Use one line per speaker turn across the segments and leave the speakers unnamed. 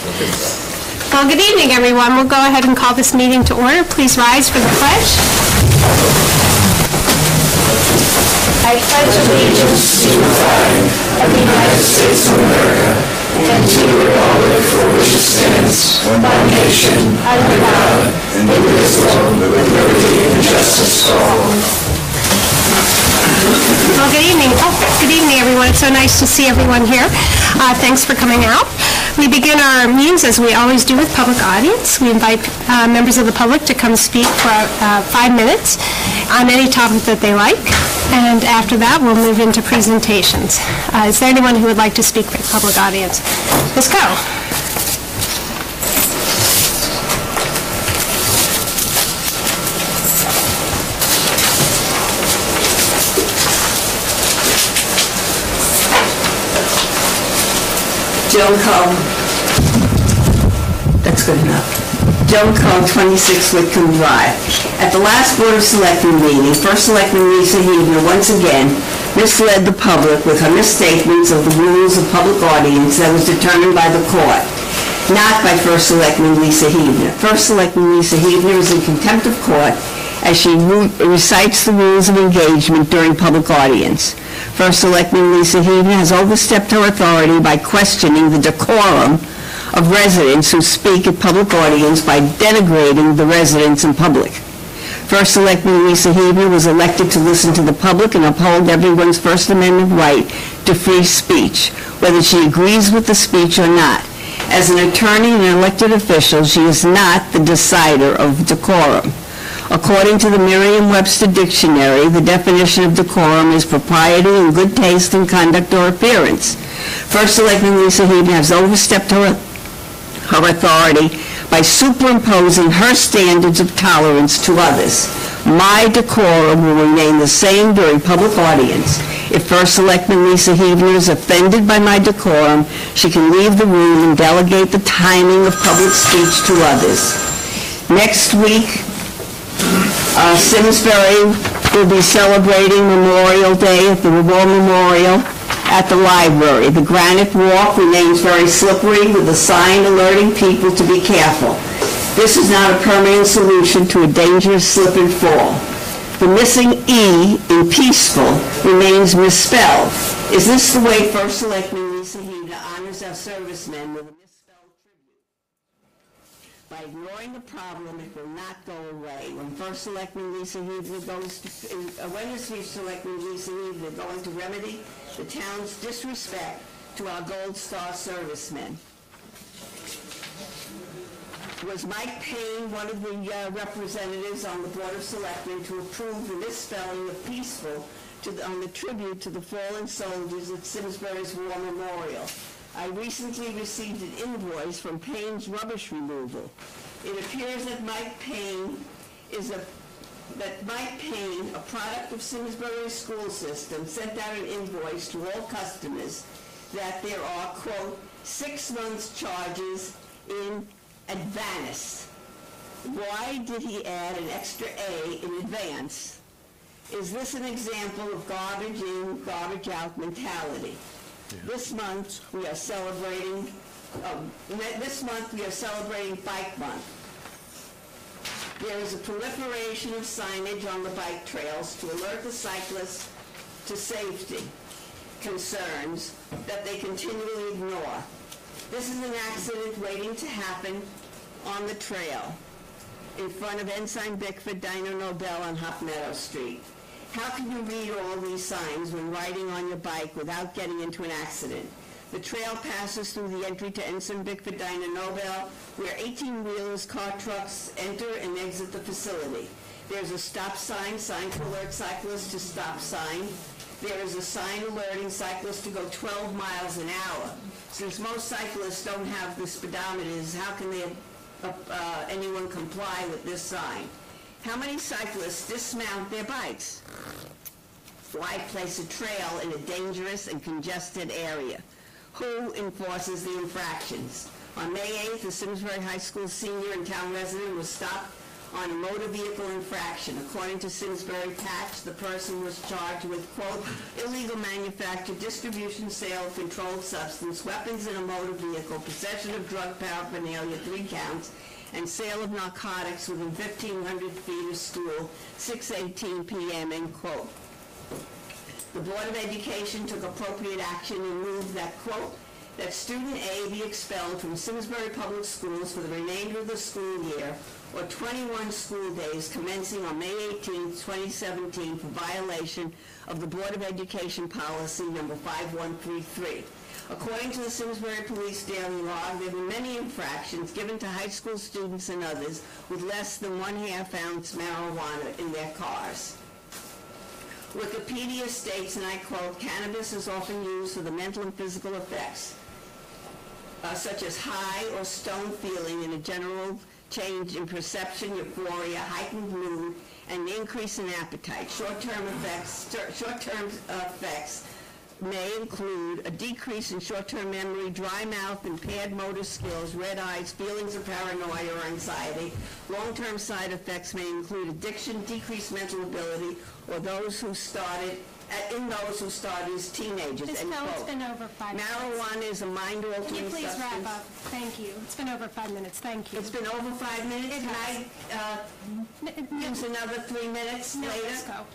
Well, good evening, everyone. We'll go ahead and call this meeting to order. Please rise for the pledge. I pledge allegiance to the flag of the United States of America and to the republic for which it stands, one nation, under God, indivisible, with liberty and justice for all. Well, good evening. Good evening, everyone. It's so nice to see everyone here. Thanks for coming out. We begin our meetings, as we always do, with public audience. We invite members of the public to come speak for 5 minutes on any topic that they like. And after that, we'll move into presentations. Is there anyone who would like to speak for the public audience? Let's go.
Joan Cole. That's good enough. Joan Cole, 26 Whitcomb Drive. At the last Board of Selectmen meeting, First Selectman Lisa Huebner once again misled the public with her misstatements of the rules of public audience that was determined by the court, not by First Selectman Lisa Huebner. First Selectman Lisa Huebner is in contempt of court as she recites the rules of engagement during public audience. First Selectman Lisa Huebner has overstepped her authority by questioning the decorum of residents who speak at public audience by denigrating the residents in public. First Selectman Lisa Huebner was elected to listen to the public and uphold everyone's First Amendment right to free speech, whether she agrees with the speech or not. As an attorney and an elected official, she is not the decider of decorum. According to the Merriam-Webster Dictionary, the definition of decorum is propriety and good taste in conduct or appearance. First Selectman Lisa Huebner has overstepped her authority by superimposing her standards of tolerance to others. My decorum will remain the same during public audience. If First Selectman Lisa Huebner is offended by my decorum, she can leave the room and delegate the timing of public speech to others. Next week, Simsbury will be celebrating Memorial Day at the War Memorial at the library. The granite walk remains very slippery with a sign alerting people to be careful. This is not a permanent solution to a dangerous slip and fall. The missing E in peaceful remains misspelled. Is this the way First Selectman Lisa Huebner honors our servicemen with a misspelled tribute? By ignoring the problem, it will not go away. When First Selectman Lisa Huebner when is First Selectman Lisa Huebner going to remedy the town's disrespect to our Gold Star servicemen? Was Mike Payne one of the representatives on the Board of Selectmen to approve the misspelling of peaceful on the tribute to the fallen soldiers at Simsbury's War Memorial? I recently received an invoice from Payne's rubbish removal. It appears that Mike Payne, a product of Simsbury's school system, sent out an invoice to all customers that there are, quote, 6 months charges in advance. Why did he add an extra A in advance? Is this an example of garbage in, garbage out mentality? Yeah. This month we are celebrating Bike Month. There is a proliferation of signage on the bike trails to alert the cyclists to safety concerns that they continually ignore. This is an accident waiting to happen on the trail in front of Ensign Bickford Diner Nobel on Hop Meadow Street. How can you read all these signs when riding on your bike without getting into an accident? The trail passes through the entry to Ensign Bickford Diner Nobel, where 18-wheelers, car trucks enter and exit the facility. There's a stop sign to alert cyclists to stop sign. There is a sign alerting cyclists to go 12 miles an hour. Since most cyclists don't have the speedometers, how can anyone comply with this sign? How many cyclists dismount their bikes? Why place a trail in a dangerous and congested area? Who enforces the infractions? On May 8th, a Simsbury High School senior and town resident was stopped on a motor vehicle infraction. According to Simsbury Patch, the person was charged with, quote, illegal manufacture, distribution, sale of controlled substance, weapons in a motor vehicle, possession of drug paraphernalia, 3 counts, and sale of narcotics within 1,500 feet of school, 6:18 p.m., end quote. The Board of Education took appropriate action and moved that, quote, that student A be expelled from Simsbury Public Schools for the remainder of the school year or 21 school days commencing on May 18, 2017 for violation of the Board of Education policy number 5133. According to the Simsbury Police Daily Log, there were many infractions given to high school students and others with less than 1/2 ounce marijuana in their cars. Wikipedia states, and I quote, cannabis is often used for the mental and physical effects, such as high or stoned feeling and a general change in perception, euphoria, heightened mood, and increase in appetite. Short-term effects may include a decrease in short-term memory, dry mouth, impaired motor skills, red eyes, feelings of paranoia or anxiety. Long-term side effects may include addiction, decreased mental ability, or those who started as teenagers.
Ms. Pell, it's been over 5 minutes.
Marijuana is a mind-altering substance.
Can you please wrap up? Thank you. It's been over 5 minutes. Thank you.
It's been over 5 minutes?
It
Can
has.
I use another 3 minutes
No,
later?
let's go.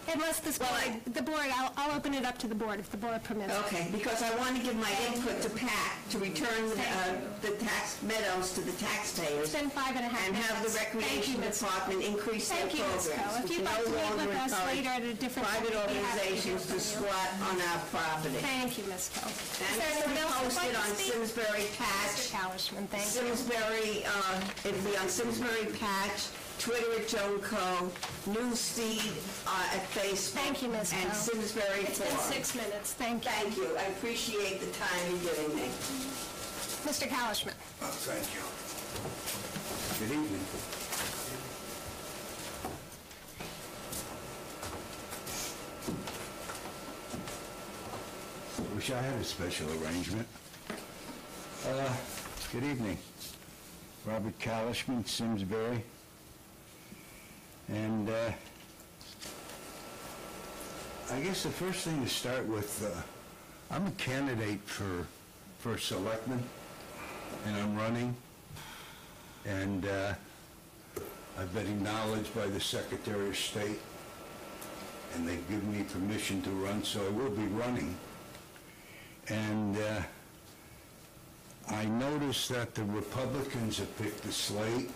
Unless this board, the board, I'll open it up to the board if the board permits.
Okay, because I want to give my input to PAC to return the tax meadows to the taxpayers.
It's been 5.5 minutes.
And have the Recreation Department increase their
Thank you, Ms.
programs.
Coe. If you'd like to meet with us later at a different time,
private
we'd be happy to hear
organizations to
from you.
squat on our property.
Thank you, Ms. Coe.
And it'll be posted on Simsbury Patch.
Mr. Kalishman, thank you.
Simsbury, it'll be on Simsbury Patch, Twitter at Joan Coe, Newsfeed at Facebook.
Thank you, Ms. Coe.
And Simsbury
It's been
Forum.
6 minutes. Thank you.
Thank you. I appreciate the time you're giving me.
Mr. Kalishman.
Oh, thank you. Good evening. Wish I had a special arrangement. Good evening. Robert Kalishman, Simsbury. And I guess the first thing to start with, I'm a candidate for first selectman, and I'm running, and I've been acknowledged by the Secretary of State, and they've given me permission to run, so I will be running. And I noticed that the Republicans have picked a slate,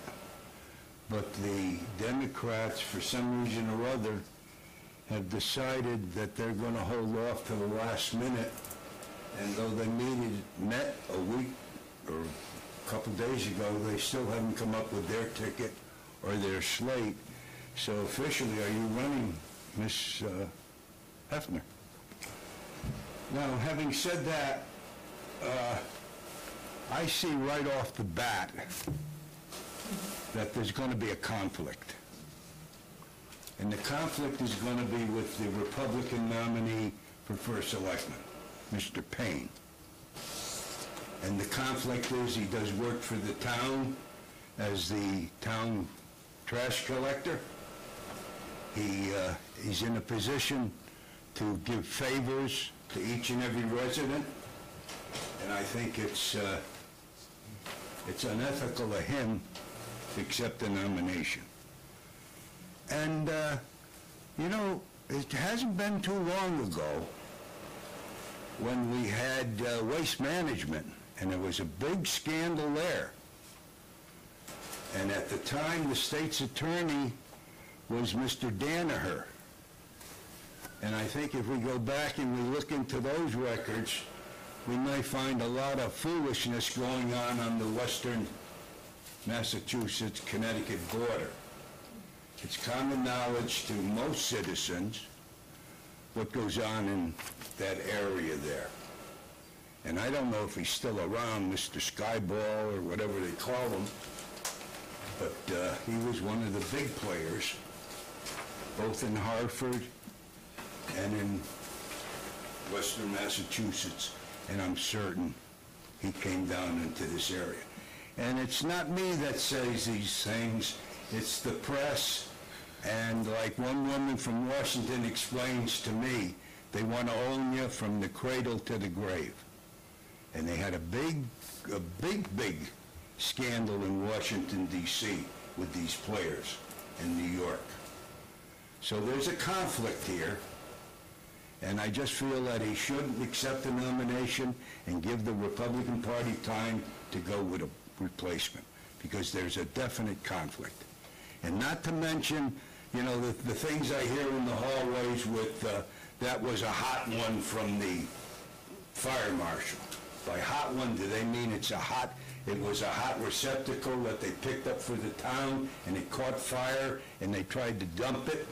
but the Democrats, for some reason or other, have decided that they're going to hold off to the last minute. And though they met a week or a couple days ago, they still haven't come up with their ticket or their slate. So officially, are you running, Ms. Hefner? Now, having said that, I see right off the bat that there's going to be a conflict. And the conflict is going to be with the Republican nominee for first selectman, Mr. Payne. And the conflict is he does work for the town as the town trash collector. He's in a position to give favors to each and every resident, and I think it's unethical of him to accept the nomination. And, you know, it hasn't been too long ago when we had waste management, and there was a big scandal there. And at the time, the state's attorney was Mr. Danaher. And I think if we go back and we look into those records, we may find a lot of foolishness going on the western Massachusetts-Connecticut border. It's common knowledge to most citizens what goes on in that area there. And I don't know if he's still around, Mr. Skyball or whatever they call him, but he was one of the big players, both in Hartford and in western Massachusetts, and I'm certain he came down into this area. And it's not me that says these things, It's the press, and like one woman from Washington explains to me, they want to own you from the cradle to the grave. And they had a big scandal in Washington, D.C. with these players in New York. So there's a conflict here, and I just feel that he shouldn't accept the nomination and give the Republican Party time to go with a replacement, because there's a definite conflict. And not to mention, you know, the things I hear in the hallways with, that was a hot one from the fire marshal. By hot one, do they mean it was a hot receptacle that they picked up for the town and it caught fire and they tried to dump it?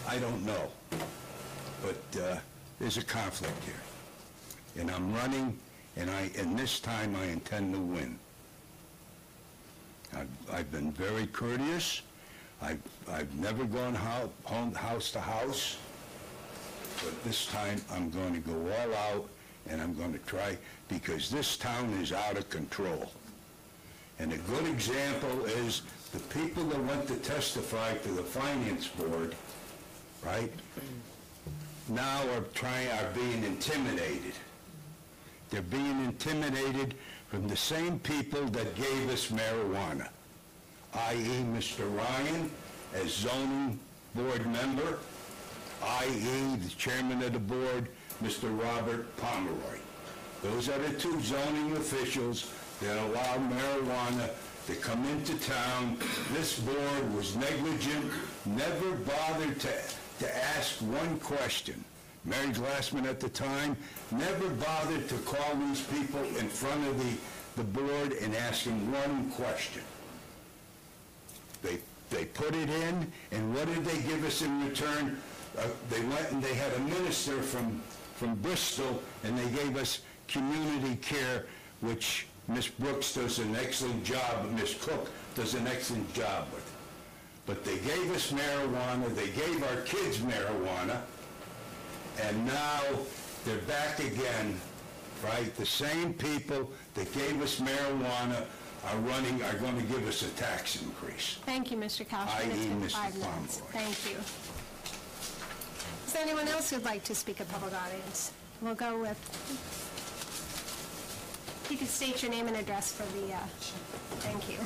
I don't know. But there's a conflict here. And I'm running, and this time I intend to win. I've been very courteous. I've never gone house to house. But this time I'm going to go all out, and I'm going to try, because this town is out of control. And a good example is the people that went to testify to the finance board, right, now are being intimidated. They're being intimidated from the same people that gave us marijuana, i.e. Mr. Ryan as zoning board member, i.e. the chairman of the board, Mr. Robert Pomeroy. Those are the two zoning officials that allow marijuana to come into town. This board was negligent, never bothered to ask one question. Mary Glassman at the time never bothered to call these people in front of the board and ask them one question. They put it in, and what did they give us in return? They went and they had a minister from Bristol, and they gave us community care, which Miss Brooks does an excellent job, Miss Cook does an excellent job with. But they gave us marijuana, they gave our kids marijuana, and now they're back again, right? The same people that gave us marijuana are going to give us a tax increase.
Thank you, Mr. Kauschman.
I.e.
It's been
Mr.
5 minutes.
Pomeroy.
Thank you. Is there anyone else who'd like to speak at public audience? We'll go with, you can state your name and address for the, thank you.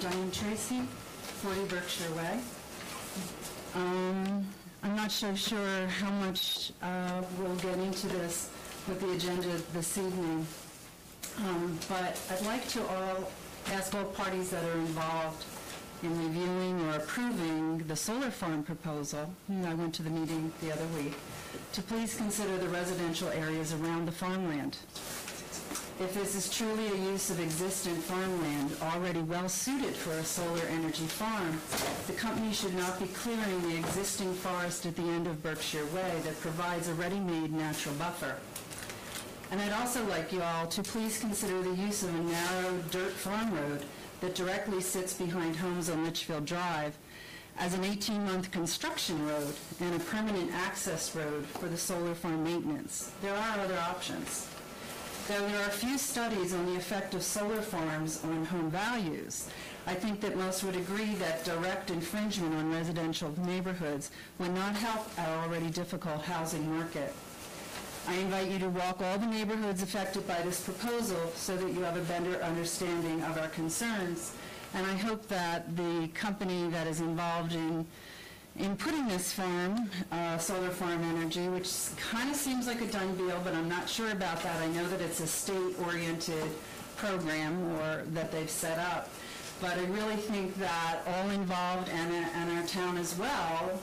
Diane Tracy, 40 Berkshire Way. I'm not so sure how much we'll get into this with the agenda this evening, but I'd like to ask all parties that are involved in reviewing or approving the solar farm proposal, I went to the meeting the other week, to please consider the residential areas around the farmland. If this is truly a use of existing farmland already well suited for a solar energy farm, the company should not be clearing the existing forest at the end of Berkshire Way that provides a ready-made natural buffer. And I'd also like you all to please consider the use of a narrow dirt farm road that directly sits behind homes on Litchfield Drive as an 18-month construction road and a permanent access road for the solar farm maintenance. There are other options. Though there are few studies on the effect of solar farms on home values, I think that most would agree that direct infringement on residential neighborhoods would not help our already difficult housing market. I invite you to walk all the neighborhoods affected by this proposal so that you have a better understanding of our concerns, and I hope that the company that is involved in putting this farm, Solar Farm Energy, which kind of seems like a done deal, but I'm not sure about that. I know that it's a state-oriented program or that they've set up. But I really think that all involved and our town as well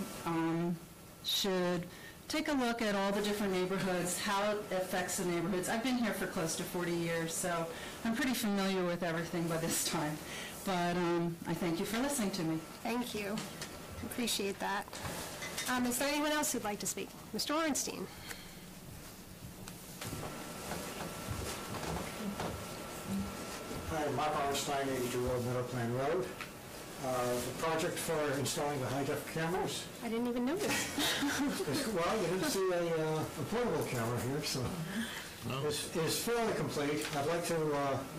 should take a look at all the different neighborhoods, how it affects the neighborhoods. I've been here for close to 40 years, so I'm pretty familiar with everything by this time. But I thank you for listening to me.
Thank you. Appreciate that. Is there anyone else who'd like to speak? Mr. Orenstein.
Hi, Mark Orenstein, 82 Old Meadow Plan Road. The project for installing the high-def cameras.
I didn't even notice.
Well, you didn't see a portable camera here, so is fairly complete. I'd like to,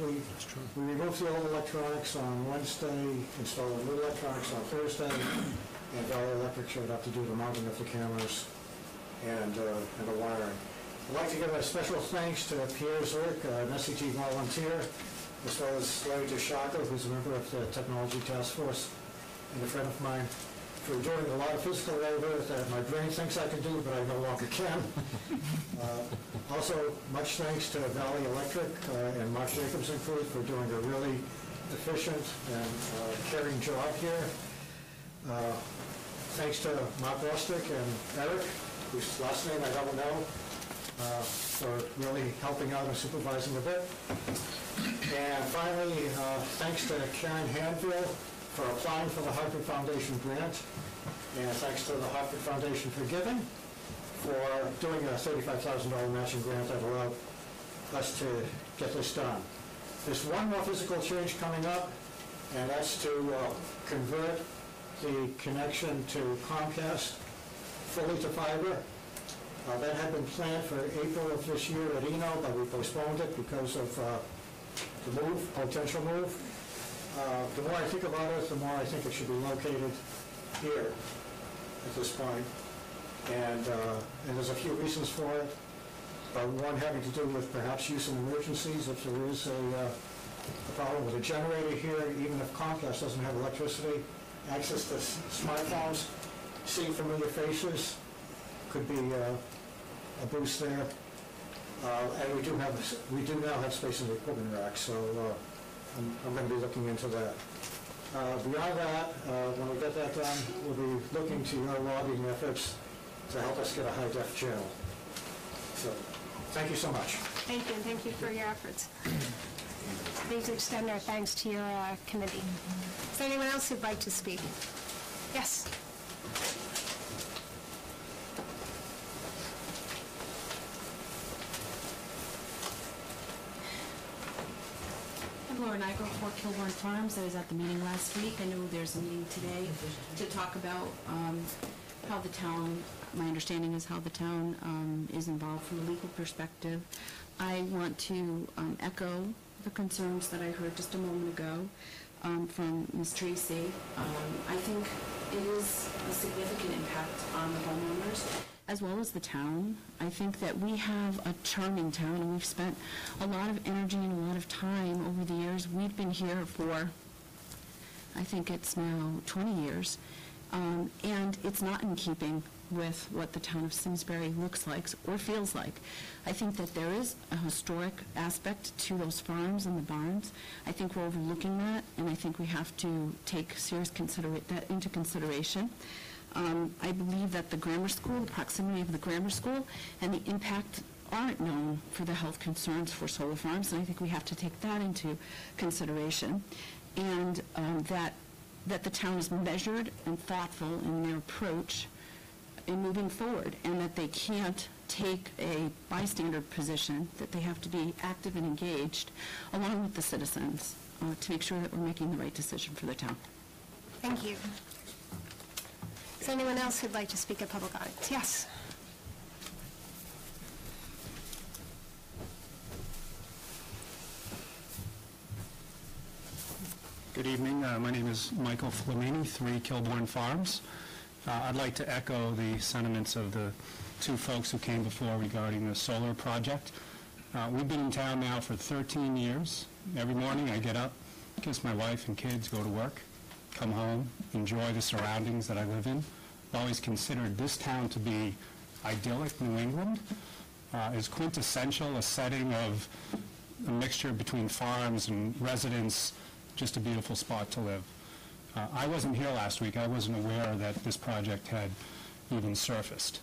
we removed the old electronics on Wednesday, installed the new electronics on Thursday, and Valley Electric showed up to do the mounting of the cameras and the wiring. I'd like to give a special thanks to Pierre Zurich, an SCG volunteer, as well as Larry DeShaco, who's a member of the Technology Task Force and a friend of mine, for doing a lot of physical labor that my brain thinks I can do, but I no longer can. Also, much thanks to Valley Electric and Mark Jacobson crew for doing a really efficient and caring job here. Thanks to Mark Rostick and Eric, whose last name I don't know, for really helping out and supervising a bit. And finally, thanks to Karen Hanville for applying for the Hartford Foundation grant, and thanks to the Hartford Foundation for giving, for doing a $35,000 matching grant that allowed us to get this done. There's one more physical change coming up, and that's to convert the connection to Comcast fully to fiber. That had been planned for April of this year at Eno, but we postponed it because of the potential move. The more I think about it, the more I think it should be located here at this point. And there's a few reasons for it, but one having to do with perhaps use in emergencies. If there is a problem with a generator here, even if Comcast doesn't have electricity, access to smartphones, seeing familiar faces could be a boost there. And we do now have space in the equipment rack, so I'm going to be looking into that. Beyond that, when we get that done, we'll be looking to your lobbying efforts to help us get a high-def channel. So, thank you so much.
Thank you, and thank you for your efforts. Please extend our thanks to your committee. Is there anyone else who'd like to speak? Yes.
Laura Nigel for Kilbourne Farms. I was at the meeting last week. I know there's a meeting today to talk about how the town, my understanding is how the town is involved from a legal perspective. I want to echo the concerns that I heard just a moment ago from Ms. Tracy. I think it is a significant impact on the homeowners as well as the town. I think that we have a charming town, and we've spent a lot of energy and a lot of time over the years. We've been here for, I think it's now 20 years, and it's not in keeping with what the town of Simsbury looks like or feels like. I think that there is a historic aspect to those farms and the barns. I think we're overlooking that, and I think we have to take serious that into consideration. I believe that the grammar school, the proximity of the grammar school, and the impact aren't known for the health concerns for solar farms, and I think we have to take that into consideration. And that the town is measured and thoughtful in their approach in moving forward, and that they can't take a bystander position, that they have to be active and engaged along with the citizens to make sure that we're making the right decision for the town.
Thank you. Is there anyone else who'd like to speak at public audience? Yes.
Good evening. My name is Michael Flamini, 3 Kilbourne Farms. I'd like to echo the sentiments of the 2 folks who came before regarding the solar project. We've been in town now for 13 years. Every morning I get up, kiss my wife and kids, go to work, come home, enjoy the surroundings that I live in. I've always considered this town to be idyllic. New England is quintessential, a setting of a mixture between farms and residents, just a beautiful spot to live. I wasn't here last week. I wasn't aware that this project had even surfaced.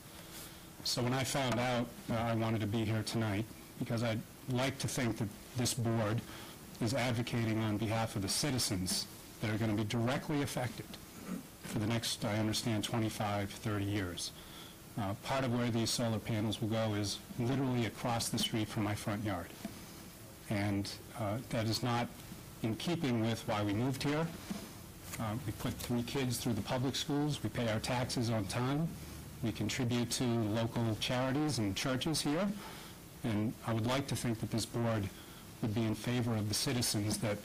So when I found out, I wanted to be here tonight because I'd like to think that this board is advocating on behalf of the citizens that are going to be directly affected for the next, I understand, 25, 30 years. Part of where these solar panels will go is literally across the street from my front yard. And that is not in keeping with why we moved here. We put 3 kids through the public schools. We pay our taxes on time. We contribute to local charities and churches here. And I would like to think that this board would be in favor of the citizens that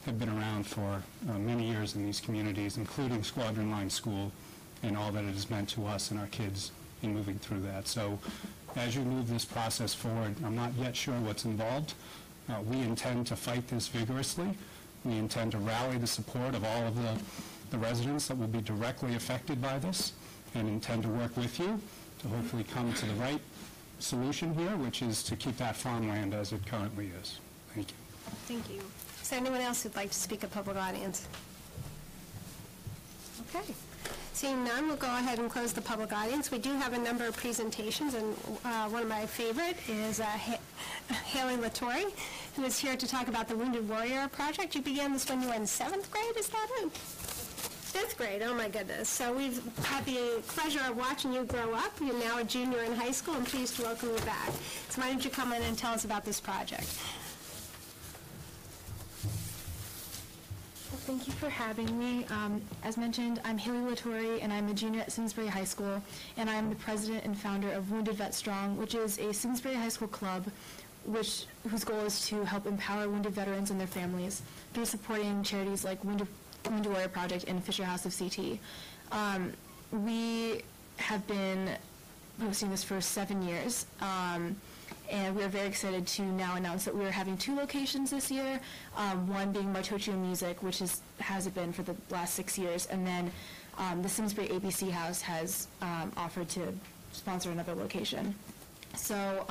have been around for many years in these communities, including Squadron Line School and all that it has meant to us and our kids in moving through that. So as you move this process forward, I'm not yet sure what's involved. We intend to fight this vigorously. We intend to rally the support of all of the residents that will be directly affected by this, and intend to work with you to hopefully come to the right solution here, which is to keep that farmland as it currently is. Thank you.
Thank you. Is there anyone else who'd like to speak at public audience? Okay. Seeing none, we'll go ahead and close the public audience. We do have a number of presentations, and one of my favorite is Haley Latore, who is here to talk about the Wounded Warrior Project. You began this when you were in 7th grade, is that it? 5th grade, oh my goodness. So we've had the pleasure of watching you grow up. You're now a junior in high school. I'm pleased to welcome you back. So why don't you come in and tell us about this project?
Thank you for having me. As mentioned, I'm Haley Latore, and I'm a junior at Simsbury High School, and I'm the president and founder of Wounded Vet Strong, which is a Simsbury High School club whose goal is to help empower wounded veterans and their families through supporting charities like Wounded Warrior Project and Fisher House of CT. We have been hosting this for 7 years. And we are very excited to now announce that we are having 2 locations this year, one being Martocchio Music, which has been for the last 6 years, and then the Simsbury ABC House has offered to sponsor another location. So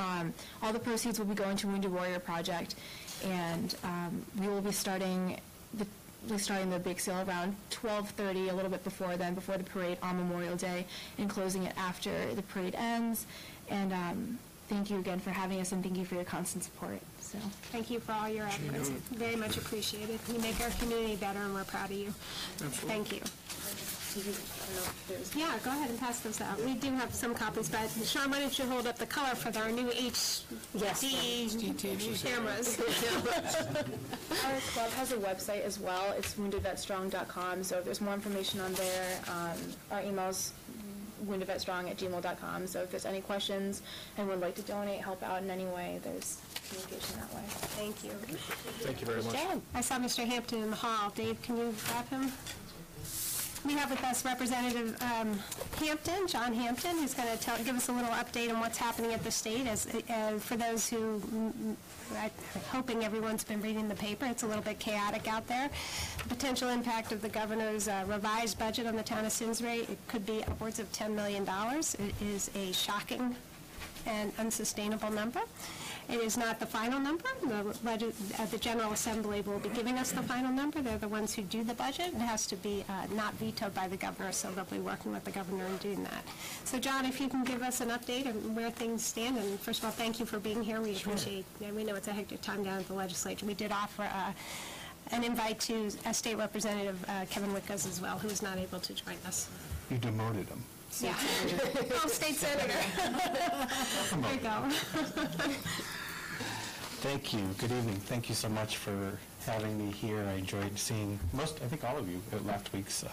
all the proceeds will be going to Wounded Warrior Project, and we will be starting the bake sale around 12:30, a little bit before then, before the parade on Memorial Day, and closing it after the parade ends. And thank you again for having us, and thank you for your constant support. So,
Thank you for all your efforts. Very much appreciated. You make our community better, and we're proud of you. Thank you. Yeah, go ahead and pass those out. We do have some copies, but Sean, why don't you hold up the color for our new HD cameras?
our club has a website as well. It's woundedvetstrong.com. So if there's more information on there, our email's woundedvetstrong@gmail.com. So if there's any questions and would like to donate, help out in any way, there's communication that way.
Thank you.
Thank you very much.
I saw Mr. Hampton in the hall. Dave, can you grab him? We have with us Representative Hampton, John Hampton, who's going to give us a little update on what's happening at the state. As for those who, I'm hoping everyone's been reading the paper, it's a little bit chaotic out there. The potential impact of the governor's revised budget on the town of Simsbury, it could be upwards of $10 million. It is a shocking and unsustainable number. It is not the final number. The General Assembly will be giving us the final number. They're the ones who do the budget. It has to be not vetoed by the governor, so they'll be working with the governor in doing that. So, John, if you can give us an update on where things stand, and first of all, thank you for being here. We appreciate it. We know it's a hectic time down at the legislature. We did offer an invite to State Representative Kevin Wickes as well, who is not able to join us.
You demoted him.
Yeah. Oh, state senator. There you go.
Thank you. Good evening. Thank you so much for having me here. I enjoyed seeing I think all of you at last week's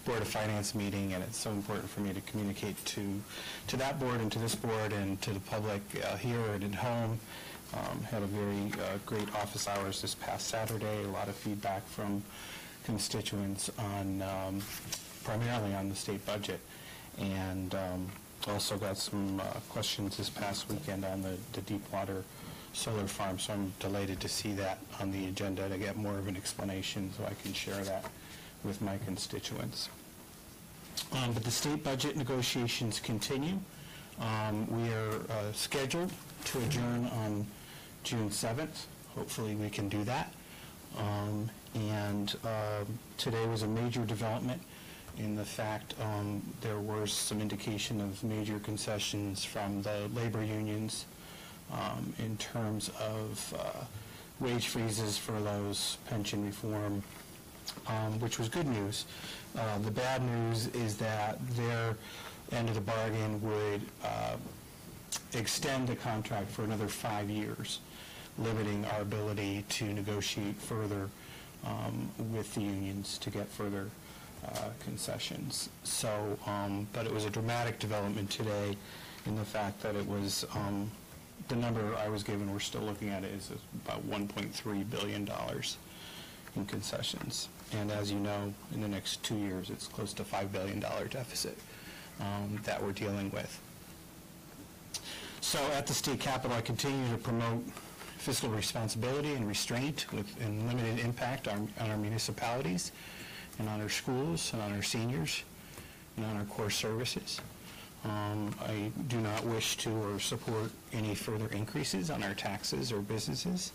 Board of Finance meeting, and it's so important for me to communicate to that board and to this board and to the public here and at home. Had a very great office hours this past Saturday. A lot of feedback from constituents on primarily on the state budget, and also got some questions this past weekend on the Deepwater solar farm, so I'm delighted to see that on the agenda to get more of an explanation so I can share that with my constituents. But the state budget negotiations continue. We are scheduled to adjourn on June 7th. Hopefully we can do that. And today was a major development in the fact there was some indication of major concessions from the labor unions in terms of wage freezes, furloughs, pension reform, which was good news. The bad news is that their end of the bargain would extend the contract for another 5 years, limiting our ability to negotiate further with the unions to get further concessions. So, but it was a dramatic development today in the fact that it was the number I was given, we're still looking at it, is about $1.3 billion in concessions. And as you know, in the next 2 years, it's close to $5 billion deficit that we're dealing with. So at the state capitol, I continue to promote fiscal responsibility and restraint and limited impact on our municipalities and on our schools and on our seniors and on our core services. I do not wish to or support any further increases on our taxes or businesses.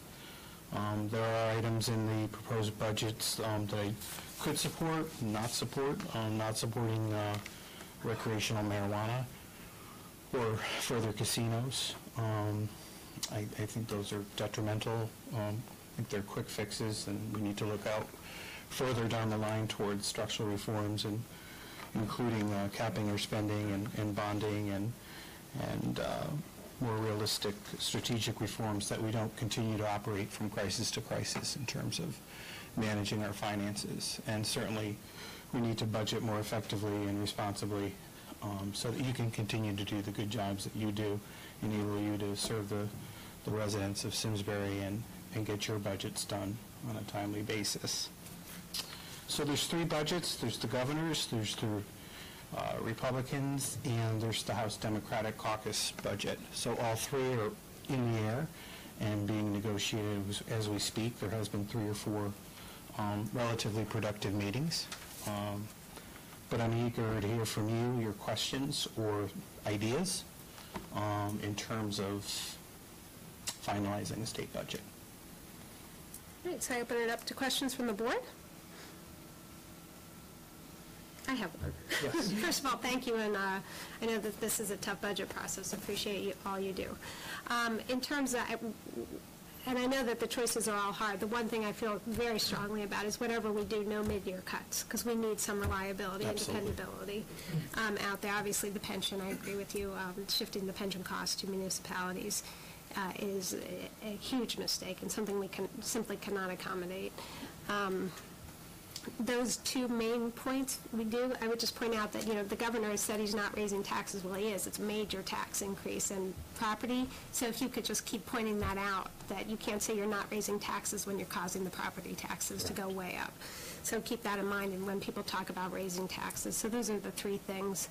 There are items in the proposed budgets that I could support, not support. Not supporting recreational marijuana or further casinos. I think those are detrimental. I think they're quick fixes, and we need to look out further down the line towards structural reforms, and including capping our spending and bonding and more realistic strategic reforms that we don't continue to operate from crisis to crisis in terms of managing our finances. And certainly we need to budget more effectively and responsibly so that you can continue to do the good jobs that you do, enable you to serve the residents of Simsbury and get your budgets done on a timely basis. So there's 3 budgets. There's the governor's, there's the Republicans, and there's the House Democratic Caucus budget. So all 3 are in the air and being negotiated as we speak. There has been 3 or 4 relatively productive meetings. But I'm eager to hear from you, your questions or ideas in terms of finalizing the state budget.
All right, so I open it up to questions from the board. I have one. Yes. First of all, thank you, and I know that this is a tough budget process. Appreciate all you do. In terms of, and I know that the choices are all hard, the one thing I feel very strongly about is whatever we do, no mid-year cuts, because we need some reliability and dependability out there. Obviously, the pension, I agree with you, shifting the pension cost to municipalities is a huge mistake and something we simply cannot accommodate. Those 2 main points we do, I would just point out that, the governor has said he's not raising taxes. Well, he is. It's a major tax increase in property. So if you could just keep pointing that out, that you can't say you're not raising taxes when you're causing the property taxes to go way up. So keep that in mind and when people talk about raising taxes. So those are the 3 things,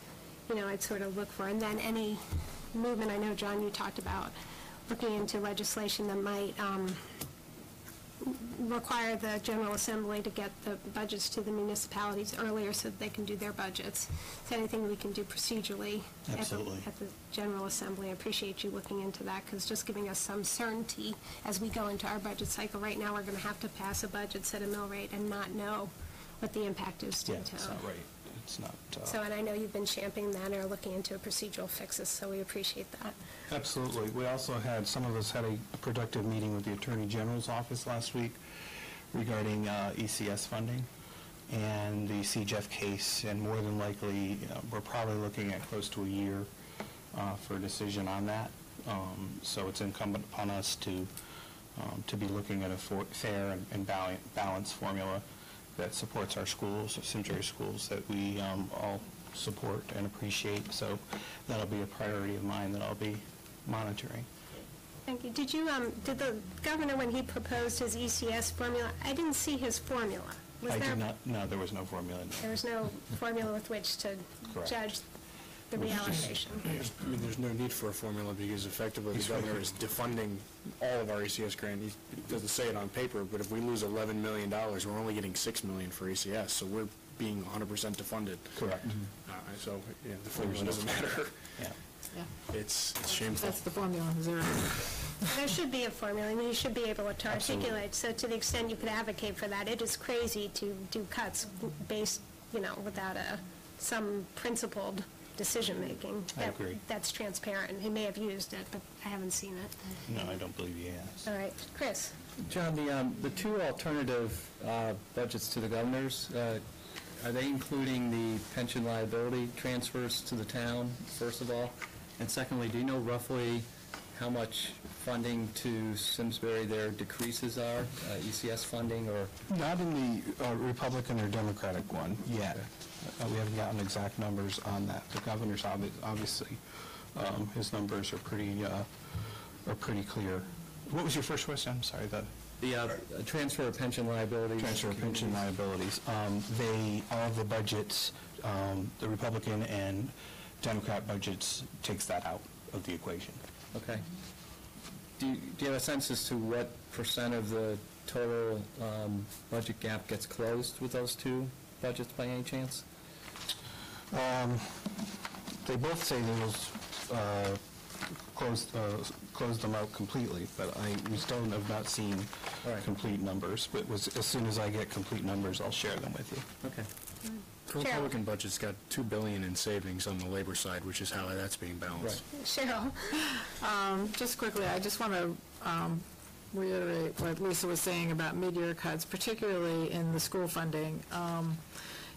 I'd sort of look for. And then any movement, I know, John, you talked about looking into legislation that might require the General Assembly to get the budgets to the municipalities earlier so that they can do their budgets. Is there anything we can do procedurally at the General Assembly? I appreciate you looking into that, because just giving us some certainty as we go into our budget cycle. Right now, we're going to have to pass a budget, set a mill rate, and not know what the impact is to the town.
That's not right. It's not.
So, and I know you've been championing that or looking into procedural fixes, so we appreciate that.
Absolutely. We also had, some of us had a productive meeting with the Attorney General's office last week regarding ECS funding and the CJEF case, and more than likely, we're probably looking at close to a year for a decision on that. So it's incumbent upon us to be looking at a fair and balanced formula that supports our schools, Simsbury schools, that we all support and appreciate. So that'll be a priority of mine that I'll be monitoring.
Thank you. Did the governor, when he proposed his ECS formula, I didn't see his formula.
Did not, no, there was no formula.
There was no formula with which to judge the reallocation.
There's no need for a formula, because effectively the governor is defunding all of our ECS grant. He doesn't say it on paper, but if we lose $11 million, we're only getting $6 million for ECS, so we're being 100% defunded.
Correct.
So the formula doesn't matter.
Yeah.
It's shameful.
That's the formula, zero.
There should be a formula, and you should be able to articulate. So to the extent you could advocate for that, it is crazy to do cuts based, without some principled decision-making.
I agree.
That's transparent. He may have used it, but I haven't seen it.
No, I don't believe he has.
All right. Chris?
John, the 2 alternative budgets to the governor's, are they including the pension liability transfers to the town, first of all? And secondly, do you know roughly how much funding to Simsbury their decreases are, ECS funding, or?
Not in the Republican or Democratic one yet. We haven't gotten exact numbers on that. The governor's obviously, his numbers are pretty are pretty clear. What was your first question? I'm sorry.
The transfer of pension liabilities.
Transfer of pension liabilities. All of the budgets, the Republican and Democrat budgets takes that out of the equation.
Okay. Do you have a sense as to what percent of the total budget gap gets closed with those two budgets by any chance?
They both say they will close them out completely, but we still have not seen complete numbers. But as soon as I get complete numbers, I'll share them with you.
Okay.
The Republican budget's got $2 billion in savings on the labor side, which is how that's being balanced.
Cheryl?
Just quickly, I just want to reiterate what Lisa was saying about mid-year cuts, particularly in the school funding.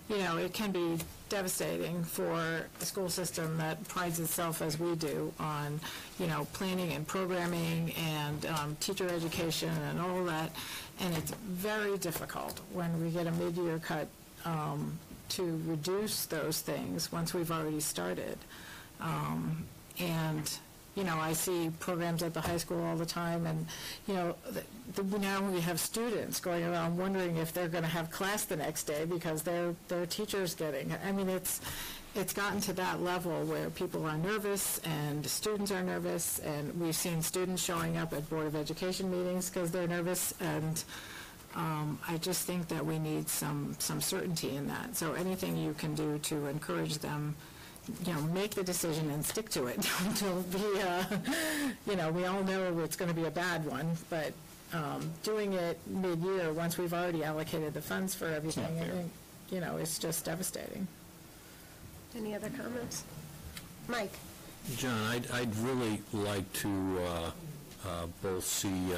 You know, it can be devastating for a school system that prides itself, as we do, on, you know, planning and programming and teacher education and all that. And it's very difficult when we get a mid-year cut to reduce those things once we've already started. And, you know, I see programs at the high school all the time, and, you know, now we have students going around wondering if they're going to have class the next day because their teacher's getting, I mean, it's gotten to that level where people are nervous and students are nervous, and we've seen students showing up at Board of Education meetings because they're nervous, and I just think that we need some certainty in that. So anything you can do to encourage them, you know, make the decision and stick to it. Don't be, you know, we all know it's going to be a bad one, but doing it mid-year, once we've already allocated the funds for everything, I think, you know, it's just devastating.
Any other comments? Mike?
John, I'd really like to both see,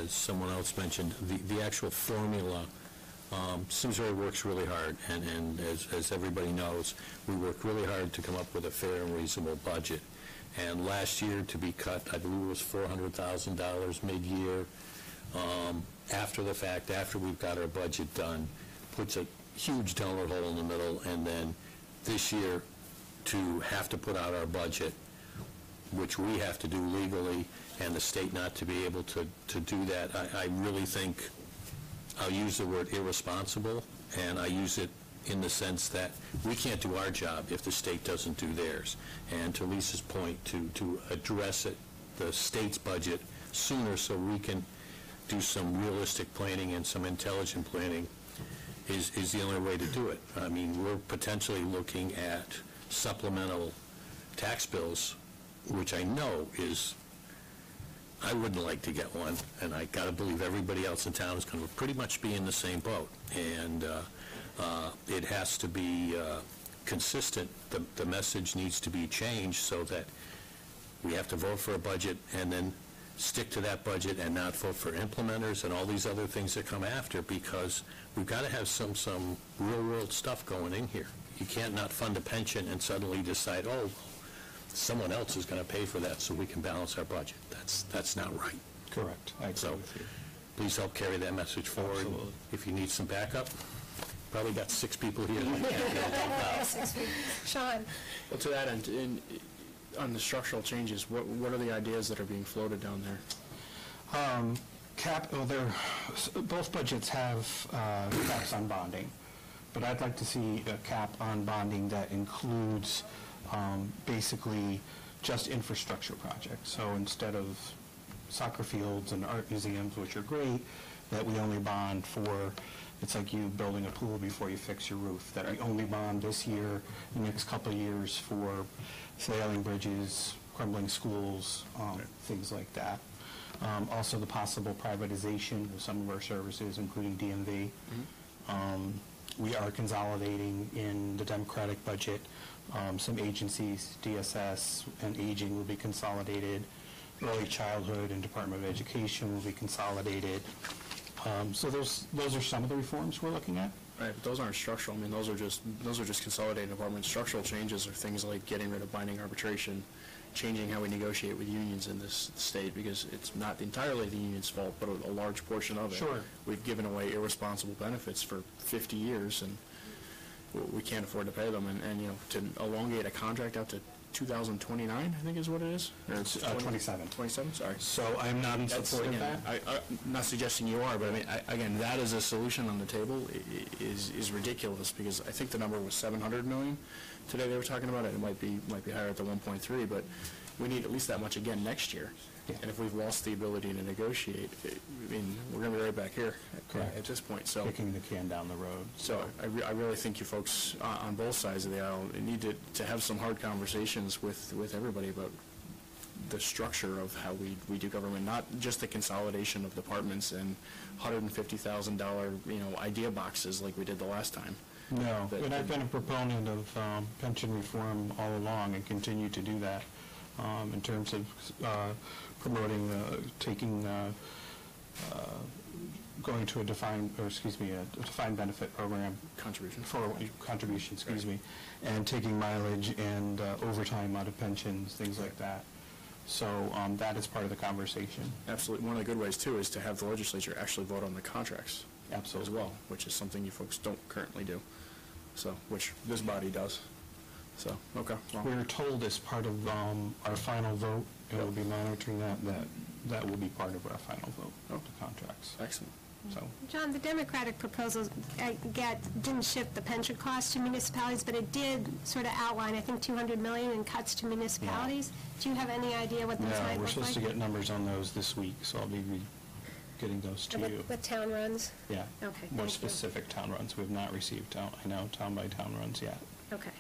as someone else mentioned, the actual formula. Simsbury works really hard, and as everybody knows, we work really hard to come up with a fair and reasonable budget. And last year, to be cut, I believe it was $400,000 mid-year. After the fact, after we've got our budget done, puts a huge donut hole in the middle, and then this year to have to put out our budget, which we have to do legally, and the state not to be able to do that, I really think, I'll use the word irresponsible, and I use it in the sense that we can't do our job if the state doesn't do theirs. And to Lisa's point, to address the state's budget sooner so we can do some realistic planning and some intelligent planning is the only way to do it. I mean, we're potentially looking at supplemental tax bills, which I know is, I wouldn't like to get one, and I got to believe everybody else in town is going to pretty much be in the same boat. And it has to be consistent. The message needs to be changed so that we have to vote for a budget and then stick to that budget and not vote for implementers and all these other things that come after, because we've got to have some real-world stuff going in here. You can't not fund a pension and suddenly decide, oh, someone else is going to pay for that so we can balance our budget. That's not right.
Correct. I agree with you.
Please help carry that message forward.
Absolutely.
If you need some backup, probably got 6 people here.
Sean?
Well, to that end, on the structural changes, what are the ideas that are being floated down there?
Both budgets have caps on bonding, but I'd like to see a cap on bonding that includes basically just infrastructure projects. So instead of soccer fields and art museums, which are great, that we only bond for, it's like you building a pool before you fix your roof, that we only bond this year, the next couple of years for failing bridges, crumbling schools, things like that. Also the possible privatization of some of our services, including DMV. We are consolidating in the Democratic budget. Some agencies, DSS and Aging will be consolidated. Early Childhood and Department of Education will be consolidated. So those are some of the reforms we're looking at.
Right, but those aren't structural. I mean, those are just consolidated departments. Structural changes are things like getting rid of binding arbitration, changing how we negotiate with unions in this state, because it's not entirely the union's fault, but a large portion of it.
Sure.
We've given away irresponsible benefits for 50 years, and we can't afford to pay them. And you know, to elongate a contract out to 2029, I think is what it is? Or it's
27.
27, sorry.
So I'm not in support of that.
I'm not suggesting you are, but I mean, again, that is a solution on the table is ridiculous, because I think the number was 700 million today they were talking about it. It might be higher at the 1.3, but we need at least that much again next year.
Yeah.
And if we've lost the ability to negotiate, I mean, we're going to be right back here
Correct.
at this point. So,
Kicking the can down the road.
so I really think you folks on both sides of the aisle need to have some hard conversations with everybody about the structure of how we do government, not just the consolidation of departments and $150,000, idea boxes like we did the last time.
No, and I've been a proponent of pension reform all along and continue to do that in terms of promoting, going to a defined benefit program. Contribution, and taking mileage and overtime out of pensions, things like that. So that is part of the conversation.
Absolutely. One of the good ways, too, is to have the legislature actually vote on the contracts.
Absolutely.
As well, which is something you folks don't currently do, so, which this body does. So, okay. Well,
We're told as part of our final vote, and we'll be monitoring that will be part of our final vote of the contracts.
Excellent.
So,
John, the Democratic proposals didn't shift the pension costs to municipalities, but it did sort of outline, I think, $200 million in cuts to municipalities. Do you have any idea what those might look like?
we're supposed to get numbers on those this week, so I'll be getting those to you.
With town runs?
Yeah.
Okay,
More
thank you.
specific town runs. We have not received town-by-town runs yet.
Okay.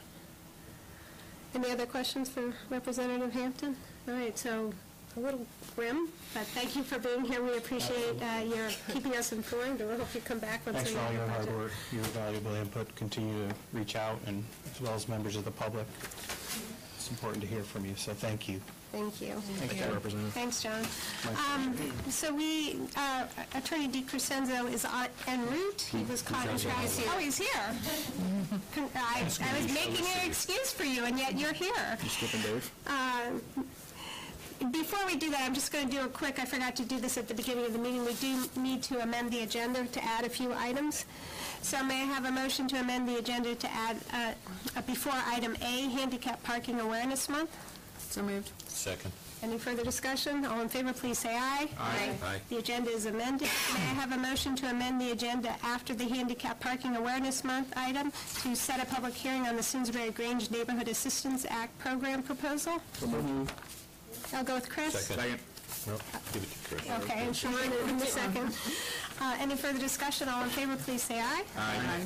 Any other questions for Representative Hampton? All right, so a little grim, but thank you for being here. We appreciate your keeping us informed, and we hope you come back once
Thanks
we
for all
have
your
a
hard
budget.
work, your valuable input. Continue to reach out, and as well as members of the public. It's important to hear from you, so thank you.
Thank you.
Thank you, Representative.
Thanks, John. So Attorney DiCrescenzo is en route. He was caught in traffic. Oh, he's here. I was making an excuse for you, and yet you're here.
You skipping Dave?
Before we do that, I'm just going to do a quick, I forgot to do this at the beginning of the meeting, we do need to amend the agenda to add a few items. So may I have a motion to amend the agenda to add, before item A, Handicap Parking Awareness Month?
So moved.
Second.
Any further discussion? All in favor, please say aye.
Aye. Aye.
The agenda is amended. May I have a motion to amend the agenda after the Handicap Parking Awareness Month item to set a public hearing on the Simsbury Grange Neighborhood Assistance Act program proposal? I'll go with Chris.
Second. No, give it to Chris.
Okay, and Sean in the second. Any further discussion? All in favor, please say aye.
Aye.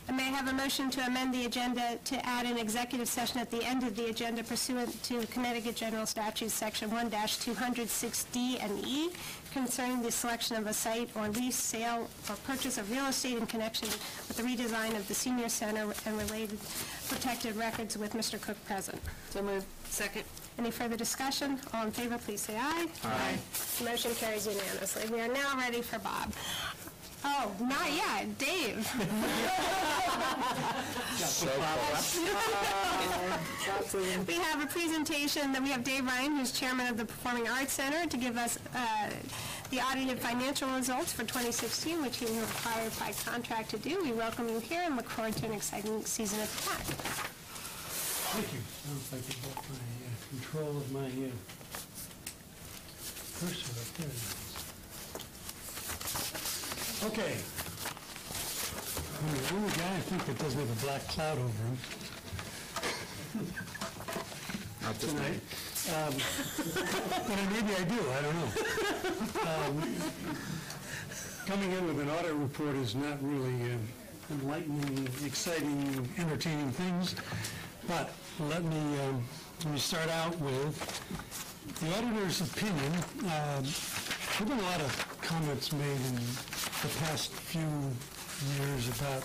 And may I have a motion to amend the agenda to add an executive session at the end of the agenda pursuant to Connecticut General Statutes Section 1-206D and E concerning the selection of a site or lease, sale, or purchase of real estate in connection with the redesign of the senior center and related protected records with Mr. Cook present.
So moved. Second.
Any further discussion? All in favor, please say aye.
Aye.
Motion carries unanimously. We are now ready for Bob. Oh, not yet. Dave. We have a presentation that we have Dave Ryan, who's chairman of the Performing Arts Center, to give us the audited financial results for 2016, which he was required by contract to do. We welcome you here and look forward to an exciting season of TAC.
Thank you. I don't know if I can get my control of my cursor up there. Okay. I'm the only guy I think that doesn't have a black cloud over him tonight. But maybe I do, I don't know. Coming in with an audit report is not really enlightening, exciting, entertaining things. But let me start out with the auditor's opinion. There have been a lot of comments made in the past few years about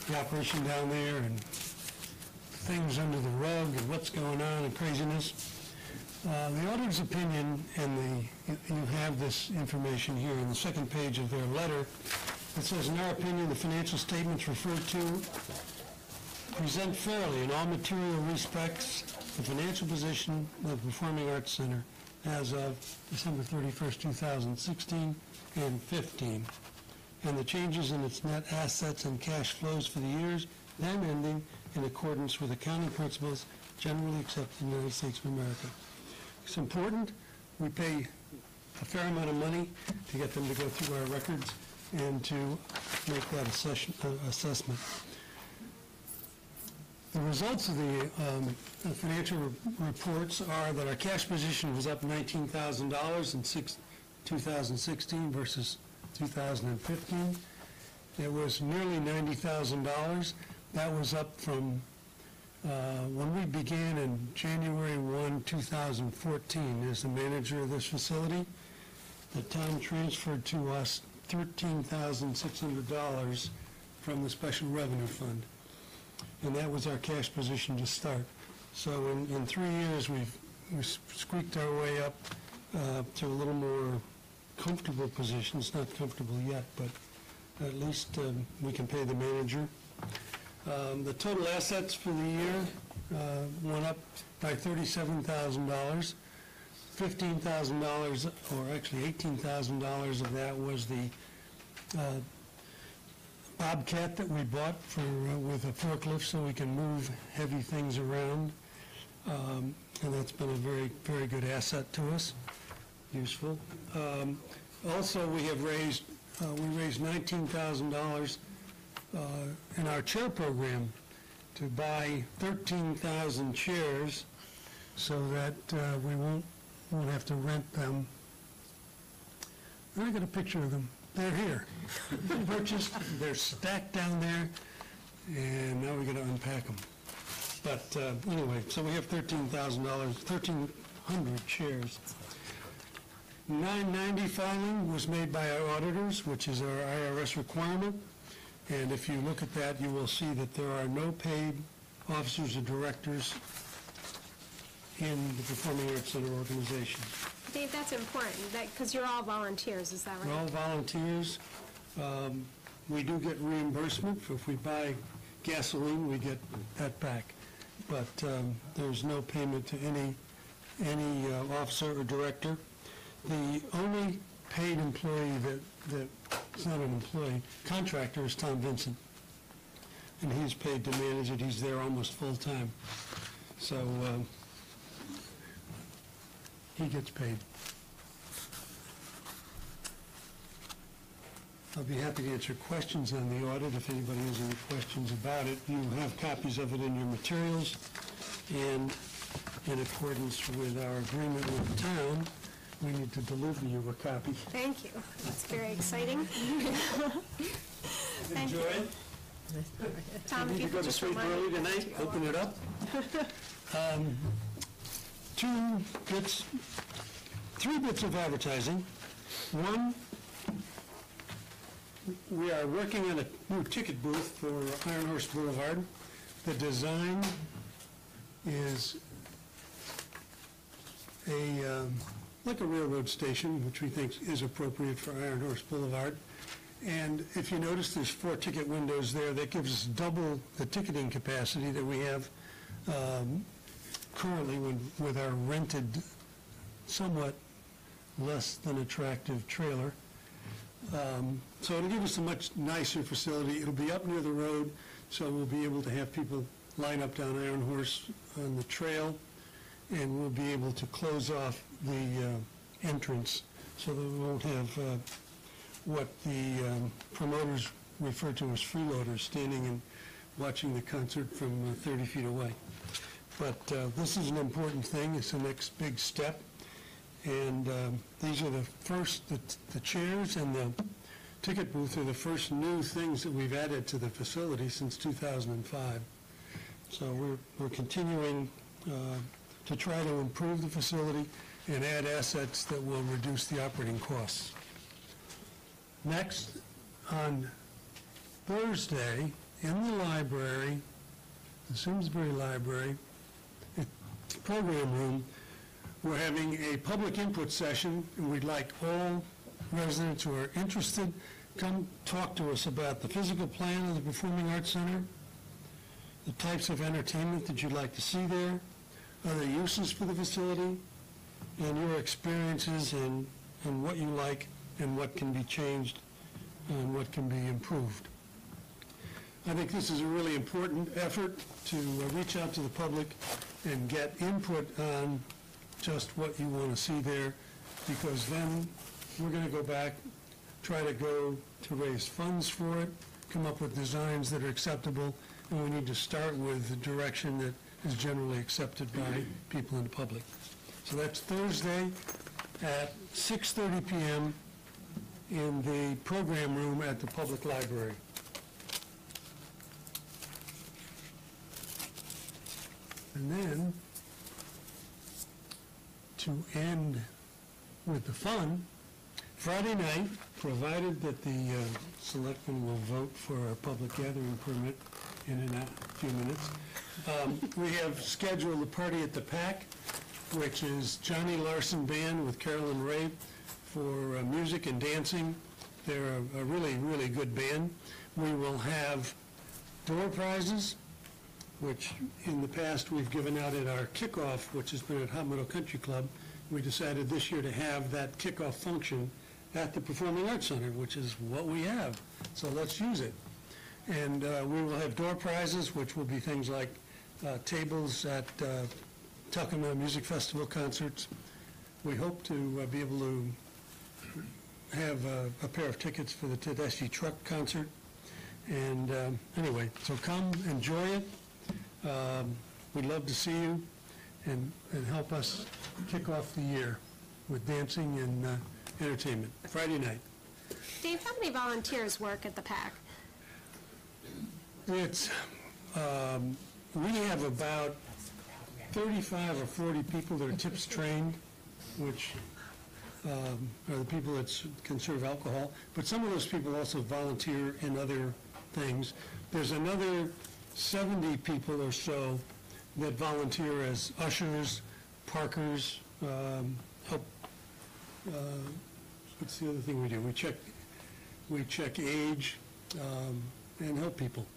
the operation down there and things under the rug and what's going on and craziness. The auditor's opinion, and you have this information here in the second page of their letter. It says, in our opinion, the financial statements referred to present fairly in all material respects the financial position of the Performing Arts Center as of December 31st, 2016 and 15, and the changes in its net assets and cash flows for the years then ending in accordance with accounting principles generally accepted in the United States of America. It's important. We pay a fair amount of money to get them to go through our records and to make that assessment. The results of the financial reports are that our cash position was up $19,000 in 2016 versus 2015. It was nearly $90,000. That was up from when we began in January 1, 2014 as the manager of this facility. The town transferred to us $13,600 from the Special Revenue Fund. And that was our cash position to start. So in 3 years, we've squeaked our way up to a little more comfortable position. It's not comfortable yet, but at least we can pay the manager. The total assets for the year went up by $37,000. $15,000, or actually $18,000 of that was the Bobcat that we bought with a forklift so we can move heavy things around. And that's been a very, very good asset to us, useful. Also, we raised $19,000 in our chair program to buy 13,000 chairs so that we won't have to rent them. I got a picture of them. They're here. Purchased. They're stacked down there, and now we got to unpack them. But anyway, so we have $1,300 chairs. 990 filing was made by our auditors, which is our IRS requirement. And if you look at that, you will see that there are no paid officers or directors in the Performing Arts Center organization.
Dave, that's important, because you're all volunteers, is that right?
We're all volunteers. We do get reimbursement. If we buy gasoline, we get that back. But there's no payment to any officer or director. The only paid employee that's not an employee, contractor, is Tom Vincent. And he's paid to manage it. He's there almost full-time. So he gets paid. I'll be happy to answer questions on the audit if anybody has any questions about it. You have copies of it in your materials, and in accordance with our agreement with the town, we need to deliver you a copy.
Thank you. That's very exciting. Thank you.
Enjoy it.
Tom,
you
if you
need to go
could
to
just
sleep
remind
early
me
tonight,
to
open it up. Three bits of advertising. One, we are working on a new ticket booth for Iron Horse Boulevard. The design is like a railroad station, which we think is appropriate for Iron Horse Boulevard. And if you notice, there's 4 ticket windows there. That gives us double the ticketing capacity that we have currently with our rented, somewhat less than attractive trailer. So it'll give us a much nicer facility. It'll be up near the road, so we'll be able to have people line up down Iron Horse on the trail, and we'll be able to close off the entrance so that we won't have what the promoters refer to as freeloaders standing and watching the concert from 30 feet away. But this is an important thing. It's the next big step. And these are the first, the chairs and the ticket booth are the first new things that we've added to the facility since 2005. So we're continuing to try to improve the facility and add assets that will reduce the operating costs. Next, on Thursday, in the library, the Simsbury Library, program room, we're having a public input session, and we'd like all residents who are interested come talk to us about the physical plan of the Performing Arts Center, the types of entertainment that you'd like to see there, other uses for the facility, and your experiences and what you like and what can be changed and what can be improved. I think this is a really important effort to reach out to the public and get input on just what you want to see there, because then we're going to go back, try to raise funds for it, come up with designs that are acceptable, and we need to start with the direction that is generally accepted by people in the public. So that's Thursday at 6:30 p.m. in the program room at the public library. And then, to end with the fun, Friday night, provided that the selectmen will vote for a public gathering permit in a few minutes, we have scheduled a party at the PAC, which is Johnny Larson Band with Carolyn Ray for music and dancing. They're a really, really good band. We will have door prizes, which in the past we've given out at our kickoff, which has been at Hot Meadow Country Club. We decided this year to have that kickoff function at the Performing Arts Center, which is what we have. So let's use it. And we will have door prizes, which will be things like tables at Tuckahoe Music Festival concerts. We hope to be able to have a pair of tickets for the Tedeschi Truck concert. And anyway, so come, enjoy it. We'd love to see you and help us kick off the year with dancing and entertainment. Friday night.
Dave, how many volunteers work at the PAC?
It's, we have about 35 or 40 people that are TIPS trained, which are the people that can serve alcohol. But some of those people also volunteer in other things. There's another 70 people or so that volunteer as ushers, parkers, help. What's the other thing we do? We check age and help people.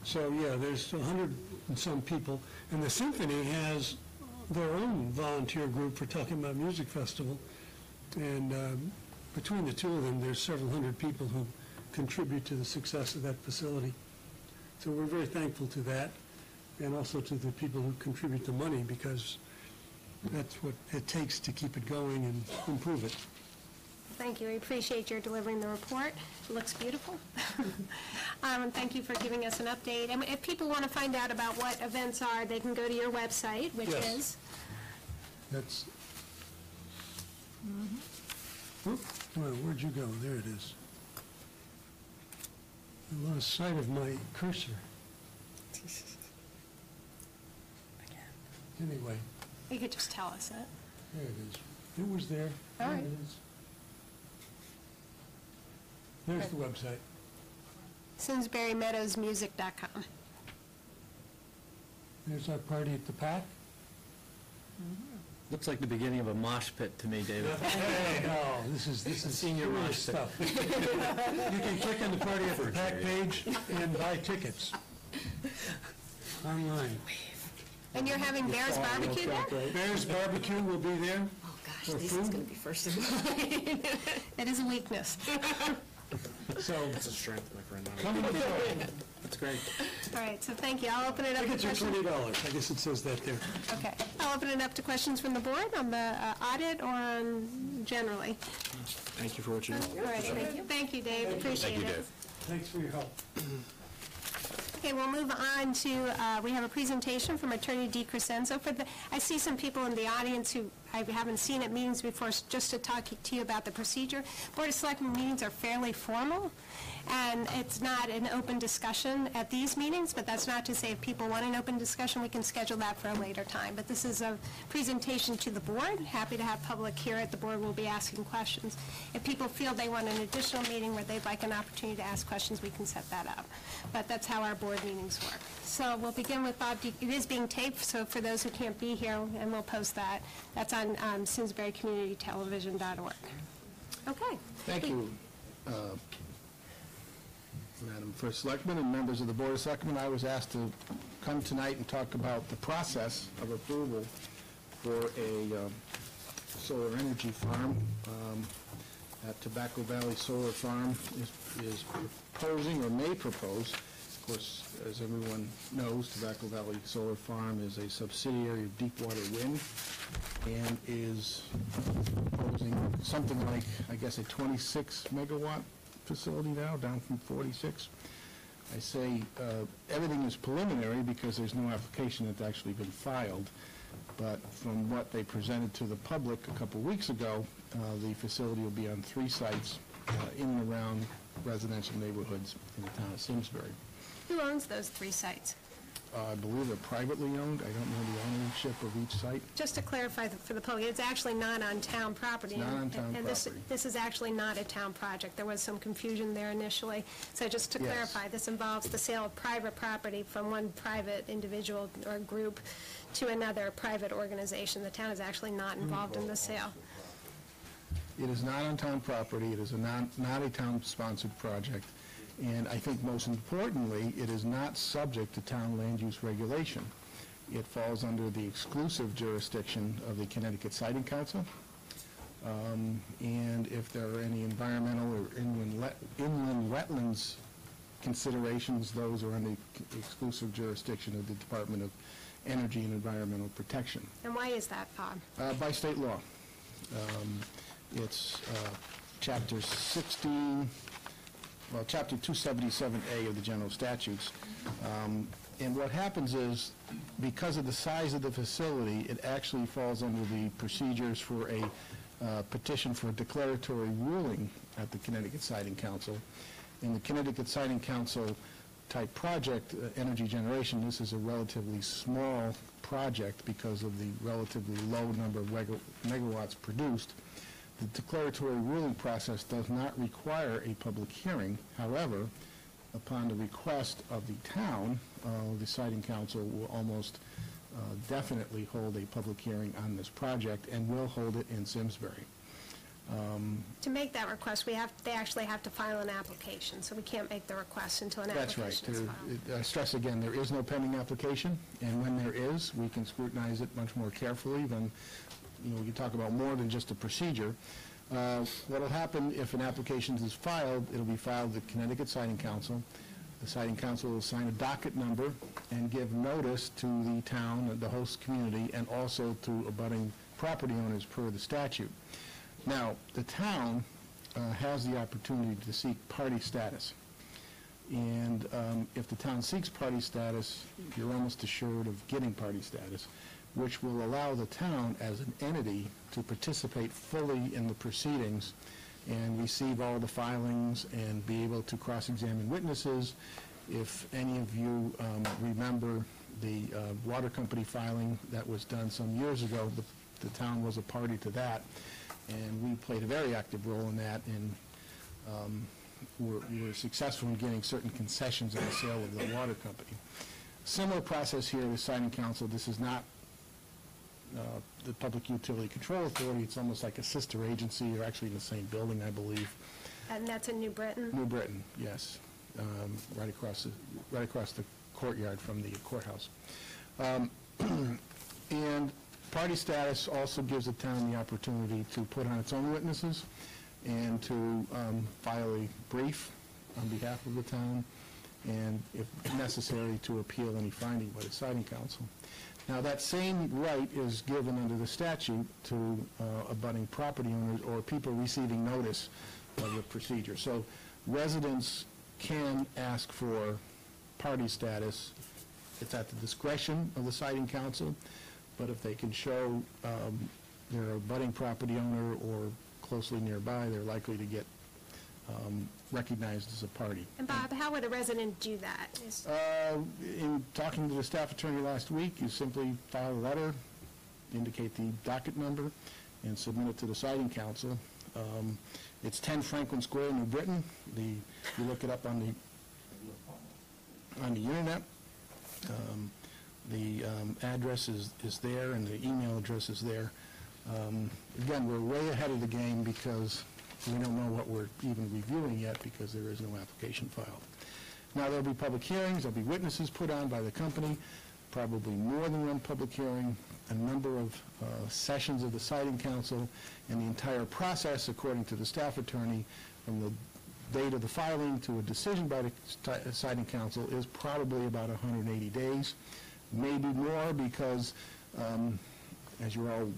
So yeah, there's 100 and some people, and the symphony has their own volunteer group for Tuckahoe Music Festival, and between the two of them, there's several hundred people who contribute to the success of that facility. So we're very thankful to that, and also to the people who contribute the money, because that's what it takes to keep it going and improve it.
Thank you. We appreciate your delivering the report. It looks beautiful. And thank you for giving us an update. And if people want to find out about what events are, they can go to your website, which is?
That's... Whoop, well, where'd you go? There it is. I lost sight of my cursor. Anyway.
You could just tell us that.
There it is. It was there.
All right.
There it is. There's the website.
SimsburyMeadowsMusic.com.
There's our party at the PAC.
Looks like the beginning of a mosh pit to me, David.
Hey, no, this is
Senior
serious
mosh pit.
stuff. You can click on the party at the PAC page and buy tickets online.
And you're having Bear's Barbecue there?
Bear's Barbecue will be there.
Oh, gosh,
for
this
food.
is going to be first in line. That is a weakness.
So,
That's a strength, my friend.
come and enjoy.
That's great.
All right, so thank you. I'll open it up to
Tickets are
questions.
$20. I guess it says that there.
Okay. I'll open it up to questions from the board on the audit or on generally.
Thank you for what you do.
All right, thank you. Thank you, Dave. Appreciate it.
Thanks for your help.
Okay, we'll move on to, we have a presentation from Attorney DeCrescenzo. I see some people in the audience who I haven't seen at meetings before, just to talk to you about the procedure. Board of Selectmen meetings are fairly formal, and it's not an open discussion at these meetings, but that's not to say if people want an open discussion, we can schedule that for a later time. But this is a presentation to the board. Happy to have public here at the board. We'll be asking questions. If people feel they want an additional meeting where they'd like an opportunity to ask questions, we can set that up. But that's how our board meetings work. So we'll begin with Bob. It is being taped, so for those who can't be here, and we'll post that, that's on SimsburyCommunityTelevision.org. Okay.
Thank you, Madam First Selectman and members of the Board of Selectmen. I was asked to come tonight and talk about the process of approval for a solar energy farm. At Tobacco Valley Solar Farm is proposing or may propose course, as everyone knows, Tobacco Valley Solar Farm is a subsidiary of Deepwater Wind and is proposing something like, I guess, a 26-megawatt facility now, down from 46. I say everything is preliminary because there's no application that's actually been filed, but from what they presented to the public a couple weeks ago, the facility will be on 3 sites in and around residential neighborhoods in the town of Simsbury.
Who owns those 3 sites?
I believe they're privately owned. I don't know the ownership of each site.
Just to clarify for the public, it's actually not on town property.
It's not on town
and
property.
This is actually not a town project. There was some confusion there initially. So just to
Yes.
clarify, this involves the sale of private property from one private individual or group to another private organization. The town is actually not involved in the sale.
It is not on town property. It is not a town-sponsored project. And I think most importantly, it is not subject to town land use regulation. It falls under the exclusive jurisdiction of the Connecticut Siting Council. And if there are any environmental or inland wetlands considerations, those are under the exclusive jurisdiction of the Department of Energy and Environmental Protection.
And why is that, Bob?
By state law. It's Chapter 16, well, Chapter 277A of the general statutes. And what happens is, because of the size of the facility, it actually falls under the procedures for a petition for a declaratory ruling at the Connecticut Siting Council. In the Connecticut Siting Council type project, energy generation, this is a relatively small project because of the relatively low number of megawatts produced. The declaratory ruling process does not require a public hearing. However, upon the request of the town, the Siting Council will almost definitely hold a public hearing on this project and will hold it in Simsbury.
To make that request, they actually have to file an application, so we can't make the request until an
That's
application is
right.
filed.
I stress again, there is no pending application, and when there is, we can scrutinize it much more carefully than, we can talk about more than just a procedure. What will happen if an application is filed, it'll be filed with the Connecticut Siting Council. The Siting Council will assign a docket number and give notice to the town, the host community, and also to abutting property owners per the statute. Now, the town has the opportunity to seek party status. And if the town seeks party status, you're almost assured of getting party status, which will allow the town as an entity to participate fully in the proceedings and receive all the filings and be able to cross-examine witnesses. If any of you remember the water company filing that was done some years ago, the town was a party to that, and we played a very active role in that, and we were successful in getting certain concessions in the sale of the water company. Similar process here at the Siting Council. This is not the Public Utility Control Authority. It's almost like a sister agency. You're actually in the same building, I believe.
And that's in New Britain?
New Britain, yes. Right across the courtyard from the courthouse. And party status also gives the town the opportunity to put on its own witnesses and to file a brief on behalf of the town, and if necessary, to appeal any finding by the Siting Council. Now, that same right is given under the statute to abutting property owners or people receiving notice of the procedure. So residents can ask for party status. It's at the discretion of the Siting Council, but if they can show they're a abutting property owner or closely nearby, they're likely to get recognized as a party.
And Bob, how would a resident do that?
In talking to the staff attorney last week, you simply file a letter, indicate the docket number, and submit it to the Siting Council. It's 10 Franklin Square, New Britain. You look it up on the internet. The address is there, and the email address is there. Again, we're way ahead of the game because we don't know what we're even reviewing yet because there is no application filed. Now, there'll be public hearings, there'll be witnesses put on by the company, probably more than one public hearing, a number of sessions of the Siting Council, and the entire process, according to the staff attorney, from the date of the filing to a decision by the citing council is probably about 180 days, maybe more, because as we're all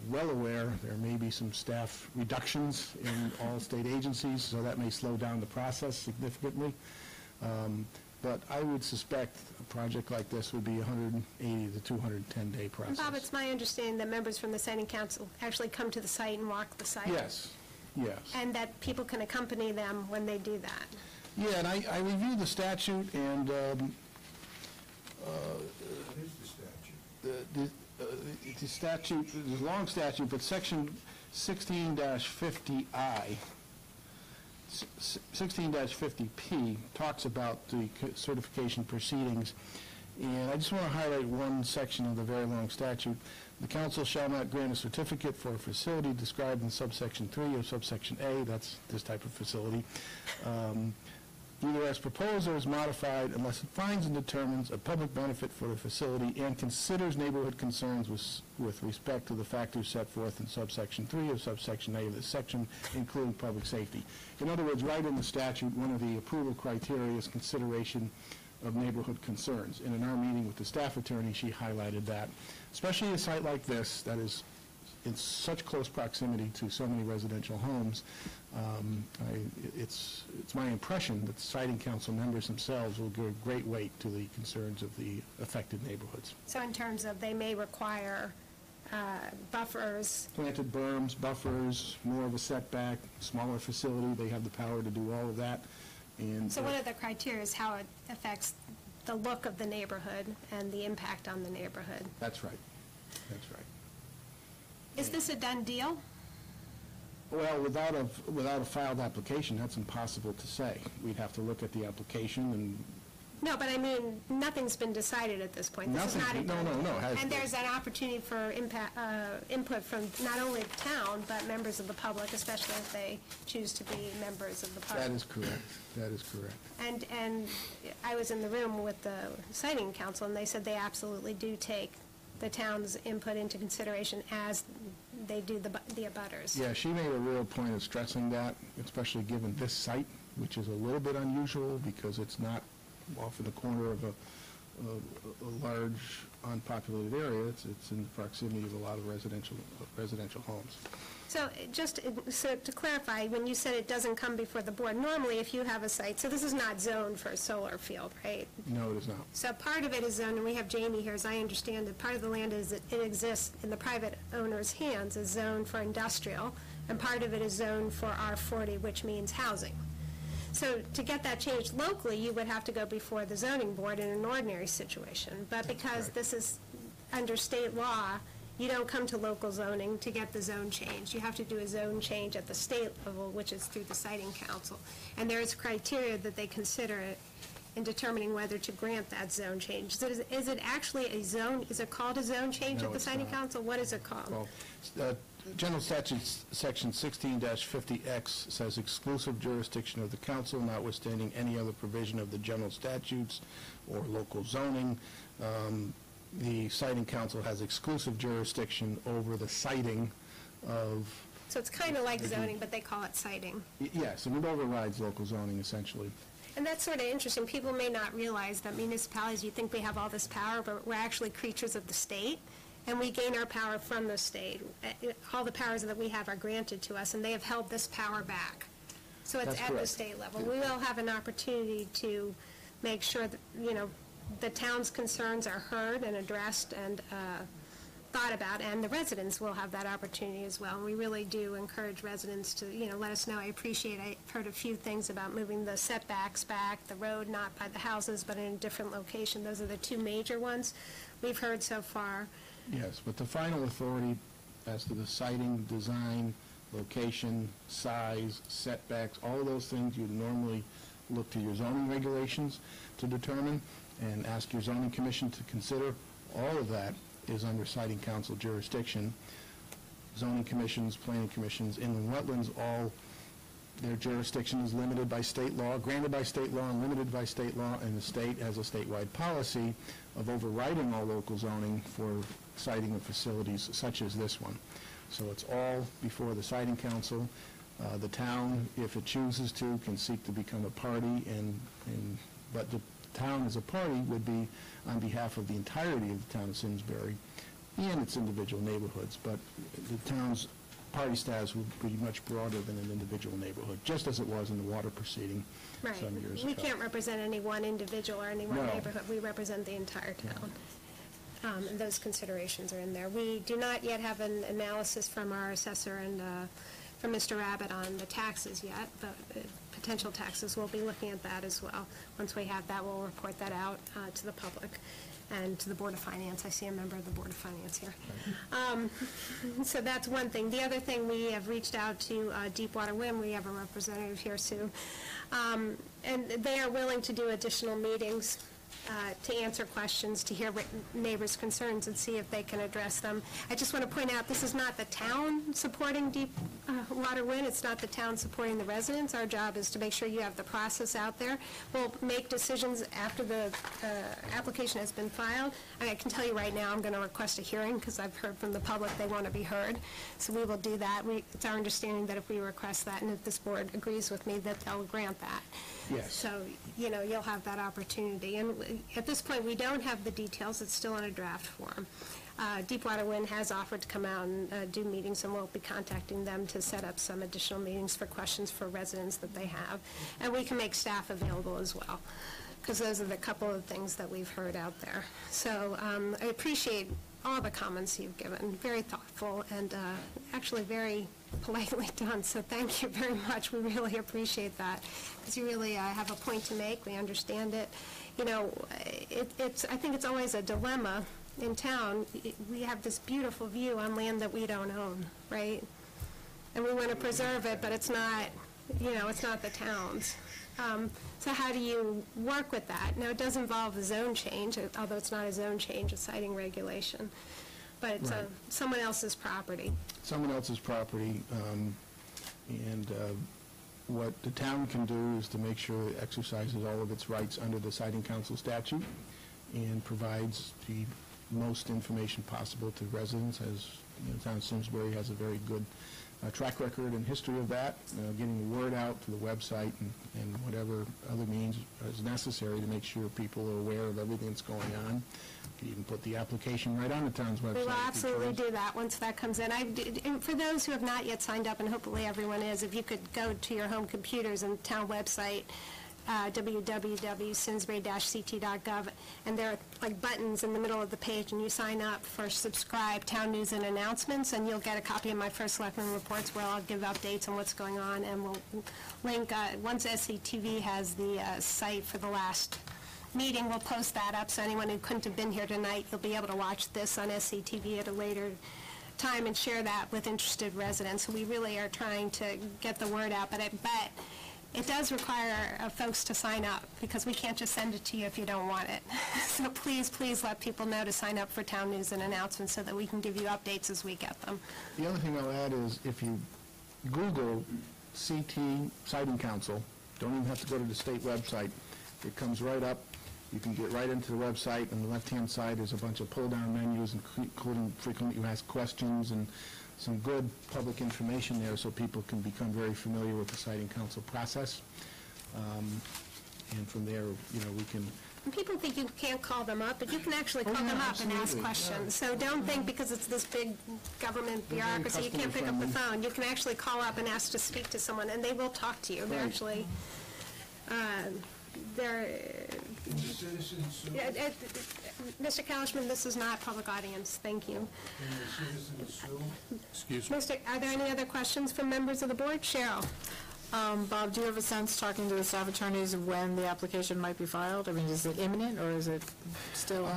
well aware, there may be some staff reductions in all state agencies, so that may slow down the process significantly. But I would suspect a project like this would be 180 to 210-day process.
Bob, it's my understanding that members from the citing council actually come to the site and walk the site.
Yes, yes.
And that people can accompany them when they do that.
Yeah, and I reviewed the statute, and the statute, it's a long statute, but section 16-50I, 16-50P talks about the certification proceedings, and I just want to highlight one section of the very long statute. The council shall not grant a certificate for a facility described in subsection 3 of subsection A, that's this type of facility, either as proposed or as modified unless it finds and determines a public benefit for the facility and considers neighborhood concerns with respect to the factors set forth in subsection 3 of subsection A of this section, including public safety. In other words, right in the statute, one of the approval criteria is consideration of neighborhood concerns. And in our meeting with the staff attorney, she highlighted that, especially a site like this that is in such close proximity to so many residential homes. It's my impression that the citing council members themselves will give great weight to the concerns of the affected neighborhoods.
So in terms of they may require buffers.
Planted berms, buffers, more of a setback, smaller facility, they have the power to do all of that. And
so one of the criteria is how it affects the look of the neighborhood and the impact on the neighborhood.
That's right. That's right.
Is this a done deal?
Well, without a filed application, that's impossible to say. We'd have to look at the application and...
No, but I mean, nothing's been decided at this point. This is not a done deal.
No.
And there's an opportunity for input from not only the town, but members of the public, especially if they choose to be members of the public.
That is correct. That is correct.
And I was in the room with the citing council, and they said they absolutely do take the town's input into consideration as they do the abutters.
Yeah, she made a real point of stressing that, especially given this site, which is a little bit unusual because it's not off in the corner of a large unpopulated area. It's in the proximity of a lot of residential homes.
So so to clarify, when you said it doesn't come before the board, normally if you have a site, so this is not zoned for a solar field, right?
No, it is not.
So part of it is zoned, and we have Jamie here, as I understand it, part of the land is that it exists in the private owner's hands, is zoned for industrial, and part of it is zoned for R40, which means housing. So to get that changed locally, you would have to go before the zoning board in an ordinary situation. But because this is under state law, you don't come to local zoning to get the zone change. You have to do a zone change at the state level, which is through the citing council. And there is criteria that they consider in determining whether to grant that zone change. So is it actually a zone? Is it called a zone change at the citing council? What is it called?
Well, General Statute Section 16-50X says exclusive jurisdiction of the council, notwithstanding any other provision of the general statutes or local zoning. The citing council has exclusive jurisdiction over the citing of...
So it's kind of like zoning, but they call it citing.
Yes, and it overrides local zoning, essentially.
And that's sort of interesting. People may not realize that municipalities, you think we have all this power, but we're actually creatures of the state, and we gain our power from the state. All the powers that we have are granted to us, and they have held this power back. So it's at the state level. We will have an opportunity to make sure that, the town's concerns are heard and addressed and thought about, and the residents will have that opportunity as well. And we really do encourage residents to, let us know. I've heard a few things about moving the setbacks back, the road not by the houses, but in a different location. Those are the two major ones we've heard so far.
Yes, but the final authority as to the siting, design, location, size, setbacks, all of those things you normally look to your zoning regulations to determine and ask your zoning commission to consider. All of that is under citing council jurisdiction. Zoning commissions, planning commissions, inland wetlands, all their jurisdiction is limited by state law, granted by state law and limited by state law, and the state has a statewide policy of overriding all local zoning for citing of facilities such as this one. So it's all before the citing council. The town, if it chooses to, can seek to become a party, but the town as a party would be on behalf of the entirety of the town of Simsbury and its individual neighborhoods, but the town's party status would be much broader than an individual neighborhood, just as it was in the water proceeding some years ago.
We can't represent any one individual or any one
No.
neighborhood. We represent the entire town. And those considerations are in there. We do not yet have an analysis from our assessor and from Mr. Rabbit on the taxes yet, but potential taxes, we'll be looking at that as well. Once we have that, we'll report that out to the public and to the Board of Finance. I see a member of the Board of Finance here. So that's one thing. The other thing, we have reached out to Deepwater Wind. We have a representative here, Sue. And they are willing to do additional meetings to answer questions, to hear neighbors' concerns and see if they can address them. I just want to point out, this is not the town supporting Deepwater Wind. It's not the town supporting the residents. Our job is to make sure you have the process out there. We'll make decisions after the application has been filed. I can tell you right now, I'm going to request a hearing because I've heard from the public they want to be heard. So we will do that. It's our understanding that if we request that and if this board agrees with me, that they'll grant that.
Yes.
So, you'll have that opportunity. And at this point, we don't have the details. It's still in a draft form. Deepwater Wind has offered to come out and do meetings, and we'll be contacting them to set up some additional meetings for questions for residents that they have. And we can make staff available as well, because those are the couple of things that we've heard out there. So I appreciate all the comments you've given. Very thoughtful and actually very politely done, so thank you very much. We really appreciate that, because you really have a point to make. We understand it. I think it's always a dilemma in town. We have this beautiful view on land that we don't own, right? And we want to preserve it, but it's not, it's not the town's. So how do you work with that? Now, it does involve a zone change, although it's not a zone change, a siting regulation. But it's someone else's property.
Someone else's property, and what the town can do is to make sure it exercises all of its rights under the Siting Council statute and provides the most information possible to residents, as the town of Simsbury has a very good track record and history of that, getting the word out to the website and whatever other means is necessary to make sure people are aware of everything that's going on. You can even put the application right on the town's website.
We will absolutely do that once that comes in. And for those who have not yet signed up, and hopefully everyone is, if you could go to your home computers and town website, www.simsbury-ct.gov, and there are like buttons in the middle of the page, and you sign up for subscribe town news and announcements, and you'll get a copy of my first selectman reports where I'll give updates on what's going on, and we'll link, once SCTV has the site for the last meeting, we'll post that up, so anyone who couldn't have been here tonight, you'll be able to watch this on SCTV at a later time and share that with interested residents. So we really are trying to get the word out, but it does require folks to sign up, because we can't just send it to you if you don't want it. So please, please let people know to sign up for town news and announcements so that we can give you updates as we get them.
The other thing I'll add is if you Google CT Siting Council, don't even have to go to the state website. It comes right up. You can get right into the website. On the left-hand side, there's a bunch of pull-down menus, including frequently asked questions and some good public information there, so people can become very familiar with the Siting Council process. And from there, we can...
And people think you can't call them up, but you can actually call them up and ask questions. So don't think because it's this big government bureaucracy, you can't pick up the phone. You can actually call up and ask to speak to someone, and they will talk to you. They're actually... Mr. Kalishman, this is not public audience. Thank you.
Excuse me.
Are there any other questions from members of the board? Cheryl.
Bob, do you have a sense, talking to the staff attorneys, of when the application might be filed? I mean, is it imminent, or is it still?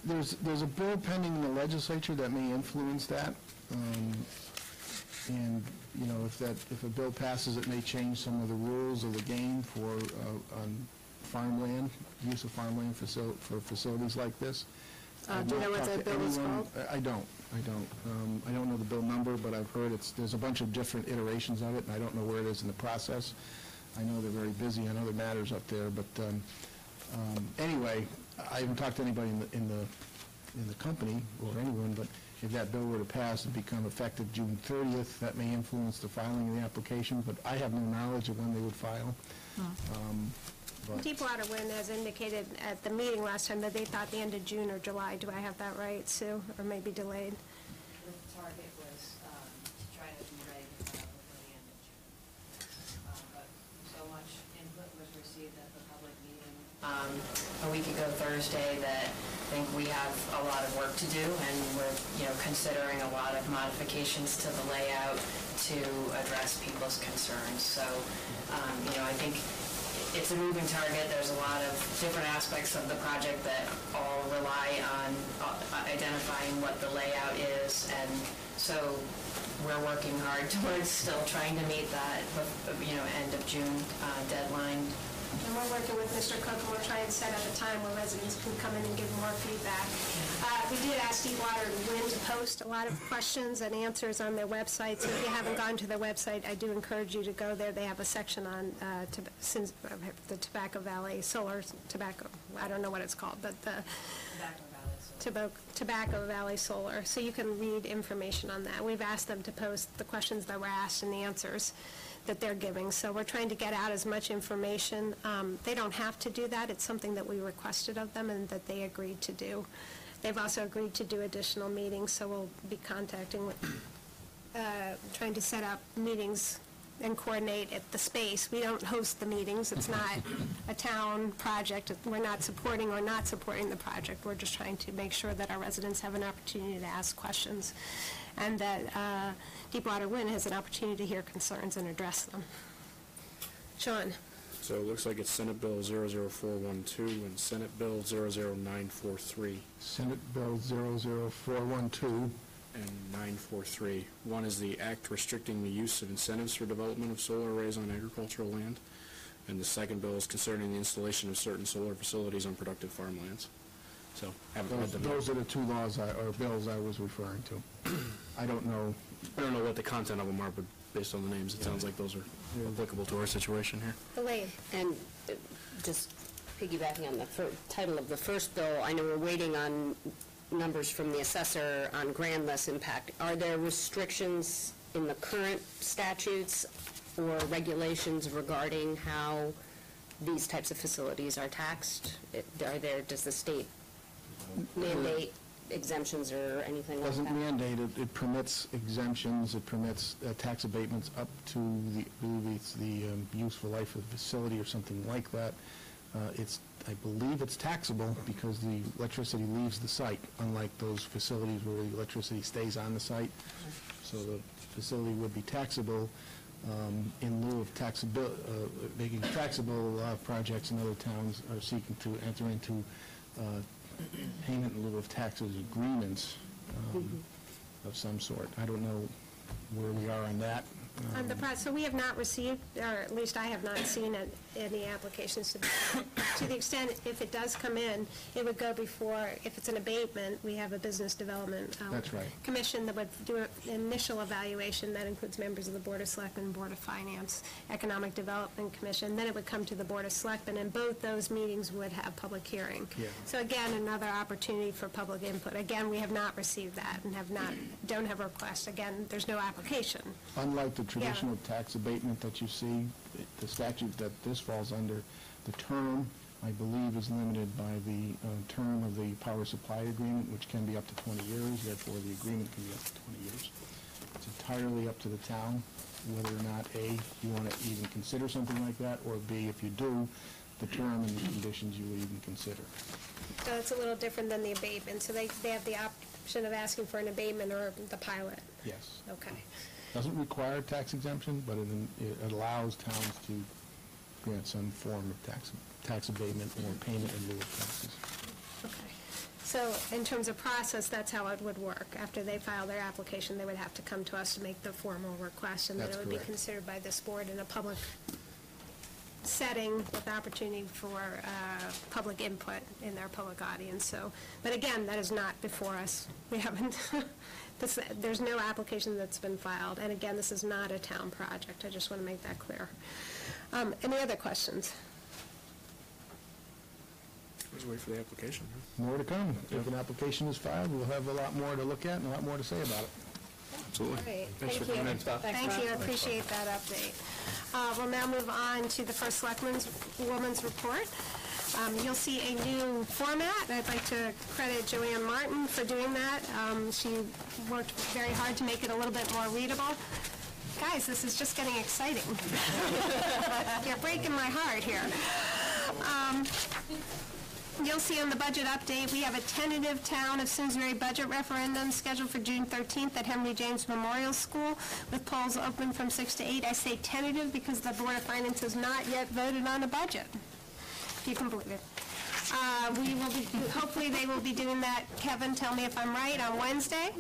There's a bill pending in the legislature that may influence that. And if a bill passes, it may change some of the rules of the game for on farmland, use of farmland for facilities like this.
Do you know what that bill is called?
I don't know the bill number, but I've heard there's a bunch of different iterations of it, and I don't know where it is in the process. I know they're very busy on other matters up there, but anyway, I haven't talked to anybody in the company or anyone, but If that bill were to pass and become effective June 30th, that may influence the filing of the application, but I have no knowledge of when they would file. But
Deepwater Wind has indicated at the meeting last time that they thought the end of June or July. Do I have that right, Sue? Or maybe delayed?
The target was to try to be ready before the end of June. But so much input was received at the public meeting a week ago Thursday that I think we have a lot of work to do, and we're, considering a lot of modifications to the layout to address people's concerns. So, I think it's a moving target. There's a lot of different aspects of the project that all rely on identifying what the layout is, and so we're working hard towards still trying to meet that, end of June deadline.
And we're working with Mr. Cook, and we're trying to set up a time where residents can come in and give more feedback. We did ask Deepwater Wind to post a lot of questions and answers on their website, so if you haven't gone to their website, I do encourage you to go there. They have a section on the Tobacco Valley Solar Tobacco, I don't know what it's called, but the Tobacco Valley Solar, so you can read information on that. We've asked them to post the questions that were asked and the answers that they're giving. So we're trying to get out as much information. They don't have to do that. It's something that we requested of them and that they agreed to do. They've also agreed to do additional meetings, so we'll be contacting, trying to set up meetings and coordinate at the space. We don't host the meetings. It's not a town project. We're not supporting or not supporting the project. We're just trying to make sure that our residents have an opportunity to ask questions, and that Deepwater Wind has an opportunity to hear concerns and address them. Sean?
So it looks like it's Senate Bill 00412 and Senate Bill 00943.
Senate Bill 00412.
And 943. One is the act restricting the use of incentives for development of solar arrays on agricultural land, and the second bill is concerning the installation of certain solar facilities on productive farmlands. So, haven't read them.
Those are the two laws or bills I was referring to. I don't know
what the content of them are, but based on the names, it sounds like those are applicable to our situation here.
Elaine?
And just piggybacking on the title of the first bill, I know we're waiting on numbers from the assessor on grand less impact. Are there restrictions in the current statutes or regulations regarding how these types of facilities are taxed? Does the state mandate exemptions or anything like that?
It doesn't mandate it. It permits exemptions. It permits tax abatements up to the useful life of the facility or something like that. I believe it's taxable because the electricity leaves the site, unlike those facilities where the electricity stays on the site. So the facility would be taxable in lieu of making it taxable. A lot of projects in other towns are seeking to enter into payment in lieu of taxes agreements of some sort. I don't know where we are on that.
So we have not received, or at least I have not seen any applications. To the extent, if it does come in, it would go before, if it's an abatement, we have a business development
That's right.
commission that would do an initial evaluation that includes members of the Board of Selectmen, Board of Finance, Economic Development Commission. Then it would come to the Board of Selectmen, and both those meetings would have public hearing.
Yeah.
So again, another opportunity for public input. Again, we have not received that and don't have a request. Again, there's no application.
Unlike the traditional tax abatement that you see, the statute that this falls under, the term, I believe, is limited by the term of the power supply agreement, which can be up to 20 years. Therefore, the agreement can be up to 20 years. It's entirely up to the town whether or not, A, you want to even consider something like that, or B, if you do, the term and the conditions you would even consider.
So it's a little different than the abatement. So they have the option of asking for an abatement or the pilot.
Yes.
Okay.
Doesn't require tax exemption, but it allows towns to grant some form of tax abatement or payment in lieu of taxes.
Okay. So in terms of process, that's how it would work. After they file their application, they would have to come to us to make the formal request, and then it would be considered by this board in a public setting with opportunity for public input in their public audience. So, but again, that is not before us. We haven't. There's no application that's been filed, and again, this is not a town project. I just want to make that clear. Any other questions?
Let's wait for the application.
More to come. If an application is filed, we'll have a lot more to look at and a lot more to say about it.
Absolutely.
Great.
Thanks for
Thank
coming
you.
in.
Thank you, I appreciate that update. We'll now move on to the First Woman's Report. You'll see a new format, and I'd like to credit Joanne Martin for doing that. She worked very hard to make it a little bit more readable. Guys, this is just getting exciting. You're breaking my heart here. You'll see on the budget update, we have a tentative Town of Simsbury budget referendum scheduled for June 13th at Henry James Memorial School, with polls open from 6 to 8. I say tentative because the Board of Finance has not yet voted on a budget, if you can believe it. We will be, hopefully they will be doing that, Kevin, tell me if I'm right, on Wednesday?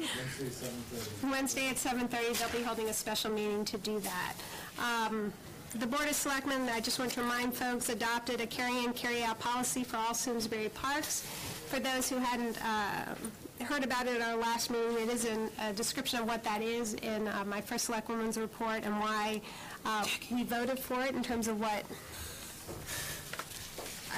Wednesday at 7:30, they'll be holding a special meeting to do that. The Board of Selectmen, I just want to remind folks, adopted a carry-in, carry-out policy for all Simsbury parks. For those who hadn't heard about it at our last meeting, it is in a description of what that is in my First Selectwoman's report and why we voted for it in terms of what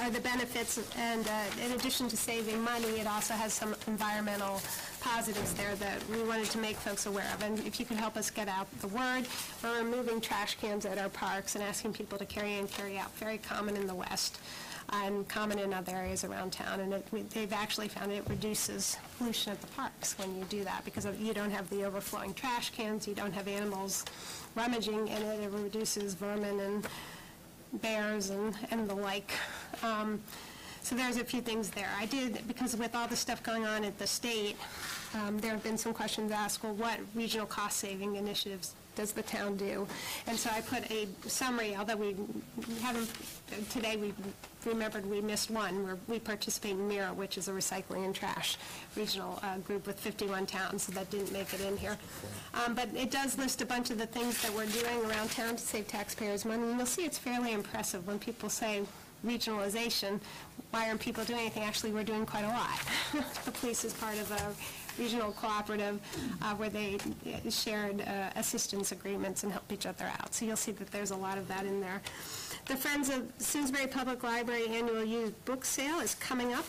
are the benefits, and in addition to saving money, it also has some environmental positives there that we wanted to make folks aware of. And if you could help us get out the word, we're removing trash cans at our parks and asking people to carry in, carry out. Very common in the West and common in other areas around town. And they've actually found it reduces pollution at the parks when you do that, because you don't have the overflowing trash cans, you don't have animals rummaging in it. It reduces vermin and bears and the like. So there's a few things there. I did, because with all the stuff going on at the state, there have been some questions asked, well, what regional cost-saving initiatives does the town do? And so I put a summary, although we haven't, today we remembered we missed one, where we participate in MIRA, which is a recycling and trash regional group with 51 towns, so that didn't make it in here. But it does list a bunch of the things that we're doing around town to save taxpayers money, and you'll see it's fairly impressive when people say regionalization, why aren't people doing anything? Actually, we're doing quite a lot. The police is part of a regional cooperative where they shared assistance agreements and help each other out. So you'll see that there's a lot of that in there. The Friends of Simsbury Public Library annual used book sale is coming up.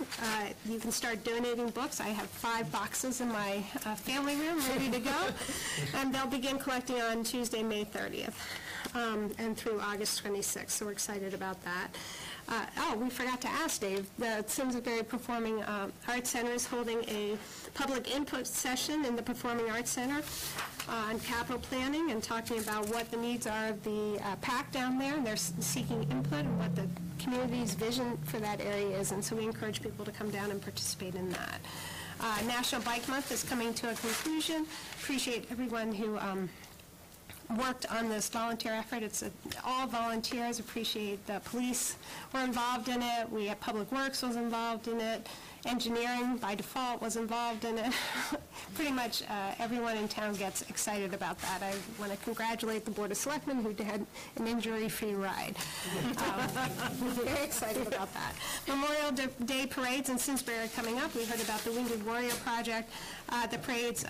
You can start donating books. I have 5 boxes in my family room ready to go. And they'll begin collecting on Tuesday, May 30th and through August 26th. So we're excited about that. We forgot to ask, Dave. The Simsbury Performing Arts Center is holding a public input session in the Performing Arts Center on capital planning and talking about what the needs are of the PAC down there. They're seeking input and what the community's vision for that area is, and so we encourage people to come down and participate in that. National Bike Month is coming to a conclusion. Appreciate everyone who worked on this volunteer effort. It's all volunteers. Appreciate the police were involved in it. We have Public Works was involved in it. Engineering, by default, was involved in it. Pretty much everyone in town gets excited about that. I want to congratulate the Board of Selectmen who had an injury-free ride. We're very excited about that. Memorial Day parades in Simsbury are coming up. We heard about the Winged Warrior Project. The parades,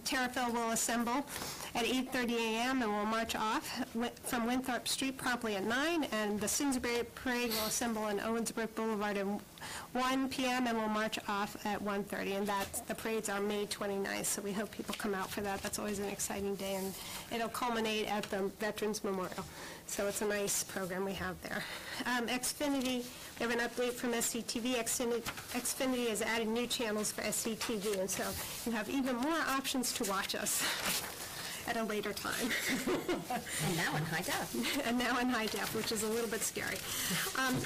Terrafil will assemble at 8:30 a.m. and will march off from Winthrop Street promptly at 9, and the Simsbury Parade will assemble on Owensbrook Boulevard at 1 p.m. and will march off at 1:30, and the parades are May 29th, so we hope people come out for that. That's always an exciting day, and it'll culminate at the Veterans Memorial. So it's a nice program we have there. Xfinity, we have an update from SCTV. Xfinity has added new channels for SCTV, and so you have even more options to watch us at a later time.
And now in high def.
And now in high def, which is a little bit scary.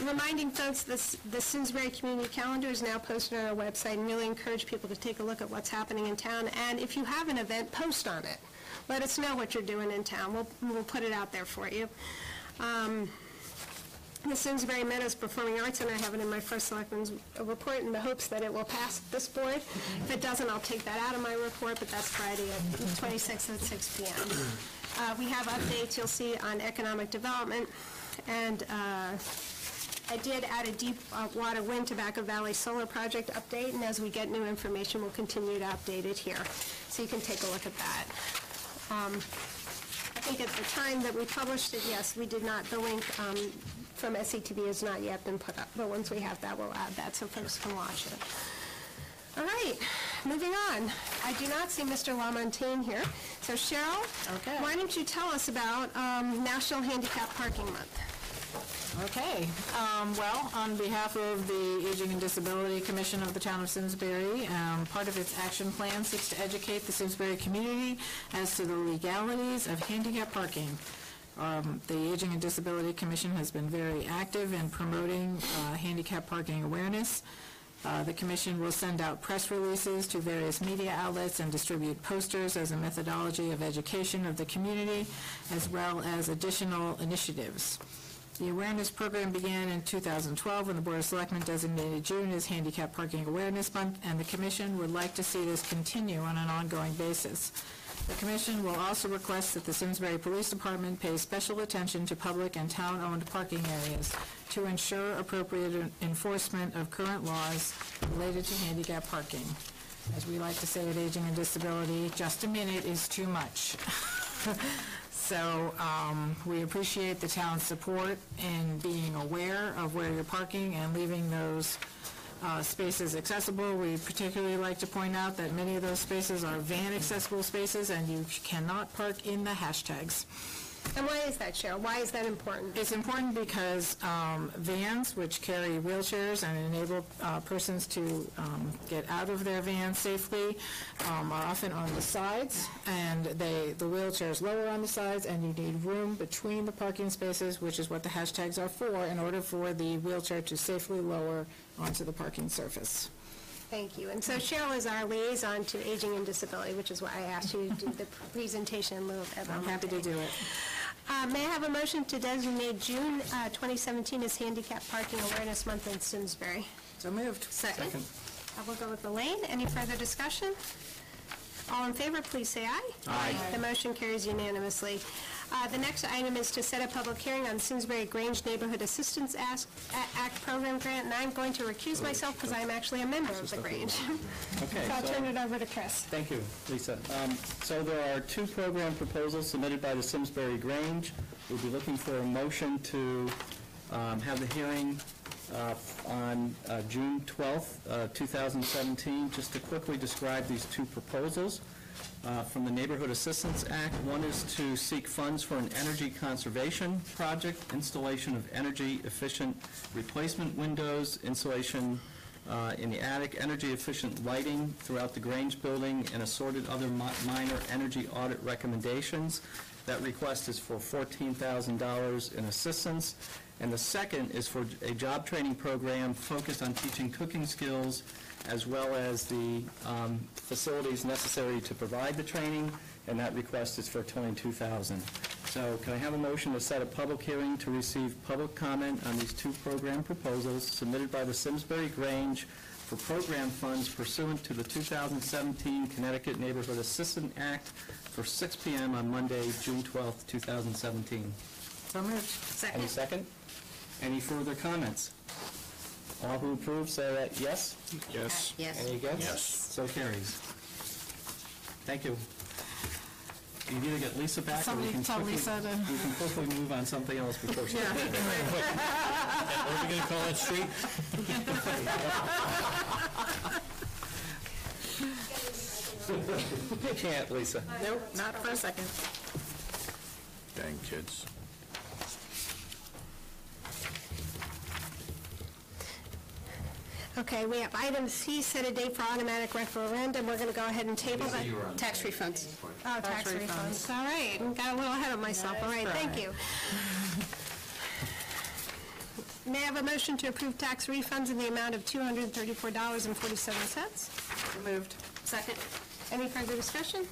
Reminding folks, the Simsbury Community Calendar is now posted on our website, and really encourage people to take a look at what's happening in town. And if you have an event, post on it. Let us know what you're doing in town. We'll put it out there for you. The Simsbury Meadows Performing Arts Center, I have it in my First Selectmen's report in the hopes that it will pass this board. If it doesn't, I'll take that out of my report, but that's Friday at 26th at 6 p.m. We have updates you'll see on economic development, and I did add a deep water wind Tobacco Valley solar project update, and as we get new information, we'll continue to update it here. So you can take a look at that. I think at the time that we published it, yes, we did not, the link from SCTV has not yet been put up, but once we have that, we'll add that so folks can watch it. All right, moving on. I do not see Mr. LaMontagne here. So Cheryl, why don't you tell us about National Handicap Parking Month?
Okay. Well, on behalf of the Aging and Disability Commission of the Town of Simsbury, part of its action plan seeks to educate the Simsbury community as to the legalities of handicap parking. The Aging and Disability Commission has been very active in promoting handicap parking awareness. The commission will send out press releases to various media outlets and distribute posters as a methodology of education of the community, as well as additional initiatives. The awareness program began in 2012 when the Board of Selectmen designated June as Handicap Parking Awareness Month, and the commission would like to see this continue on an ongoing basis. The commission will also request that the Simsbury Police Department pay special attention to public and town-owned parking areas to ensure appropriate enforcement of current laws related to handicap parking. As we like to say at Aging and Disability, just a minute is too much. So we appreciate the town's support in being aware of where you're parking and leaving those spaces accessible. We particularly like to point out that many of those spaces are van-accessible spaces, and you cannot park in the hashtags.
And why is that, Cheryl? Why is that important?
It's important because vans, which carry wheelchairs and enable persons to get out of their van safely, are often on the sides, and the wheelchair is lower on the sides, and you need room between the parking spaces, which is what the hashtags are for, in order for the wheelchair to safely lower onto the parking surface.
Thank you. And so Cheryl is our liaison to Aging and Disability, which is why I asked you to do the presentation in lieu of Ed.
I'm happy to do it.
May I have a motion to designate June 2017 as Handicap Parking Awareness Month in Simsbury?
So moved.
Second. I will go with Elaine. Any further discussion? All in favor, please say aye.
Aye.
The motion carries unanimously. The next item is to set a public hearing on Simsbury Grange Neighborhood Assistance Act Program Grant, and I'm going to recuse myself because I'm actually a member of the Grange.
Okay.
So I'll turn it over to Chris.
Thank you, Lisa. So there are two program proposals submitted by the Simsbury Grange. We'll be looking for a motion to have the hearing on June 12th, 2017. Just to quickly describe these two proposals. From the Neighborhood Assistance Act, one is to seek funds for an energy conservation project, installation of energy-efficient replacement windows, insulation in the attic, energy-efficient lighting throughout the Grange building, and assorted other minor energy audit recommendations. That request is for $14,000 in assistance. And the second is for a job training program focused on teaching cooking skills, as well as the facilities necessary to provide the training, and that request is for $22,000. So can I have a motion to set a public hearing to receive public comment on these two program proposals submitted by the Simsbury Grange for program funds pursuant to the 2017 Connecticut Neighborhood Assistance Act for 6 p.m. on Monday, June 12th, 2017?
So moved.
Second.
Any second? Any further comments? All who approve say that yes?
Yes.
Yes.
Any against?
Yes.
So carries. Thank you. You can either get Lisa back, or we can
Tell
quickly
Lisa to...
we can quickly move on something else before she...
What are we going to call that street?
You can't, Lisa.
Nope, not for a second.
Dang kids.
Okay, we have item C, set a date for automatic referendum. We're going to go ahead and table that.
Tax refunds.
Oh, tax refunds. All right, got a little ahead of myself. All right, thank you. May I have a motion to approve tax refunds in the amount of $234.47?
Moved.
Second. Any further discussion?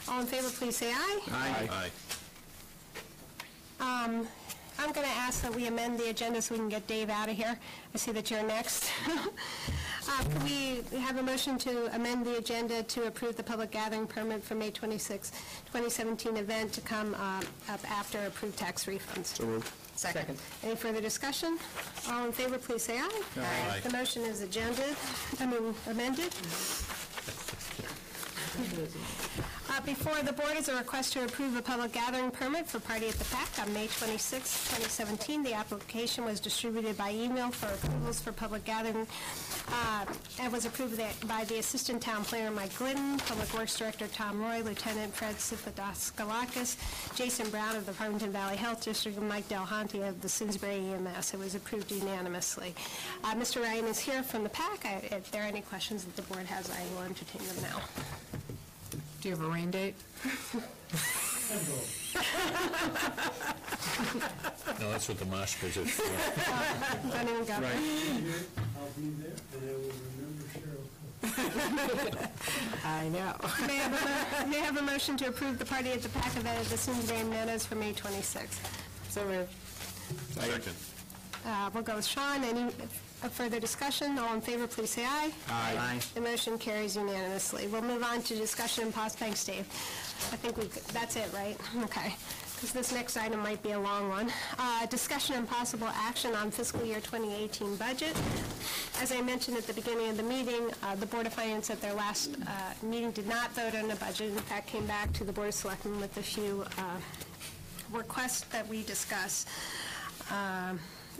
All in favor, please say aye.
Aye.
I'm going to ask that we amend the agenda so we can get Dave out of here. I see that you're next. Can we have a motion to amend the agenda to approve the public gathering permit for May 26, 2017 event to come up after approved tax refunds?
So moved.
Second. Any further discussion? All in favor, please say aye.
Aye.
The motion is amended. Before the board is a request to approve a public gathering permit for Party at the PAC on May 26, 2017. The application was distributed by email for approvals for public gathering. It was approved by the Assistant Town Planner Mike Glidden, Public Works Director Tom Roy, Lieutenant Fred Sipadoskalakis, Jason Brown of the Farmington Valley Health District, and Mike Delhonte of the Simsbury EMS. It was approved unanimously. Mr. Ryan is here from the PAC. If there are any questions that the board has, I will entertain them now.
Do you have a rain date?
No, that's what the Moshkas are for.
Don't even go.
I'll be there, and I will remember Cheryl.
I know.
May I have a motion to approve the Party at the PAC event at the Simsbury Meadows for May 26th?
So moved.
Second.
We'll go with Sean. Any further discussion? All in favor, please say aye.
Aye.
The motion carries unanimously. We'll move on to discussion and possible. Thanks, Dave. I think that's it, right? Okay. Because this next item might be a long one. Discussion and possible action on fiscal year 2018 budget. As I mentioned at the beginning of the meeting, the Board of Finance at their last meeting did not vote on a budget. In fact, came back to the Board of Selectmen with a few requests that we discussed.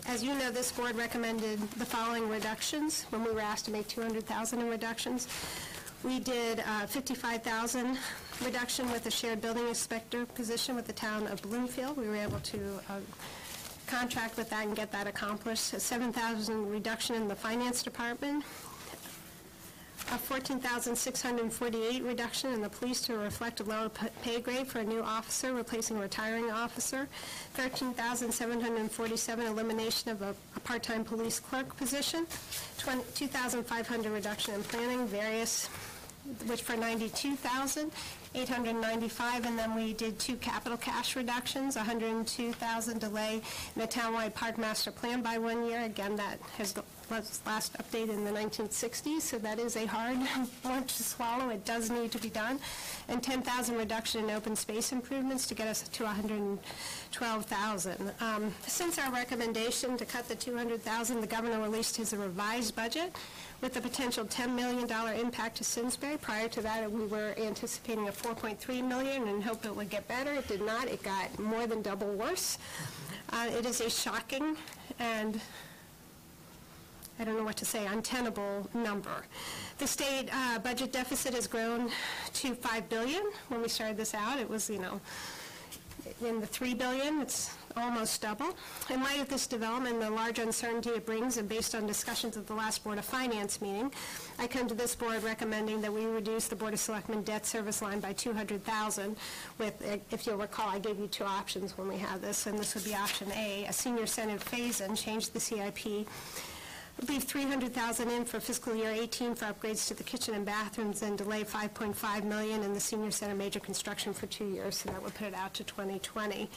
As you know, this board recommended the following reductions when we were asked to make $200,000 in reductions. We did $55,000 reduction with the shared building inspector position with the town of Bloomfield. We were able to contract with that and get that accomplished. A $7,000 reduction in the finance department. A $14,648 reduction in the police to reflect a lower pay grade for a new officer replacing a retiring officer. $13,747 elimination of a part-time police clerk position. $2,500 reduction in planning, various, which for $92,895, and then we did 2 capital cash reductions, $102,000 delay in the townwide park master plan by 1 year. Again, that was last updated in the 1960s, so that is a hard one to swallow. It does need to be done. And $10,000 reduction in open space improvements to get us to $112,000. Since our recommendation to cut the $200,000, the governor released his revised budget with a potential $10 million impact to Simsbury. Prior to that, we were anticipating a $4.3 million and hope it would get better. It did not. It got more than double worse. It is a shocking and, I don't know what to say, untenable number. The state budget deficit has grown to $5 billion. When we started this out, it was, in the $3 billion. It's almost double. In light of this development and the large uncertainty it brings, and based on discussions at the last Board of Finance meeting, I come to this board recommending that we reduce the Board of Selectmen debt service line by $200,000 with, if you'll recall, I gave you 2 options when we had this, and this would be option A, a senior center phase-in, change the CIP, leave $300,000 in for fiscal year 18 for upgrades to the kitchen and bathrooms, and delay $5.5 million in the senior center major construction for 2 years, so that would put it out to 2020.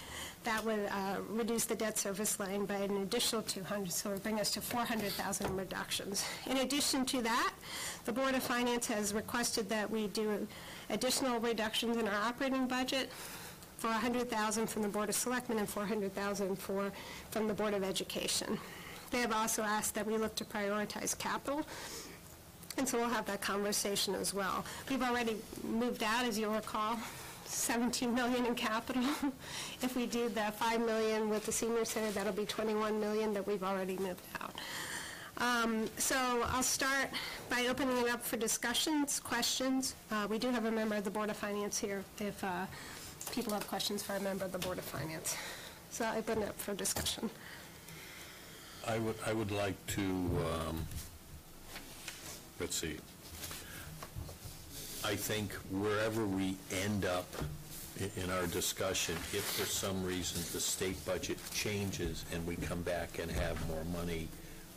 That would reduce the debt service line by an additional $200,000, so it would bring us to $400,000 in reductions. In addition to that, the Board of Finance has requested that we do additional reductions in our operating budget for $100,000 from the Board of Selectmen and $400,000 from the Board of Education. They have also asked that we look to prioritize capital, and so we'll have that conversation as well. We've already moved out, as you'll recall, $17 million in capital. If we do the $5 million with the senior center, that'll be $21 million that we've already moved out. So I'll start by opening it up for discussions, questions. We do have a member of the Board of Finance here if people have questions for a member of the Board of Finance. So I'll open it up for discussion.
I would like to, let's see, I think wherever we end up in our discussion, if for some reason the state budget changes and we come back and have more money,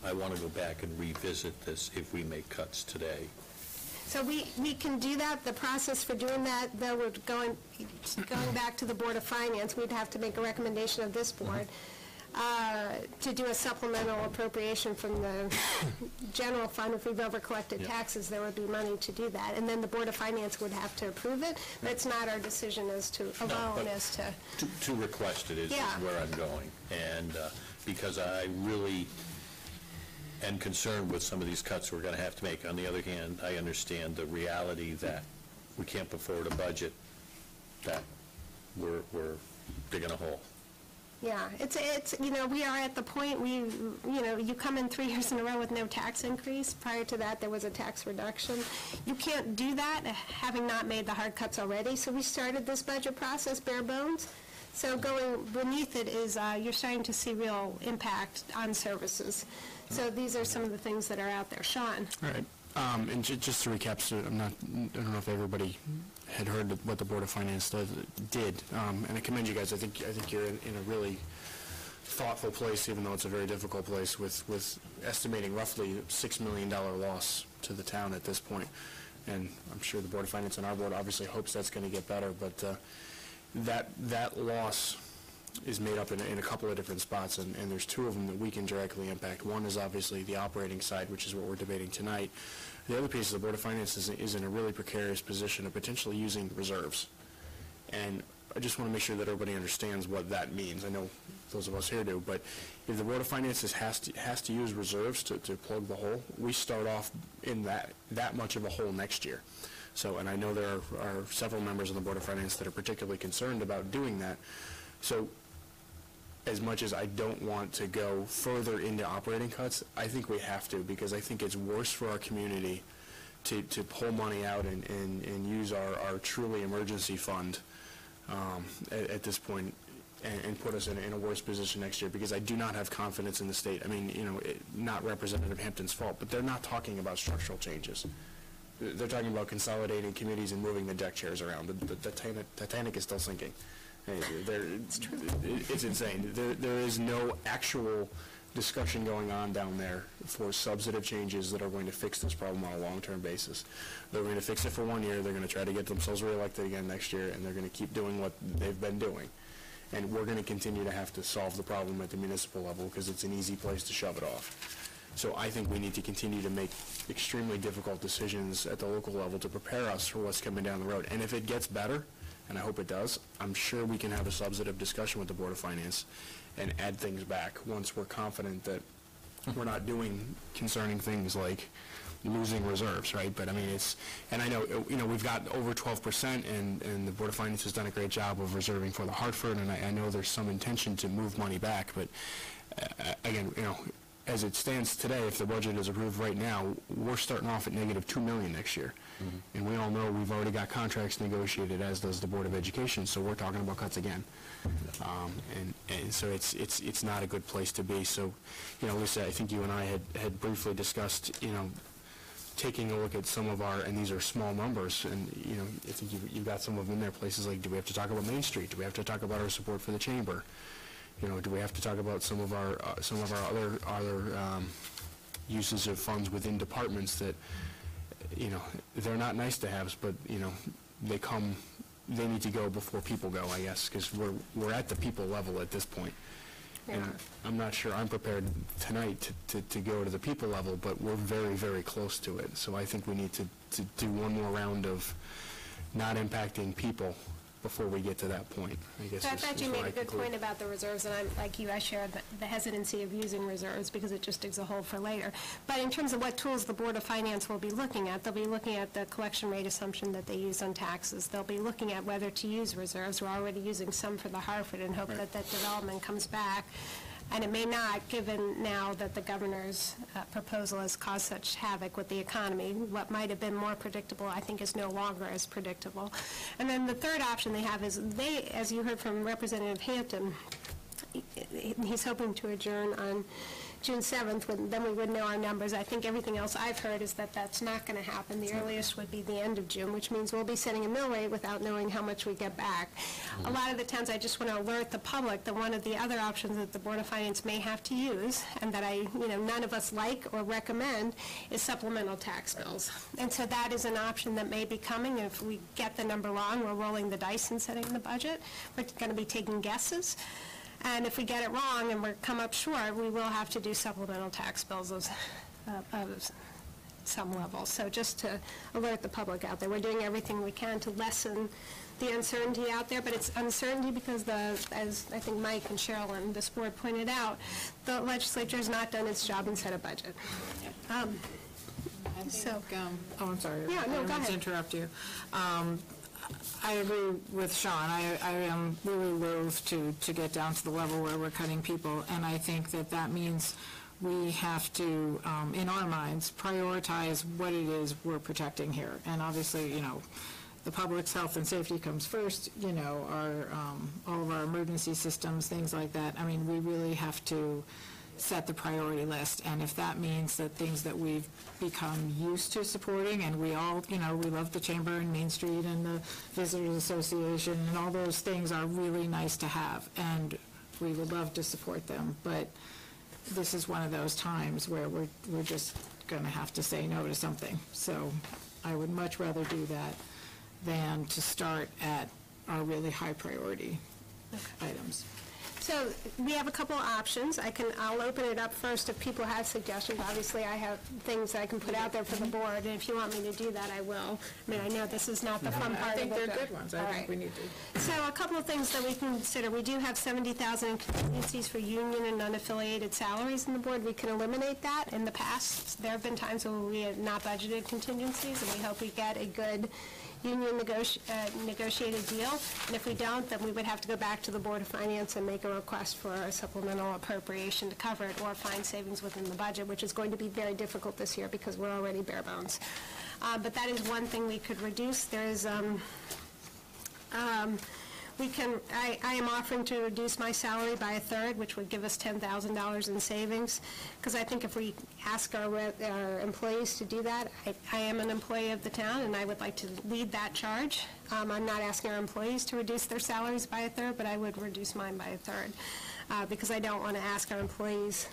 I want to go back and revisit this if we make cuts today.
So we can do that. The process for doing that, though, we're going back to the Board of Finance, we'd have to make a recommendation of this board. To do a supplemental appropriation from the general fund. If we've ever collected taxes, there would be money to do that. And then the Board of Finance would have to approve it. But it's not our decision as to, alone as to...
To request it is where I'm going. And because I really am concerned with some of these cuts we're going to have to make. On the other hand, I understand the reality that we can't put forward a budget that we're digging a hole.
Yeah, it's we are at the point, you come in 3 years in a row with no tax increase. Prior to that, there was a tax reduction. You can't do that having not made the hard cuts already. So we started this budget process bare bones. So going beneath it is you're starting to see real impact on services. So these are some of the things that are out there. Sean?
All right. And just to recap, so I don't know if everybody had heard what the Board of Finance did, and I commend you guys. I think you're in a really thoughtful place, even though it's a very difficult place, with estimating roughly $6 million loss to the town at this point. And I'm sure the Board of Finance and our board obviously hopes that's going to get better, but that loss is made up in a couple of different spots, and there's 2 of them that we can directly impact. One is obviously the operating side, which is what we're debating tonight. The other piece is the Board of Finance is in a really precarious position of potentially using reserves. And I just want to make sure that everybody understands what that means. I know those of us here do, but if the Board of Finances has to use reserves to plug the hole, we start off in that much of a hole next year. So, and I know there are several members of the Board of Finance that are particularly concerned about doing that. So, as much as I don't want to go further into operating cuts, I think we have to, because I think it's worse for our community to pull money out and use our truly emergency fund at this point and put us in a worse position next year, because I do not have confidence in the state. I mean, not Representative Hampton's fault, but they're not talking about structural changes. They're talking about consolidating committees and moving the deck chairs around. The Titanic is still sinking. It's insane. There is no actual discussion going on down there for substantive changes that are going to fix this problem on a long-term basis. They're going to fix it for 1 year. They're going to try to get themselves reelected again next year, and they're going to keep doing what they've been doing. And we're going to continue to have to solve the problem at the municipal level, because it's an easy place to shove it off. So I think we need to continue to make extremely difficult decisions at the local level to prepare us for what's coming down the road. And if it gets better, and I hope it does, I'm sure we can have a substantive discussion with the Board of Finance and add things back once we're confident that we're not doing concerning things like losing reserves, right? But I mean, and I know, we've got over 12%, and the Board of Finance has done a great job of reserving for the Hartford, and I know there's some intention to move money back, but again, as it stands today, if the budget is approved right now, we're starting off at negative $2 million next year. Mm-hmm. And we all know we've already got contracts negotiated, as does the Board of Education, so we're talking about cuts again. And so it's not a good place to be. So, Lisa, I think you and I had briefly discussed, taking a look at some of our, and these are small numbers, and, I think you've got some of them in there, places like, do we have to talk about Main Street? Do we have to talk about our support for the Chamber? Do we have to talk about some of our other uses of funds within departments that, they're not nice to haves, but they need to go before people go, I guess, because we're at the people level at this point. Yeah. And I'm not sure I'm prepared tonight to go to the people level, but we're very, very close to it. So I think we need to do one more round of not impacting people before we get to that point, I guess.
So I thought you made a good point about the reserves, and I'm like you, I share the hesitancy of using reserves because it just digs a hole for later. But in terms of what tools the Board of Finance will be looking at, they'll be looking at the collection rate assumption that they use on taxes. They'll be looking at whether to use reserves. We're already using some for the Hartford and hope that development comes back. And it may not, given now that the governor's proposal has caused such havoc with the economy. What might have been more predictable, I think, is no longer as predictable. And then the third option they have is as you heard from Representative Hampton, he's hoping to adjourn on June 7th, then we would know our numbers. I think everything else I've heard is that that's not going to happen. The earliest would be the end of June, which means we'll be setting a mill rate without knowing how much we get back. A lot of the times I just want to alert the public that one of the other options that the Board of Finance may have to use, and that none of us like or recommend, is supplemental tax bills. And so that is an option that may be coming. If we get the number wrong, we're rolling the dice and setting the budget. We're going to be taking guesses. And if we get it wrong and we come up short, we will have to do supplemental tax bills of some level. So just to alert the public out there, we're doing everything we can to lessen the uncertainty out there, but it's uncertainty because, as I think Mike and Cheryl and this board pointed out, the legislature has not done its job and set a budget.
I'm sorry.
Yeah, no, go ahead.
To interrupt you. I agree with Sean. I am really loath to get down to the level where we're cutting people, and I think that means we have to, in our minds, prioritize what it is we're protecting here. And obviously, the public's health and safety comes first, all of our emergency systems, things like that. I mean, we really have to set the priority list, and if that means that things that we've become used to supporting, and we all, we love the Chamber and Main Street and the Visitors Association, and all those things are really nice to have, and we would love to support them, but this is one of those times where we're just going to have to say no to something. So I would much rather do that than to start at our really high priority items.
So we have a couple of options. I'll open it up first if people have suggestions. Obviously, I have things I can put out there for the board, and if you want me to do that, I will. I mean, I know this is not the fun part of it.
I think they're good ones. I think we need to.
So a couple of things that we can consider. We do have $70,000 in contingencies for union and unaffiliated salaries in the board. We can eliminate that. In the past, there have been times when we have not budgeted contingencies, and we hope we get a good union negotiated deal. And if we don't, then we would have to go back to the Board of Finance and make a request for a supplemental appropriation to cover it, or find savings within the budget, which is going to be very difficult this year because we're already bare bones. But that is one thing we could reduce. There is I am offering to reduce my salary by a third, which would give us $10,000 in savings, because I think if we ask our employees to do that, I am an employee of the town, and I would like to lead that charge. I'm not asking our employees to reduce their salaries by a third, but I would reduce mine by a third, because I don't want to ask our employees,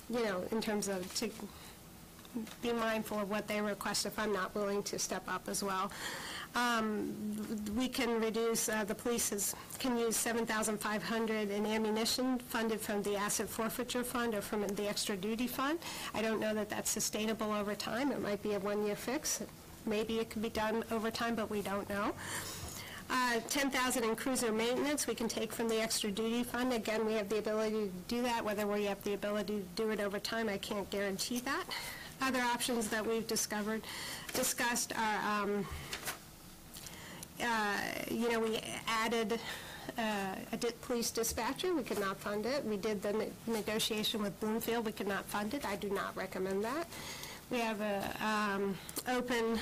in terms of to be mindful of what they request if I'm not willing to step up as well. We can reduce, the police can use $7,500 in ammunition funded from the asset forfeiture fund or from the extra duty fund. I don't know that that's sustainable over time. It might be a one-year fix. Maybe it could be done over time, but we don't know. $10,000 in cruiser maintenance we can take from the extra duty fund. Again, we have the ability to do that. Whether we have the ability to do it over time, I can't guarantee that. Other options that we've discussed are we added a police dispatcher. We could not fund it. We did the negotiation with Bloomfield. We could not fund it. I do not recommend that. We have an open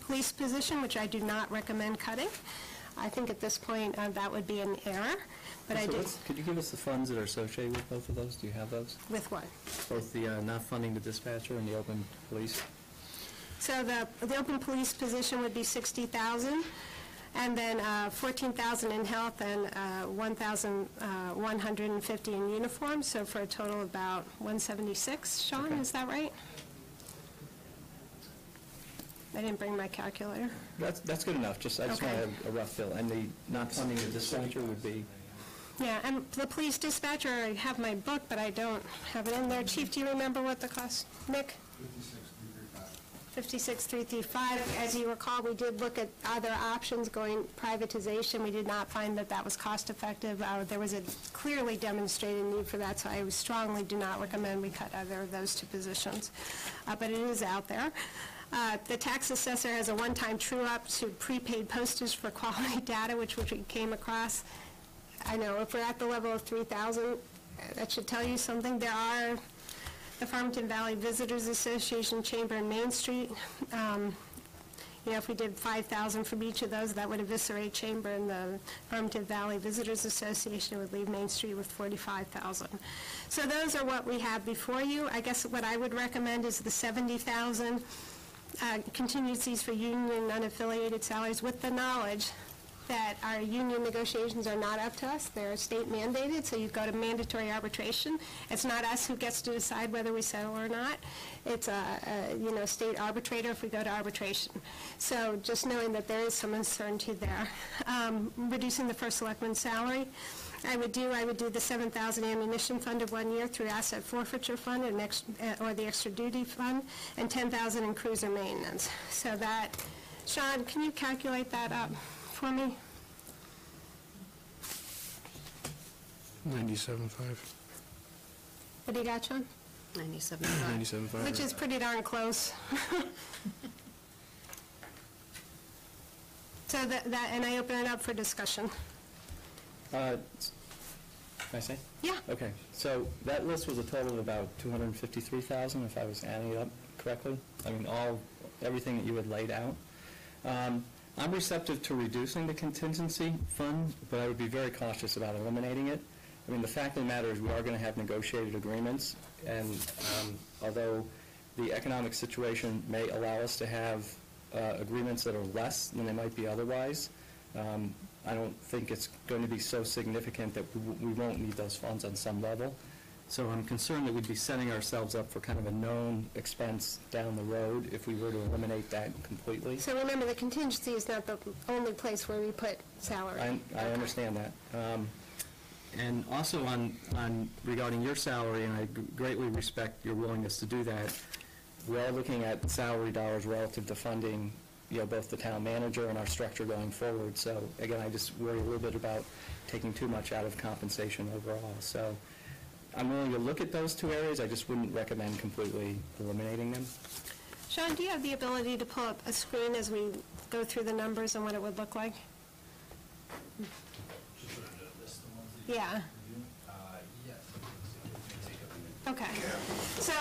police position, which I do not recommend cutting. I think at this point that would be an error. But
could you give us the funds that are associated with both of those? Do you have those?
With what?
Both the not funding the dispatcher and the open police?
So the open police position would be $60,000. And then $14,000 in health and $1,150 in uniforms, so for a total of about $176. Sean, is that right? I didn't bring my calculator.
That's good enough. I just want to have a rough bill. And the not funding the dispatcher would be?
Yeah, and the police dispatcher, I have my book, but I don't have it in there. Chief, do you remember what the cost? Nick? $56,335. As you recall, we did look at other options going privatization. We did not find that was cost effective. There was a clearly demonstrated need for that, so I strongly do not recommend we cut either of those two positions. But it is out there. The tax assessor has a one-time true-up to prepaid postage for quality data, which we came across. I know if we're at the level of 3,000, that should tell you something. There are the Farmington Valley Visitors Association, Chamber, and Main Street. If we did 5,000 from each of those, that would eviscerate Chamber, and the Farmington Valley Visitors Association would leave Main Street with 45,000. So those are what we have before you. I guess what I would recommend is the 70,000 contingencies for union and unaffiliated salaries, with the knowledge that our union negotiations are not up to us. They're state mandated, so you go to mandatory arbitration. It's not us who gets to decide whether we settle or not. It's a state arbitrator if we go to arbitration. So just knowing that there is some uncertainty there. Reducing the first selectman's salary. I would do the $7,000 ammunition fund of 1 year through asset forfeiture fund or the extra duty fund, and $10,000 in cruiser maintenance. So that, Sean, can you calculate that up for me?
97.5.
What do you got, Sean?
97.5.
97.5.
Which is pretty darn close. So and I open it up for discussion.
Can I say?
Yeah.
Okay, so that list was a total of about 253,000, if I was adding it up correctly. I mean, everything that you had laid out. I'm receptive to reducing the contingency fund, but I would be very cautious about eliminating it. I mean, the fact of the matter is we are going to have negotiated agreements, and although the economic situation may allow us to have agreements that are less than they might be otherwise, I don't think it's going to be so significant that we won't need those funds on some level. So I'm concerned that we'd be setting ourselves up for kind of a known expense down the road if we were to eliminate that completely.
So remember, the contingency is not the only place where we put salary.
I understand that. And also regarding your salary, and I greatly respect your willingness to do that, we are looking at salary dollars relative to funding, both the town manager and our structure going forward. So again, I just worry a little bit about taking too much out of compensation overall. So I'm willing to look at those two areas. I just wouldn't recommend completely eliminating them.
Sean, do you have the ability to pull up a screen as we go through the numbers and what it would look like? Yeah. Okay. So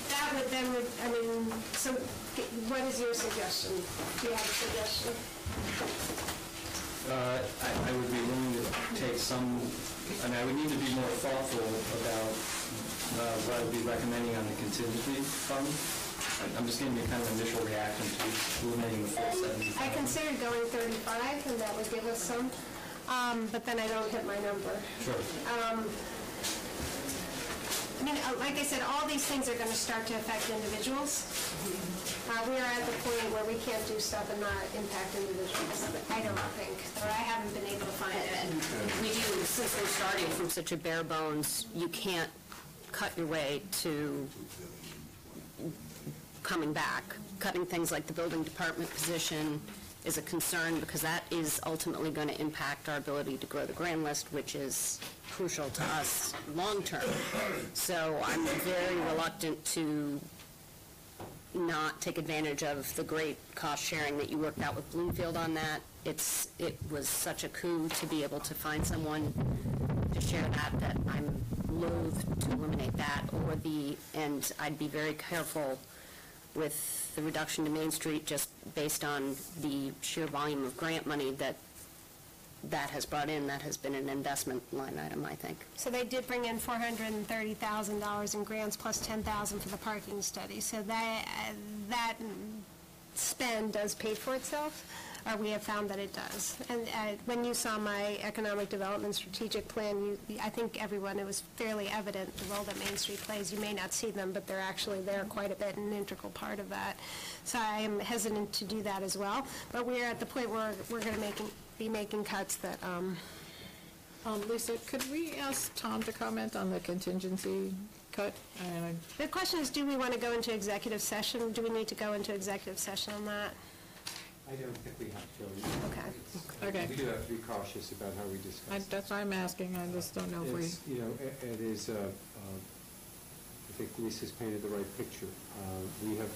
that would then, so what is your suggestion? Do you have a suggestion?
I would be willing to take some, I would need to be more thoughtful about what I would be recommending on the contingency fund. I'm just giving you kind of initial reaction to eliminating the full 70.
I considered going 35, and that would give us some, but then I don't hit my number.
Sure.
Like I said, all these things are going to start to affect individuals. We are at the point where we can't do stuff and not impact individuals. I don't think, or I haven't been able to find it.
We do, since we're starting from such a bare bones, you can't cut your way to coming back. Cutting things like the building department position is a concern because that is ultimately going to impact our ability to grow the grand list, which is crucial to us long-term. So I'm very reluctant to not take advantage of the great cost sharing that you worked out with Bloomfield on that. It was such a coup to be able to find someone to share that I'm loath to eliminate that, and I'd be very careful with the reduction to Main Street just based on the sheer volume of grant money that has brought in. That has been an investment line item, I think.
So they did bring in $430,000 in grants plus $10,000 for the parking study. So that spend does pay for itself, or we have found that it does. And when you saw my economic development strategic plan, I think it was fairly evident the role that Main Street plays. You may not see them, but they're actually there quite a bit, an integral part of that. So I am hesitant to do that as well. But we're at the point where we're going to be making cuts that...
Lisa, could we ask Tom to comment on the contingency cut?
The question is, do we want to go into executive session? Do we need to go into executive session on that?
I don't think we have to.
Okay.
We do have to be cautious about how we discuss.
That's why I'm asking. I just don't know if we...
It is, I think Lisa's painted the right picture. We have,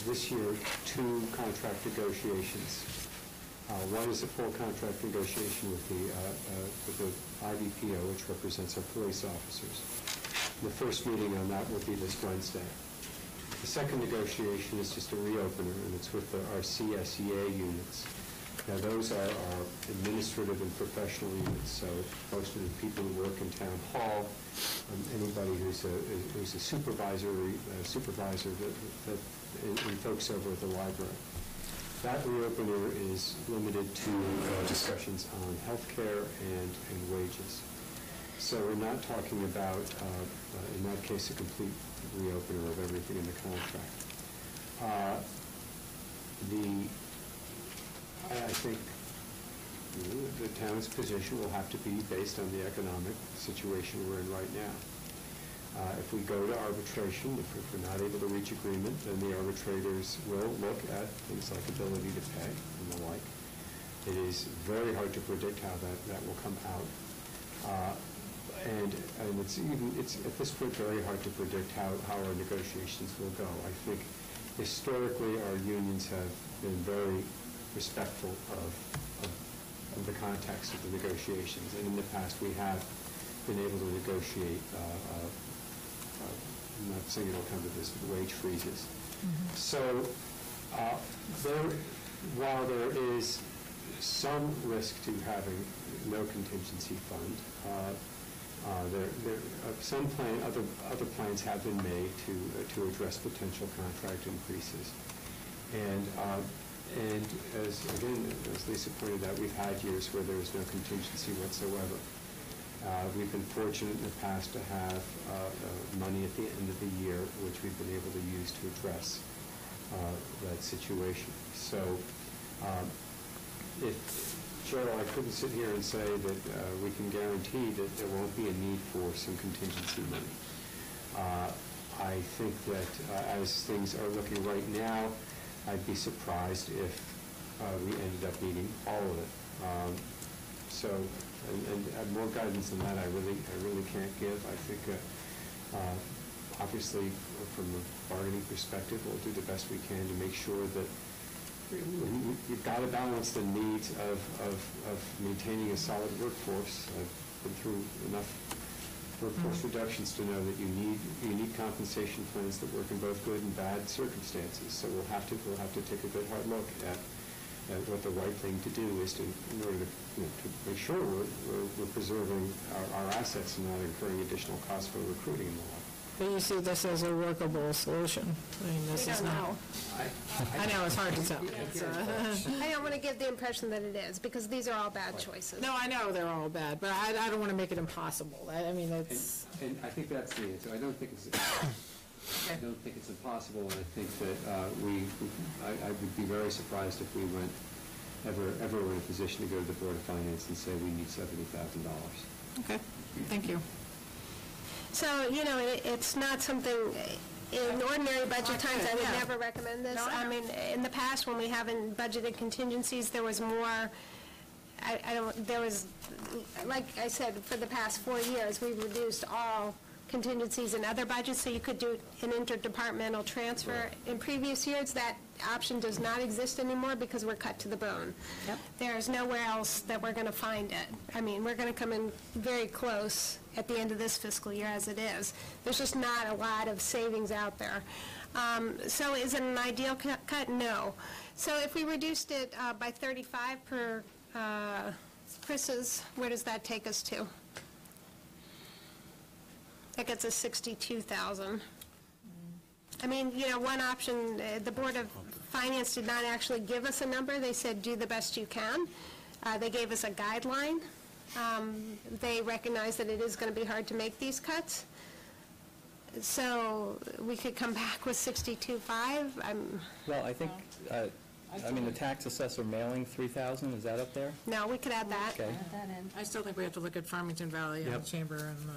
this year, 2 contract negotiations. One is a full contract negotiation with the IBPO, which represents our police officers. The first meeting on that will be this Wednesday. The second negotiation is just a reopener, and it's with our CSEA units. Now, those are our administrative and professional units, so most of the people who work in town hall, anybody who's a supervisor, and folks over at the library. That reopener is limited to discussions on health care and wages. So we're not talking about, in that case, a complete reopener of everything in the contract. I think the town's position will have to be based on the economic situation we're in right now. If we go to arbitration, if we're not able to reach agreement, then the arbitrators will look at things like ability to pay and the like. It is very hard to predict how that will come out. And it's at this point very hard to predict how our negotiations will go. I think historically our unions have been very respectful of the context of the negotiations. And in the past, we have been able to negotiate, I'm not saying it'll come to this, but wage freezes. So while there is some risk to having no contingency fund, other plans have been made to address potential contract increases. And as Lisa pointed out, we've had years where there was no contingency whatsoever. We've been fortunate in the past to have money at the end of the year, which we've been able to use to address that situation. So Cheryl, I couldn't sit here and say that we can guarantee that there won't be a need for some contingency money. I think that as things are looking right now, I'd be surprised if we ended up needing all of it. And more guidance than that, I really can't give. I think, obviously, from a bargaining perspective, we'll do the best we can to make sure that you've got to balance the needs of maintaining a solid workforce. I've been through enough workforce reductions to know that you need compensation plans that work in both good and bad circumstances. So we'll have to take a good hard look at what the right thing to do is in order to make sure we're preserving our assets and not incurring additional costs for recruiting and the like.
But you see this as a workable solution. I mean, this is not. I know, it's hard to tell.
I don't want to give the impression that it is, because these are all bad choices.
No, I know they're all bad, but I don't want to make it impossible. I mean, it's...
And I think that's the answer. I don't think it's impossible, and I think that I would be very surprised if we went ever were in a position to go to the Board of Finance and say we need $70,000.
Okay, thank you.
So, it's not something, in ordinary budget times, I would never recommend this. I mean, in the past, when we haven't budgeted contingencies, there was more, there was, like I said, for the past 4 years, we've reduced all contingencies in other budgets, so you could do an interdepartmental transfer. Right. In previous years, that option does not exist anymore because we're cut to the bone. Yep. There's nowhere else that we're going to find it. I mean, we're going to come in very close at the end of this fiscal year as it is. There's just not a lot of savings out there. So is it an ideal cut? No. So if we reduced it by 35 per Chris's, where does that take us to? That gets us 62,000. I mean, one option, the Board of Finance did not actually give us a number. They said, do the best you can. They gave us a guideline. They recognize that it is going to be hard to make these cuts. So we could come back with 62.5.
Well, I think, the tax assessor mailing 3,000, is that up there?
No, we could add that.
Okay.
I still think we have to look at Farmington Valley and the Chamber and the...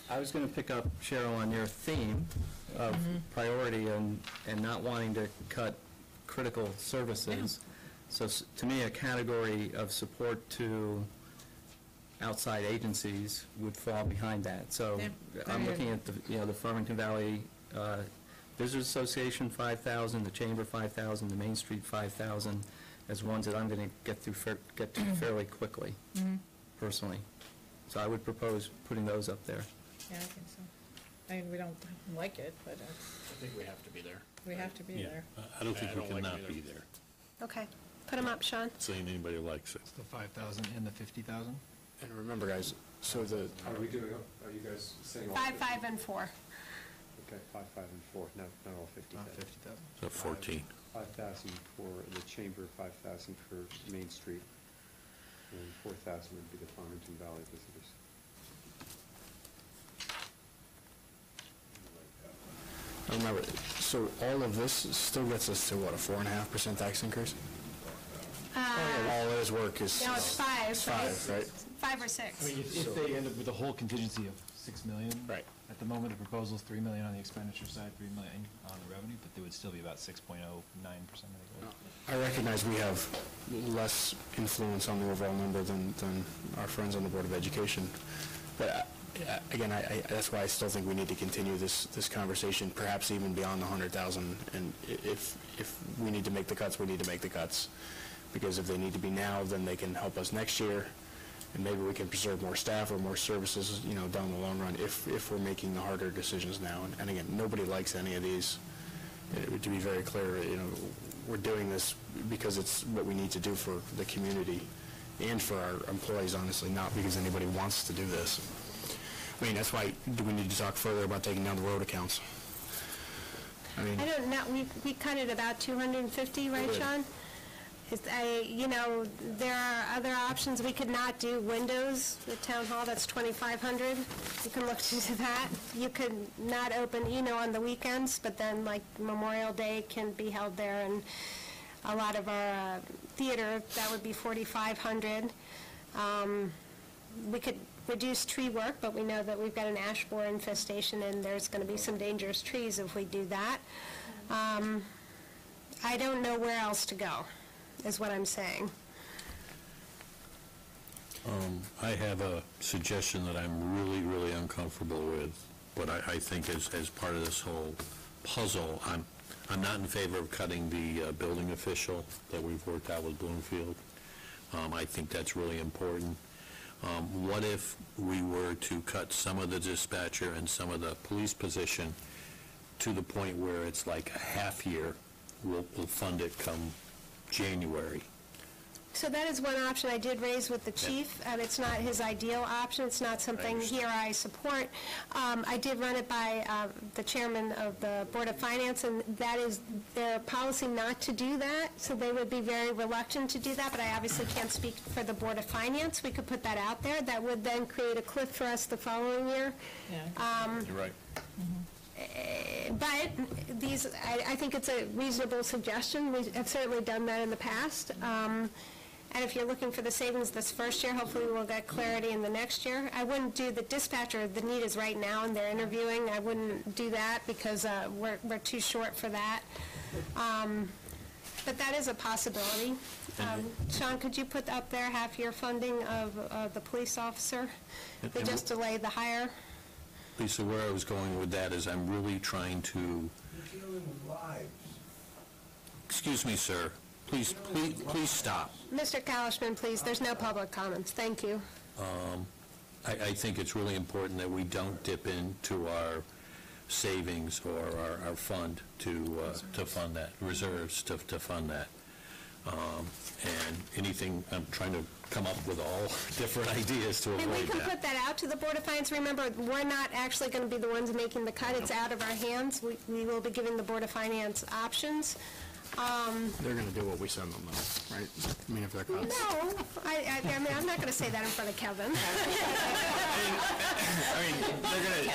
I was going to pick up, Cheryl, on your theme of priority and not wanting to cut critical services. Yeah. So to me, a category of support to outside agencies would fall behind that. So I'm looking at the Farmington Valley Visitors Association 5,000, the Chamber 5,000, the Main Street 5,000 as ones that I'm going to get to fairly quickly, personally. So I would propose putting those up there.
Yeah, I think so. I mean, we don't like it, but
I think we have to be there.
We have to be there.
I don't think we can not be there.
Okay. Put them up, Sean.
Saying anybody likes it.
The 5,000 and the 50,000?
And remember, guys, so are you guys saying all
5, 5, and 4.
Okay, 5, 5, and 4, not all 50,000.
50,000.
So 14.
5,000 for the Chamber, 5,000 for Main Street, and 4,000 would be the Farmington Valley Visitors.
Remember, so all of this still gets us to, what, a 4.5% tax increase? All his work is...
No, it's 5.
It's 5, right?
5 or 6.
I mean, if they end up with a whole contingency of $6 million,
right?
At the moment, the proposal's $3 million on the expenditure side, $3 million on the revenue, but there would still be about 6.09% of the goal.
I recognize we have less influence on the overall number than our friends on the Board of Education, but again, that's why I still think we need to continue this conversation, perhaps even beyond the 100,000. And if we need to make the cuts, we need to make the cuts. Because if they need to be now, then they can help us next year, and maybe we can preserve more staff or more services, down the long run if we're making the harder decisions now. And again, nobody likes any of these. To be very clear, we're doing this because it's what we need to do for the community and for our employees, honestly, not because anybody wants to do this. I mean, that's why do we need to talk further about taking down the road accounts? I mean,
I don't know, we cut it about 250, right, Sean? There are other options. We could not do windows at Town Hall, that's 2,500. You can look into that. You could not open, on the weekends, but then like Memorial Day can be held there, and a lot of our theater, that would be 4,500. We could reduce tree work, but we know that we've got an ash borer infestation, and there's going to be some dangerous trees if we do that. I don't know where else to go, is what I'm saying.
I have a suggestion that I'm really, really uncomfortable with, but I think as part of this whole puzzle, I'm not in favor of cutting the building official that we've worked out with Bloomfield. I think that's really important. What if we were to cut some of the dispatcher and some of the police position to the point where it's like a half year, we'll fund it come January?
So that is one option I did raise with the chief. It's not his ideal option. It's not something here I support. I did run it by the chairman of the Board of Finance, and that is their policy not to do that, so they would be very reluctant to do that, but I obviously can't speak for the Board of Finance. We could put that out there. That would then create a cliff for us the following year.
You're right.
But I think it's a reasonable suggestion. We have certainly done that in the past. And if you're looking for the savings this first year, hopefully we'll get clarity in the next year. I wouldn't do the dispatcher. The need is right now, and they're interviewing. I wouldn't do that because we're too short for that. But that is a possibility. Sean, could you put up there half-year funding of the police officer? They just delayed the hire.
Lisa, where I was going with that is I'm really trying to...
You're dealing with lives.
Excuse me, sir. Please stop.
Mr. Kalishman, please. There's no public comments. Thank you.
I think it's really important that we don't dip into our savings or our fund to fund that, reserves to fund that. And anything, I'm trying to come up with all different ideas to avoid that.
We can put that out to the Board of Finance. Remember, we're not actually going to be the ones making the cut. It's out of our hands. We will be giving the Board of Finance options.
They're going to do what we send them, though, right? I mean, if they're cuts.
No, I'm not going to say that in front of Kevin.
I mean,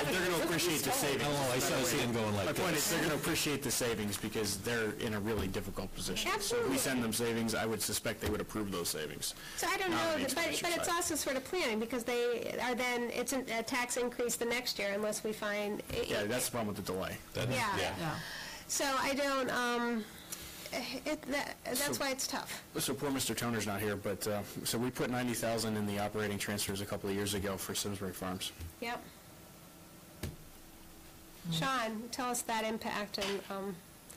they're going to appreciate the savings.
Oh, I see him going like
My point
this.
is, they're going to appreciate the savings because they're in a really difficult position.
Absolutely.
So if we send them savings, I would suspect they would approve those savings.
So I don't know, but it's also sort of planning because they are then, it's a tax increase the next year unless we find.
Yeah, that's the problem with the delay.
Yeah. So I don't, that's why it's tough.
So poor Mr. Toner's not here, but, so we put $90,000 in the operating transfers a couple of years ago for Simsbury Farms.
Yep. Sean, tell us that impact, and,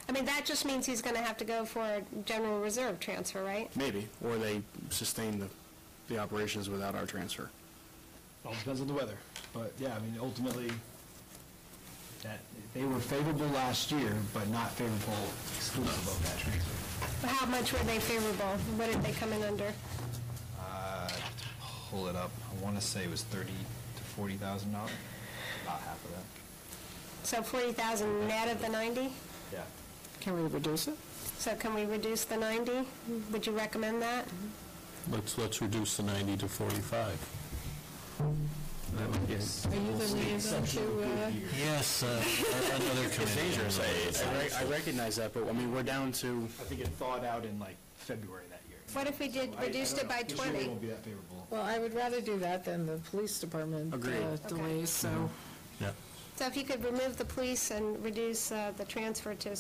I mean, that just means he's going to have to go for a general reserve transfer, right?
Maybe, or they sustain the operations without our transfer.
All depends on the weather. But, yeah, I mean, ultimately, that they were favorable last year, but not favorable exclusive of that transfer.
How much were they favorable? What did they come in under?
Pull it up. I want to say it was $30,000 to $40,000. About half of that.
So 40,000 net of the 90?
Yeah.
Can we reduce it?
So can we reduce the 90? Would you recommend that?
Let's reduce the 90 to 45.
Yes. Are you the liaison to?
Yes, another committee.
It's dangerous. I recognize that, but I mean, we're down to.
I think it thawed out in like February that year.
What if we did reduced it by 20?
This year won't be that favorable.
Well, I would rather do that than the police department delays, so.
Yeah.
So if you could remove the police and reduce the transfer to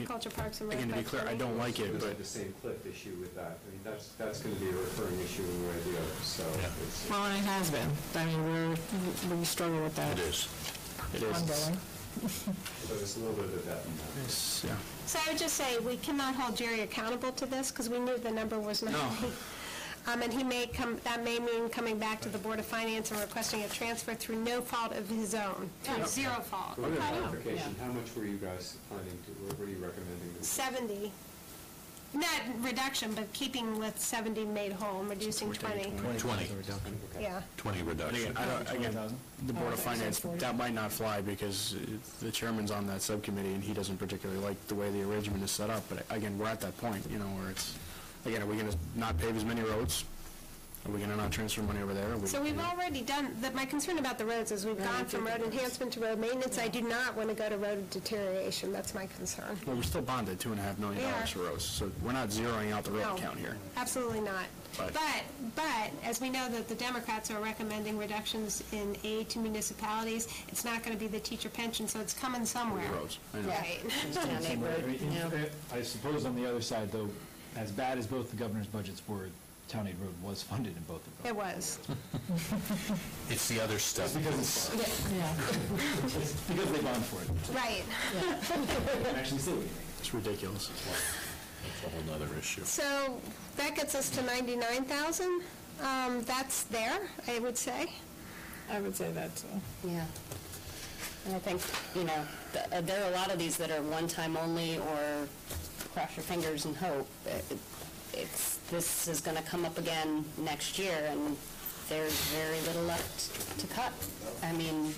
Culture Parks and Rec
Again, to
by
be clear,
20?
I don't like it, but.
The same cliff issue with that. I mean, that's going to be a recurring issue one way or the other, so.
Well, and it has been. I mean, we struggle with that.
It is.
Ongoing.
So there's a little bit of that in there.
Yeah.
So I would just say, we cannot hold Jerry accountable to this, because we knew the number was 90. And that may mean coming back to the Board of Finance and requesting a transfer through no fault of his own, through zero fault.
For clarification, how much were you guys planning to, what were you recommending?
70. Not reduction, but keeping with 70 made whole, and reducing 20.
20.
Yeah.
20
And
reduction.
again, the Board of Finance, that might not fly because the chairman's on that subcommittee and he doesn't particularly like the way the arrangement is set up. But again, we're at that point, where it's, again, are we going to not pave as many roads? Are we going to not transfer money over there?
So we've already done, my concern about the roads is we've gone from road enhancement to road maintenance. I do not want to go to road deterioration. That's my concern.
Well, we still bonded $2.5 million for roads, so we're not zeroing out the road count here.
Absolutely not.
But-
But as we know that the Democrats are recommending reductions in aid to municipalities, it's not going to be the teacher pension, so it's coming somewhere.
Roads, I know.
Right.
I suppose on the other side, though, as bad as both the governor's budgets were, Town Aid Road was funded in both of them.
It was.
It's the other stuff.
It's because they bond for it.
Right.
Actually, still,
it's ridiculous.
That's a whole other issue.
So that gets us to 99,000. That's there, I would say.
I would say that, too.
Yeah. And I think, there are a lot of these that are one-time only or cross your fingers and hope. This is going to come up again next year, and there's very little left to cut. I mean,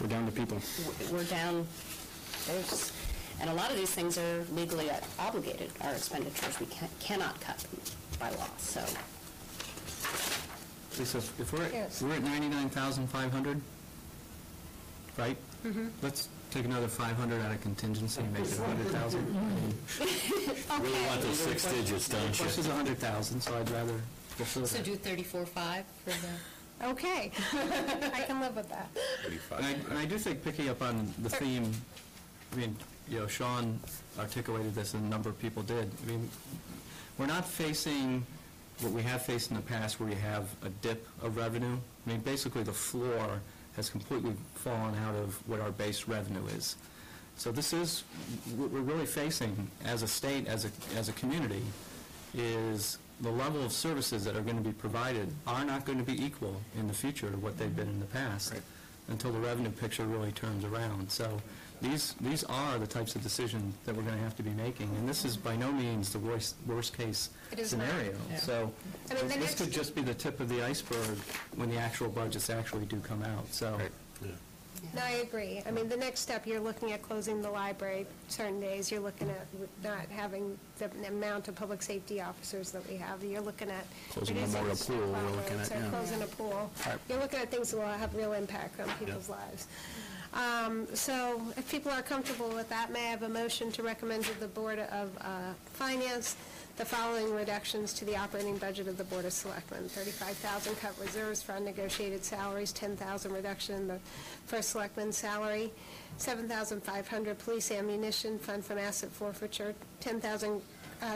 We're down to people.
We're down, and a lot of these things are legally obligated, our expenditures. We cannot cut by law, so.
Lisa, if we're at 99,500, right? Let's take another 500 out of contingency and make it 100,000.
Really want those 6 digits, don't you?
This is 100,000, so I'd rather fulfill
So
that.
do 34.5 for the...
Okay. I can live with that.
And I do think, picking up on the theme, I mean, Sean articulated this and a number of people did. I mean, we're not facing what we have faced in the past where you have a dip of revenue. I mean, basically the floor has completely fallen out of what our base revenue is. So this is, what we're really facing as a state, as a community, is the level of services that are going to be provided are not going to be equal in the future to what they've been in the past until the revenue picture really turns around. So these are the types of decisions that we're going to have to be making, and this is by no means the worst case scenario. So this could just be the tip of the iceberg when the actual budgets actually do come out. So.
No, I agree. I mean, the next step, you're looking at closing the library certain days. You're looking at not having the amount of public safety officers that we have. You're looking at
Closing Memorial Pool, we're looking at, yeah.
Closing a pool.
Right.
You're looking at things that will have real impact on people's lives. So if people are comfortable with that, may I have a motion to recommend to the Board of Finance the following reductions to the operating budget of the Board of Selectmen: 35,000 cut reserves for unnegotiated salaries, 10,000 reduction in the first selectman's salary, 7,500 police ammunition fund from asset forfeiture, 10,000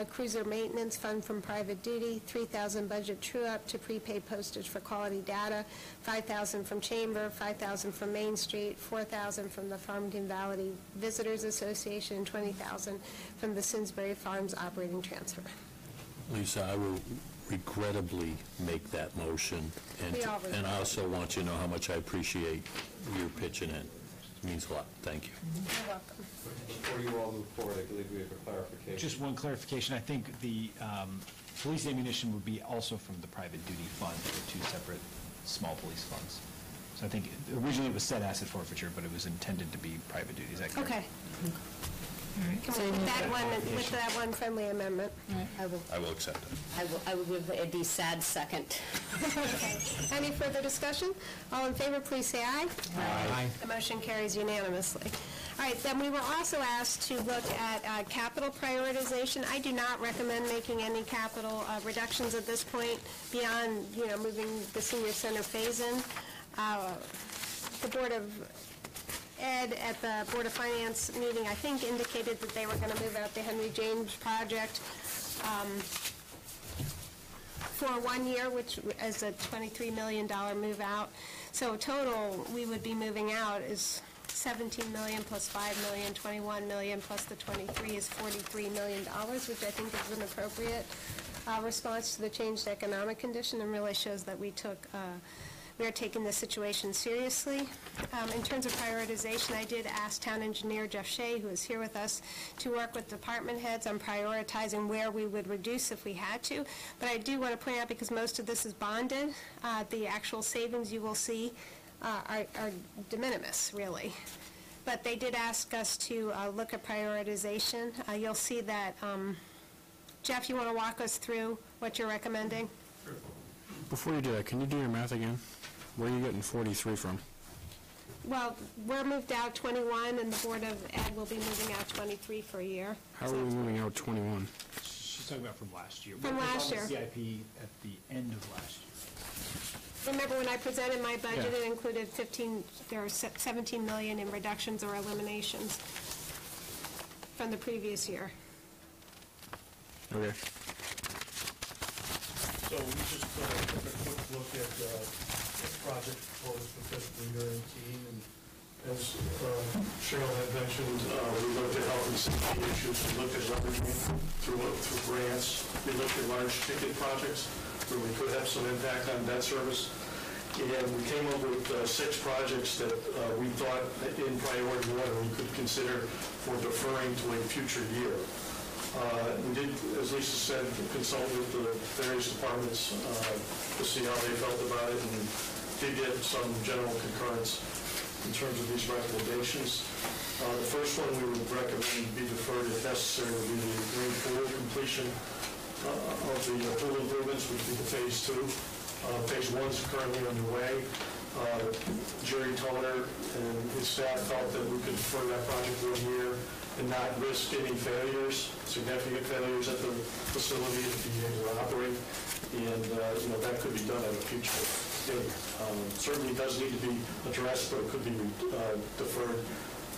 cruiser maintenance fund from private duty, 3,000 budget true-up to prepaid postage for quality data, 5,000 from Chamber, 5,000 from Main Street, 4,000 from the Farmington Valley Visitors Association, and 20,000 from the Simsbury Farms operating transfer.
Lisa, I will regrettably make that motion, and I also want you to know how much I appreciate your pitching in. It means a lot. Thank you.
You're welcome.
Before you all move forward, I believe we have a clarification.
Just one clarification. I think the police ammunition would be also from the private duty fund, the two separate small police funds. So I think originally it was said asset forfeiture, but it was intended to be private duty. Is that correct?
Okay. Can we with that one friendly amendment?
I will accept it.
I will give a sad second.
Okay. Any further discussion? All in favor, please say aye.
Aye.
The motion carries unanimously. All right, then we were also asked to look at capital prioritization. I do not recommend making any capital reductions at this point beyond, moving the senior center phase in. The Board of Ed at the Board of Finance meeting, I think, indicated that they were going to move out the Henry James project. for 1 year, which is a $23 million move out. So total, we would be moving out is $17 million plus $5 million, $21 million plus the 23 is $43 million, which I think is an appropriate response to the changed economic condition and really shows that we are taking the situation seriously. In terms of prioritization, I did ask Town Engineer Jeff Shea, who is here with us, to work with department heads on prioritizing where we would reduce if we had to. But I do want to point out, because most of this is bonded, the actual savings you will see are de minimis, really. But they did ask us to look at prioritization. You'll see that, Jeff, you want to walk us through what you're recommending?
Before you do that, can you do your math again? Where are you getting 43 from?
Well, we're moved out 21, and the Board of Ed will be moving out 23 for a year.
How are we moving out 21?
She's talking about from last year.
From last year.
What was on the CIP at the end of last year?
Remember when I presented my budget, it included 17 million in reductions or eliminations from the previous year.
Okay.
So we just took a quick look at the project proposed for fiscal year 18, and as Cheryl had mentioned, we looked at health and safety issues, we looked at leveraging through grants, we looked at large ticket projects where we could have some impact on debt service, and we came up with 6 projects that we thought in priority order we could consider for deferring to a future year. We did, as Lisa said, consult with the various departments to see how they felt about it, and did get some general concurrence in terms of these recommendations. The first one we would recommend be deferred if necessary would be the green pool completion of the pool improvements, which would be the phase 2. Phase 1 is currently underway. Jerry Toner and his staff felt that we could defer that project 1 year and not risk any failures, significant failures at the facility to be able to operate. And, that could be done at a future date. Certainly does need to be addressed, but it could be deferred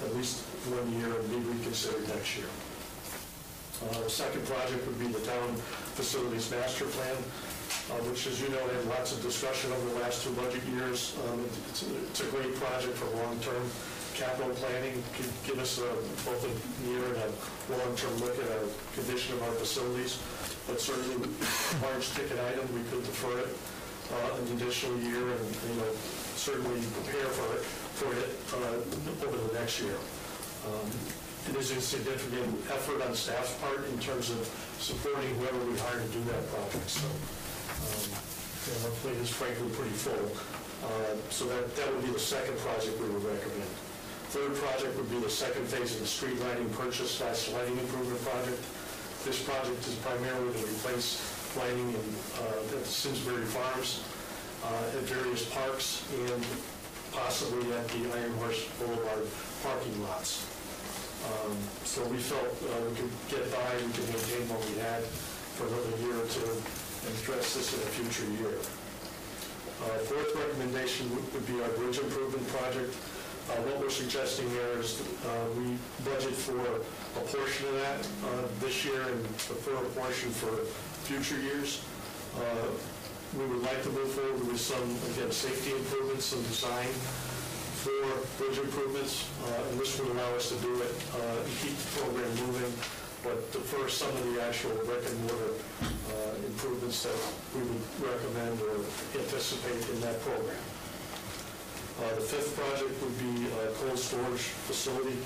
at least 1 year and be reconsidered next year. The second project would be the town facilities master plan, which, as you know, had lots of discussion over the last 2 budget years. It's a great project for long-term capital planning, could give us both a near and a long-term look at our condition of our facilities. But certainly, large ticket item, we could defer it an additional year and certainly prepare for it over the next year. It is a significant effort on staff's part in terms of supporting whoever we hire to do that project. So our plate is frankly pretty full. So that would be the second project we would recommend. Third project would be the second phase of the street lighting purchase / lighting improvement project. This project is primarily to replace lighting at the Simsbury Farms, at various parks, and possibly at the Iron Horse Boulevard parking lots. So we felt we could get by, we could maintain what we had for another year or two and address this in a future year. Fourth recommendation would be our bridge improvement project. What we're suggesting there is we budget for a portion of that this year and defer a portion for future years. We would like to move forward with some, again, safety improvements and design for bridge improvements, and this would allow us to do it and keep the program moving, but defer some of the actual brick and mortar improvements that we would recommend or anticipate in that program. The fifth project would be a cold storage facility,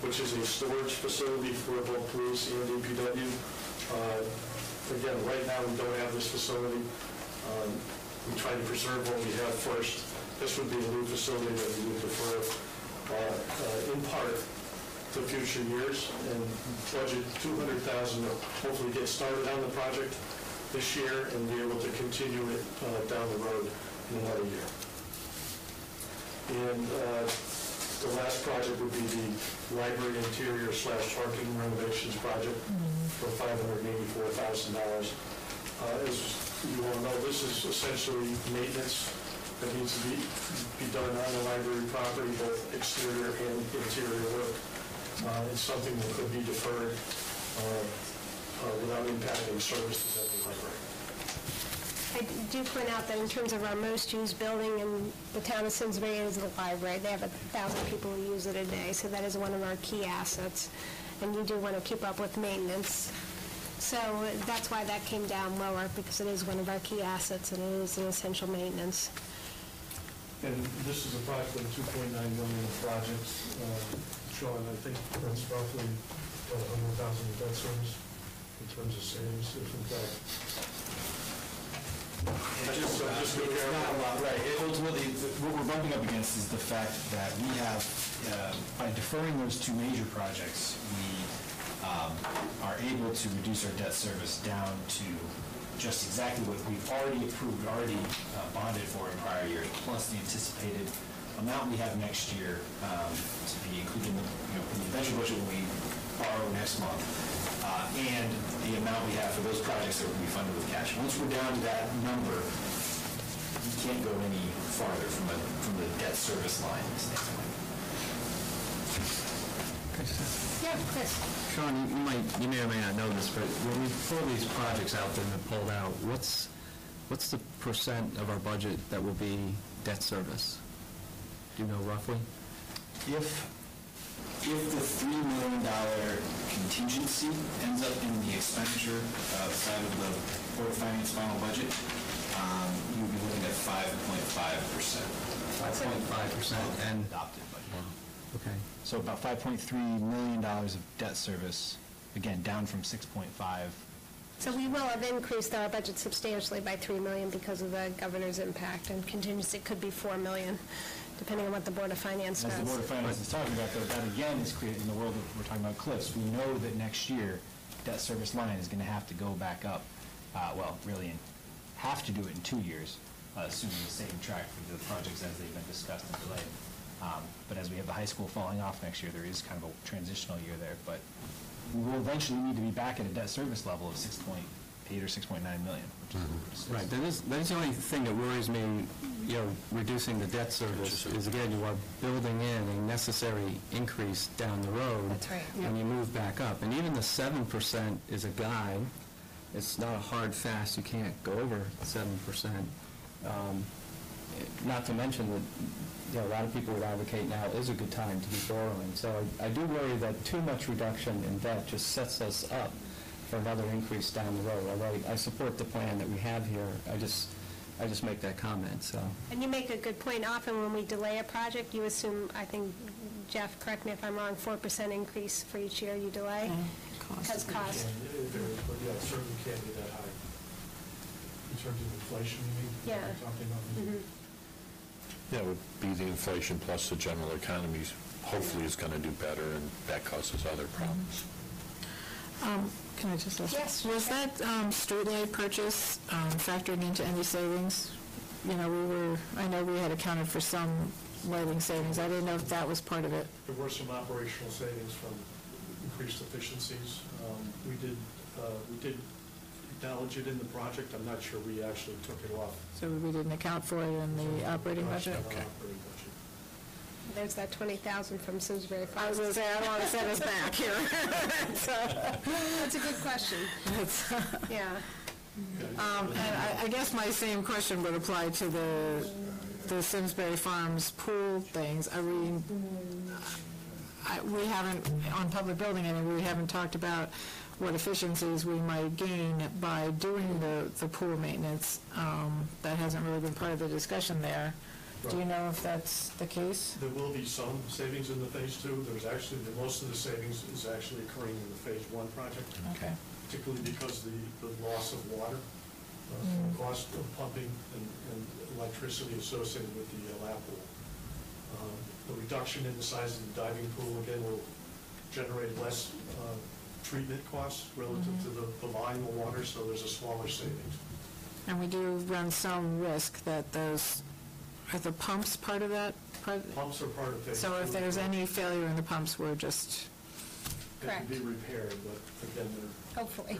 which is a storage facility for both police and DPW. Again, right now we don't have this facility. We try to preserve what we have first. This would be a new facility that we would defer in part to future years and budget $200,000 to hopefully get started on the project this year and be able to continue it down the road in another year. And the last project would be the library interior / parking renovations project for $584,000. As you all know, this is essentially maintenance that needs to be done on the library property, both exterior and interior work. It's something that could be deferred without impacting services at the library.
I do point out that in terms of our most used building in the town of Simsbury is the library. They have 1,000 people who use it a day, so that is one of our key assets. And you do want to keep up with maintenance. So that's why that came down lower, because it is one of our key assets and it is an essential maintenance.
And this is approximately $2.9 million of projects. Sean, I think that's roughly $100,000 of debt service in terms of savings, if in fact.
It's not a lot, right. Ultimately, what we're bumping up against is the fact that we have, by deferring those two major projects, we are able to reduce our debt service down to just exactly what we've already approved, already bonded for in prior years, plus the anticipated amount we have next year to be included in the eventual budget when we borrow next month. And the amount we have for those projects that will be funded with cash. Once we're down to that number, we can't go any farther from the debt service line standpoint.
Yeah, Chris.
Sean, you may or may not know this, but when we pull these projects out that have been pulled out, what's the percent of our budget that will be debt service? Do you know roughly?
If the $3 million contingency ends up in the expenditure side of the Board of Finance final budget, you would be looking at 5.5%.
5.5% and
adopted budget.
Okay.
So about $5.3 million of debt service, again, down from 6.5.
So we will have increased our budget substantially by $3 million because of the governor's impact, and contingency could be $4 million, depending on what the Board of Finance does.
As the Board of Finance is talking about, though, that again is created in the world that we're talking about cliffs. We know that next year, debt service line is going to have to go back up, really have to do it in 2 years, assuming the same track for the projects as they've been discussed and delayed. But as we have the high school falling off next year, there is kind of a transitional year there. But we will eventually need to be back at a debt service level of 6.8 or 6.9 million. Which is
right. That is the only thing that worries me, reducing the debt service is, again, you are building in a necessary increase down the road.
That's right.
When you move back up. And even the 7% is a guide. It's not a hard fast. You can't go over 7%. Not to mention that a lot of people would advocate now is a good time to be borrowing. So I do worry that too much reduction in debt just sets us up for another increase down the road. Although I support the plan that we have here, I just make that comment. So. And
you make a good point. Often when we delay a project, you assume, I think, Jeff, correct me if I'm wrong, 4% increase for each year you delay? Because cost.
But yeah, it certainly can't be that high. In terms of inflation, you mean?
Yeah.
Talking about
Yeah, it would be the inflation plus the general economy hopefully is going to do better, and that causes other problems.
Can I just ask?
Yes.
Was that streetlight purchase factoring into any savings? I know we had accounted for some lighting savings. I didn't know if that was part of it.
There were some operational savings from increased efficiencies. We did acknowledge it in the project. I'm not sure we actually took it off.
So we didn't account for it in the operating budget?
Okay.
There's that 20,000 from Simsbury Farms.
I was going to say, I don't want to set us back here.
That's a good question. Yeah.
And I guess my same question would apply to the Simsbury Farms pool things. We haven't, on public building, we haven't talked about what efficiencies we might gain by doing the pool maintenance. That hasn't really been part of the discussion there. Right. Do you know if that's the case?
There will be some savings in the Phase 2. There's actually, most of the savings is actually occurring in the Phase 1 project.
Okay.
Particularly because the loss of water, the cost of pumping and electricity associated with the lap pool. The reduction in the size of the diving pool, again, will generate less treatment costs relative to the volume of water, so there's a smaller savings.
And we do run some risk that are the pumps part of that?
Pumps are part of Phase 2.
So if there's any failure in the pumps, we're just...
They can be repaired, but again,
hopefully.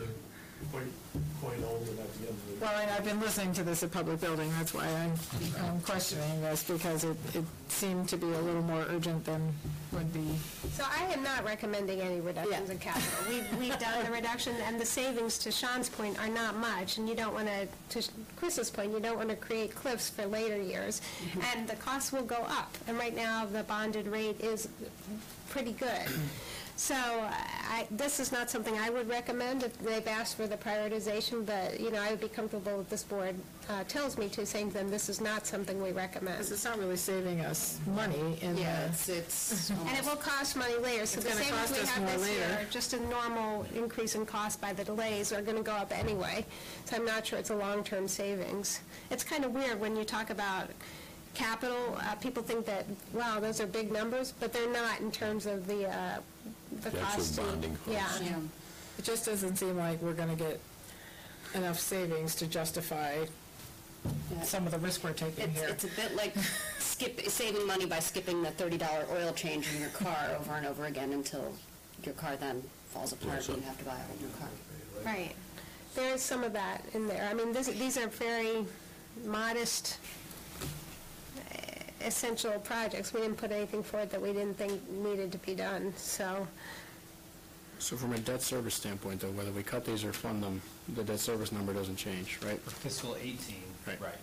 quite old and at the end of the...
Well, and I've been listening to this at Public Building, that's why I'm questioning this, because it seemed to be a little more urgent than would be.
So I am not recommending any reductions in capital. We've done the reduction, and the savings, to Sean's point, are not much, and you don't want to Chris's point, you don't want to create cliffs for later years, and the costs will go up. And right now, the bonded rate is pretty good. So this is not something I would recommend if they've asked for the prioritization, but, I would be comfortable if this board tells me to, saying then this is not something we recommend.
Because it's not really saving us money in
it's and it will cost money later. So
It's
the
gonna
savings
cost
we
us
have
more
this
later.
year, just a normal increase in cost by the delays, are going to go up anyway. So I'm not sure it's a long-term savings. It's kind of weird when you talk about capital, people think that, wow, those are big numbers, but they're not in terms of the cost.
bonding costs.
Yeah.
It just doesn't seem like we're going to get enough savings to justify some of the risk we're taking here.
It's a bit like saving money by skipping the $30 oil change in your car over and over again until your car then falls apart and you have to buy a whole new car.
Right. There is some of that in there. I mean, these are very modest, essential projects. We didn't put anything forward that we didn't think needed to be done, so.
So from a debt service standpoint, though, whether we cut these or fund them, the debt service number doesn't change, right?
Fiscal 18.
Right.
Right.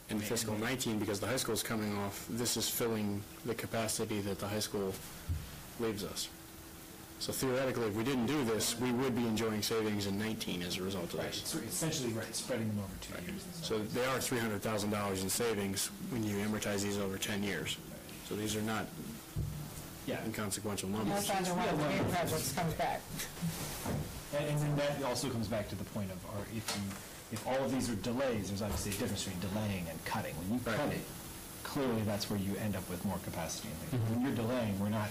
In fiscal 19, because the high school is coming off, this is filling the capacity that the high school leaves us. So theoretically, if we didn't do this, we would be enjoying savings in 19 as a result of
Right,
this.
it's essentially, right, spreading them over 2 years.
So they are $300,000 in savings when you amortize these over 10 years. So these are not inconsequential numbers.
Most times one of the main projects comes back.
And then that also comes back to the point of, if all of these are delays, there's obviously a difference between delaying and cutting. When you cut it, clearly that's where you end up with more capacity and things. When you're delaying, we're not,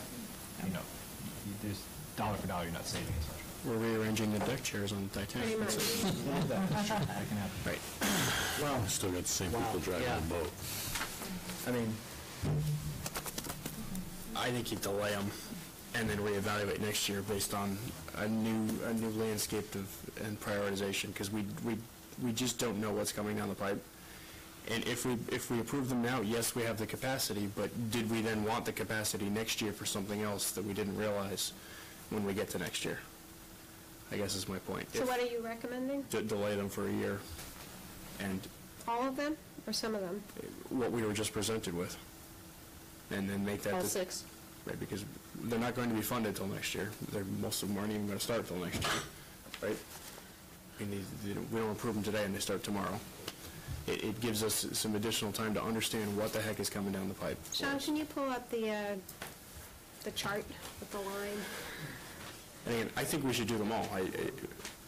there's dollar for dollar, you're not saving as much.
We're rearranging the deck chairs on the Titanic.
Pretty much.
That can happen.
Right.
Well, still got the same people driving the boat.
I mean, I think you delay them and then reevaluate next year based on a new landscape and prioritization, because we just don't know what's coming down the pipe. And if we approve them now, yes, we have the capacity, but did we then want the capacity next year for something else that we didn't realize when we get to next year? I guess is my point.
So what are you recommending?
Delay them for a year, and
All of them, or some of them?
what we were just presented with, and then make that...
All 6.
Right, because they're not going to be funded till next year. Most of them aren't even going to start till next year, right? We don't approve them today and they start tomorrow. It gives us some additional time to understand what the heck is coming down the pipe.
Sean, can you pull up the chart with the line?
And again, I think we should do them all.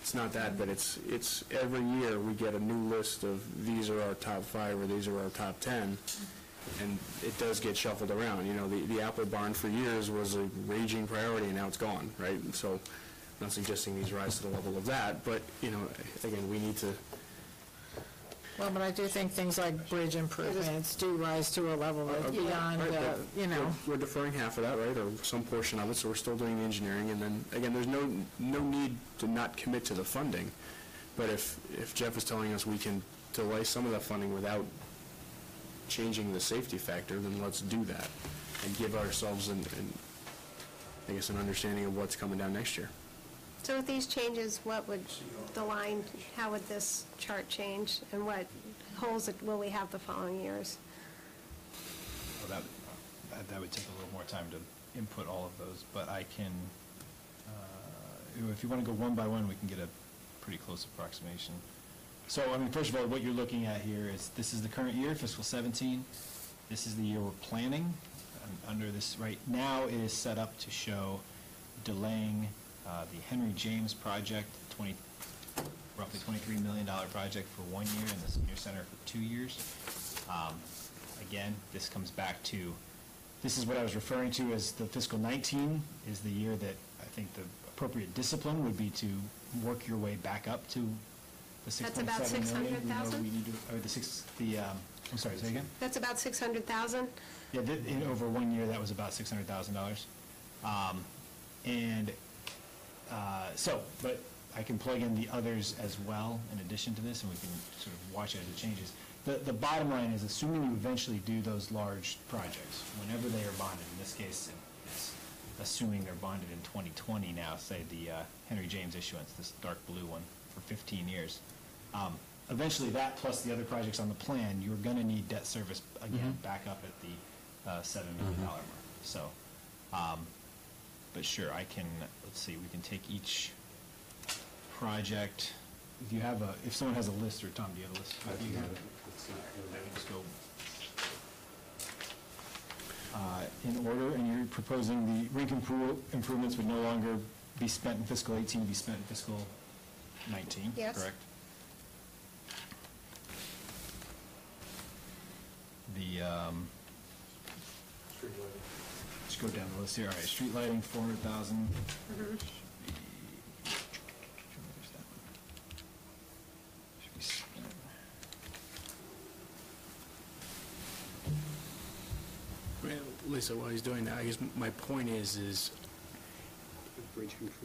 It's not that, but it's every year we get a new list of these are our top 5 or these are our top 10, and it does get shuffled around. The Apple Barn for years was a raging priority, and now it's gone, right? So I'm not suggesting these rise to the level of that, but, again, we need to...
Well, but I do think things like bridge improvements do rise to a level of beyond,
We're deferring half of that, right, or some portion of it, so we're still doing the engineering, and then, again, there's no need to not commit to the funding, but if Jeff is telling us we can delay some of that funding without changing the safety factor, then let's do that, and give ourselves, an understanding of what's coming down next year.
So with these changes, what would the line, how would this chart change, and what holes will we have the following years?
Well, that would take a little more time to input all of those, but I can, if you want to go one by one, we can get a pretty close approximation. So, first of all, what you're looking at here is, this is the current year, fiscal 17. This is the year we're planning. Under this, right now, it is set up to show delaying the Henry James project, roughly $23 million project for 1 year, and the senior center for 2 years. Again, this comes back to, this is what I was referring to as the fiscal 19 is the year that I think the appropriate discipline would be to work your way back up to the 6.7 million.
That's about 600,000?
We need to, I'm sorry, say again?
That's about 600,000?
Yeah, over 1 year, that was about $600,000. I can plug in the others as well in addition to this, and we can sort of watch it as it changes. The bottom line is, assuming you eventually do those large projects, whenever they are bonded, in this case, it's assuming they're bonded in 2020 now, say the Henry James issuance, this dark blue one, for 15 years. Eventually that, plus the other projects on the plan, you're going to need debt service, again, back up at the $7 million mark. So, but sure, I can, let's see, we can take each project. If you have if someone has a list, or Tom, do you have a list? I do have it. Let's go in order, and you're proposing the rink improvements would no longer be spent in fiscal 18, to be spent in fiscal 19,
Yes.
correct? The, let's go down the list here. All right, street lighting, 400,000.
Lisa, while he's doing that, I guess my point is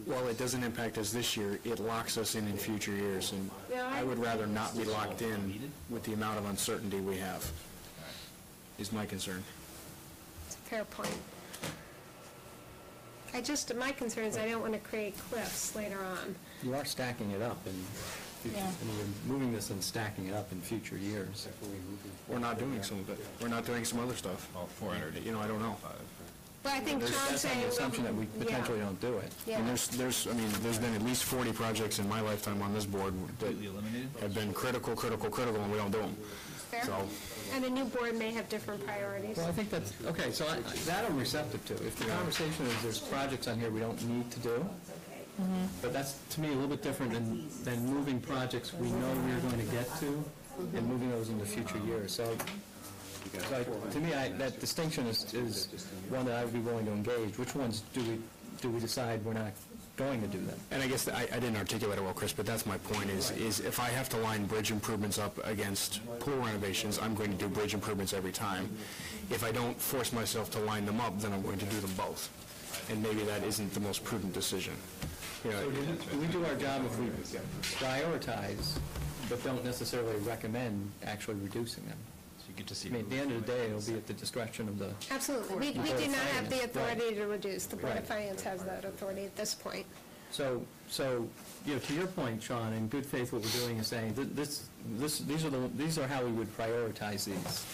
while it doesn't impact us this year, it locks us in future years, and I would rather not be locked in with the amount of uncertainty we have, is my concern.
It's a fair point. My concern is I don't want to create cliffs later on.
You are stacking it up in future,
Yeah.
I mean, you're moving this and stacking it up in future years.
We're not doing some of it. We're not doing some other stuff.
Oh, 400.
You know, I don't know.
But I think John's
That's on
saying...
the assumption that we potentially don't do it.
Yeah.
And there's been at least 40 projects in my lifetime on this board that have been critical, and we don't do them.
Fair.
So,
And a new board may have different priorities.
Well, I think that's, okay, so that I'm receptive to. If the conversation is there's projects on here we don't need to do, but that's, to me, a little bit different than moving projects we know we're going to get to and moving those into future years. So to me, that distinction is one that I would be willing to engage. Which ones do we decide we're not going to do them?
and I guess I didn't articulate it well, Chris, but that's my point, is if I have to line bridge improvements up against pool renovations, I'm going to do bridge improvements every time. If I don't force myself to line them up, then I'm going to do them both. And maybe that isn't the most prudent decision. You know,
So do we do our job if we prioritize, but don't necessarily recommend actually reducing them?
So you get to see.
I mean, at the end of the day, it'll be at the discretion of the...
Absolutely. We
Board
do
of
not have the
Finance,
authority
right.
to reduce. The Board of
Right.
Finance has that authority at this point.
So, you know, to your point, Sean, in good faith, what we're doing is saying, these are how we would prioritize these.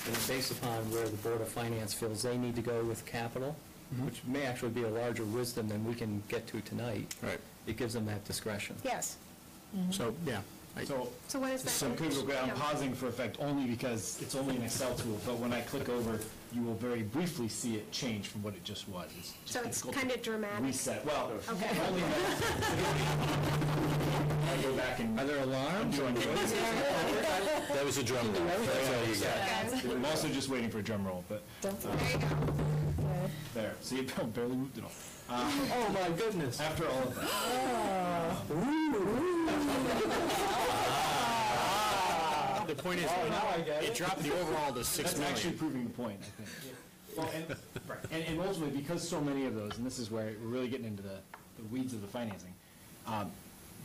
And based upon where the Board of Finance feels they need to go with capital, which may actually be a larger wisdom than we can get to tonight.
Right.
It gives them that discretion.
Yes.
So, yeah.
So
what is that?
Some people go, I'm
Yeah.
pausing for effect only because it's only an Excel tool, but when I click over, you will very briefly see it change from what it just was. It's just
So it's
difficult
kind
to
of dramatic.
Reset. Well,
Okay.
only I go back and...
Are there alarms?
That was a drum roll. That's all you got.
I'm also just waiting for a drum roll, but... There. See, it barely moved at all.
Oh, my goodness.
After all of that.
The point is, it dropped the overall to $6
That's
million.
actually proving the point, I think. Well, and ultimately, because so many of those, and this is where we're really getting into the weeds of the financing,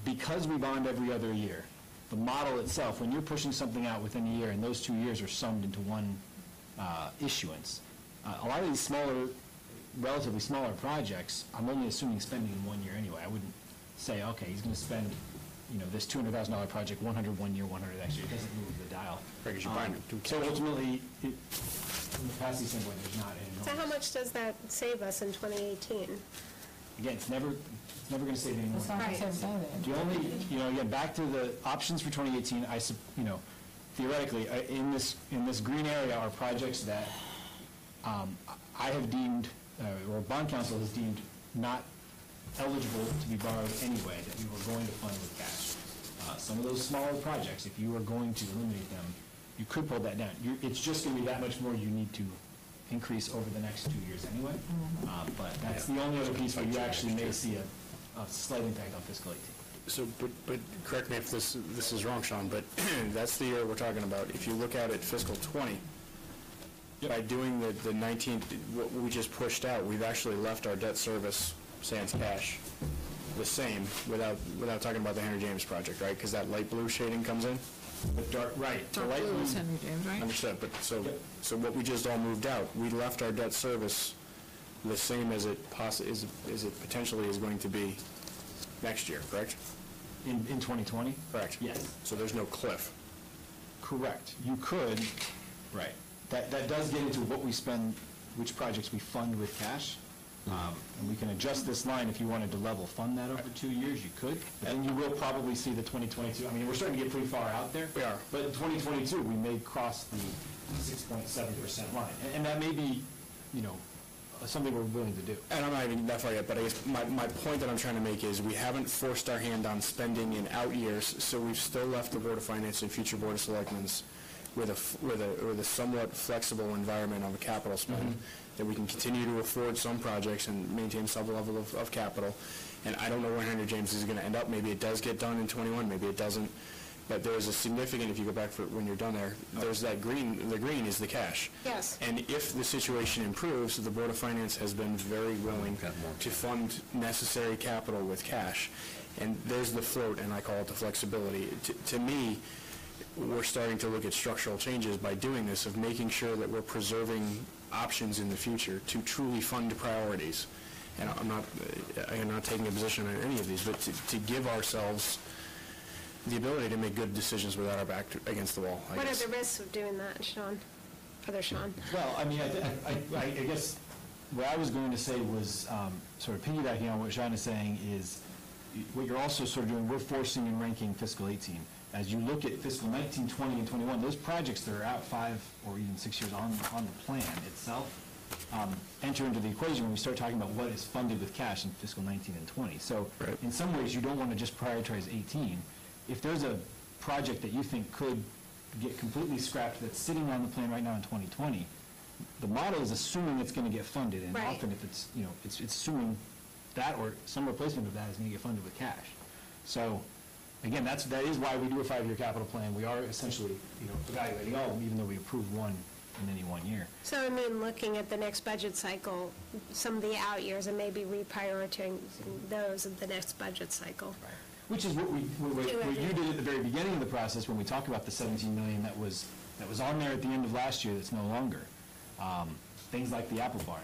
because we bond every other year, the model itself, when you're pushing something out within a year, and those 2 years are summed into one issuance, a lot of these smaller, relatively smaller projects, I'm only assuming spending in 1 year anyway. I wouldn't say, okay, he's going to spend, you know, this $200,000 project, 100 1 year, 100 next year. It doesn't move the dial. So ultimately, from the capacity standpoint, there's not an
So how much does that save us in 2018?
Again, it's never going to save any more.
It's not going to save anything.
The only, you know, again, back to the options for 2018, you know, theoretically, in this green area are projects that I have deemed, or bond council has deemed not eligible to be borrowed anyway, that we were going to fund with cash. Some of those smaller projects, if you were going to eliminate them, you could pull that down. It's just going to be that much more you need to increase over the next 2 years anyway. But that's the only other piece where you actually may see a slight impact on fiscal 18.
So, but correct me if this is wrong, Sean, but that's the year we're talking about. If you look at it fiscal 20, by doing the 19, what we just pushed out, we've actually left our debt service sans cash the same without talking about the Henry James project, right? Because that light blue shading comes in. The dark, right. The
Dark
light
blue is Henry James, right?
Understood, but so what we just all moved out, we left our debt service the same as it potentially is going to be next year, correct?
In 2020?
Correct.
Yes.
So there's no cliff.
Correct. You could, right. That does get into what we spend, which projects we fund with cash. And we can adjust this line if you wanted to level fund that over 2 years, you could. And you will probably see the 2022, I mean, we're starting to get pretty far out there.
We are.
But in 2022, we may cross the 6.7% line. And that may be, something we're willing to do.
And I'm not even that far yet, but I guess my point that I'm trying to make is we haven't forced our hand on spending in out years, so we've still left the Board of Finance and future Board of Selectmen's with a somewhat flexible environment on the capital spend, that we can continue to afford some projects and maintain some level of capital. And I don't know where Henry James is going to end up. Maybe it does get done in 21, maybe it doesn't. But there's a significant, if you go back for when you're done there, there's that green, the green is the cash.
Yes.
And if the situation improves, the Board of Finance has been very willing to fund necessary capital with cash. And there's the float, and I call it the flexibility. To me, we're starting to look at structural changes by doing this, of making sure that we're preserving options in the future to truly fund priorities. And I'm not taking a position on any of these, but to give ourselves the ability to make good decisions without our back against the wall, I
What
guess.
are the risks of doing that, Sean? Other Sean?
Well, I mean, I guess what I was going to say was, sort of piggybacking on what Sean is saying, is what you're also sort of doing, we're forcing and ranking fiscal 18. As you look at fiscal 19, 20, and 21, those projects that are out 5 or even 6 years on the plan itself enter into the equation when we start talking about what is funded with cash in fiscal 19 and 20. So in some ways, you don't want to just prioritize 18. If there's a project that you think could get completely scrapped that's sitting on the plan right now in 2020, the model is assuming it's going to get funded, and
Right.
often if it's, it's assuming that or some replacement of that is going to get funded with cash. So, again, that is why we do a 5-year capital plan. We are essentially, evaluating all of them, even though we approve one in any 1 year.
So, I mean, looking at the next budget cycle, some of the out years, and maybe reprioritizing those in the next budget cycle.
Right. Which is what you did at the very beginning of the process when we talk about the $17 million that was on there at the end of last year that's no longer. Things like the Apple Barn.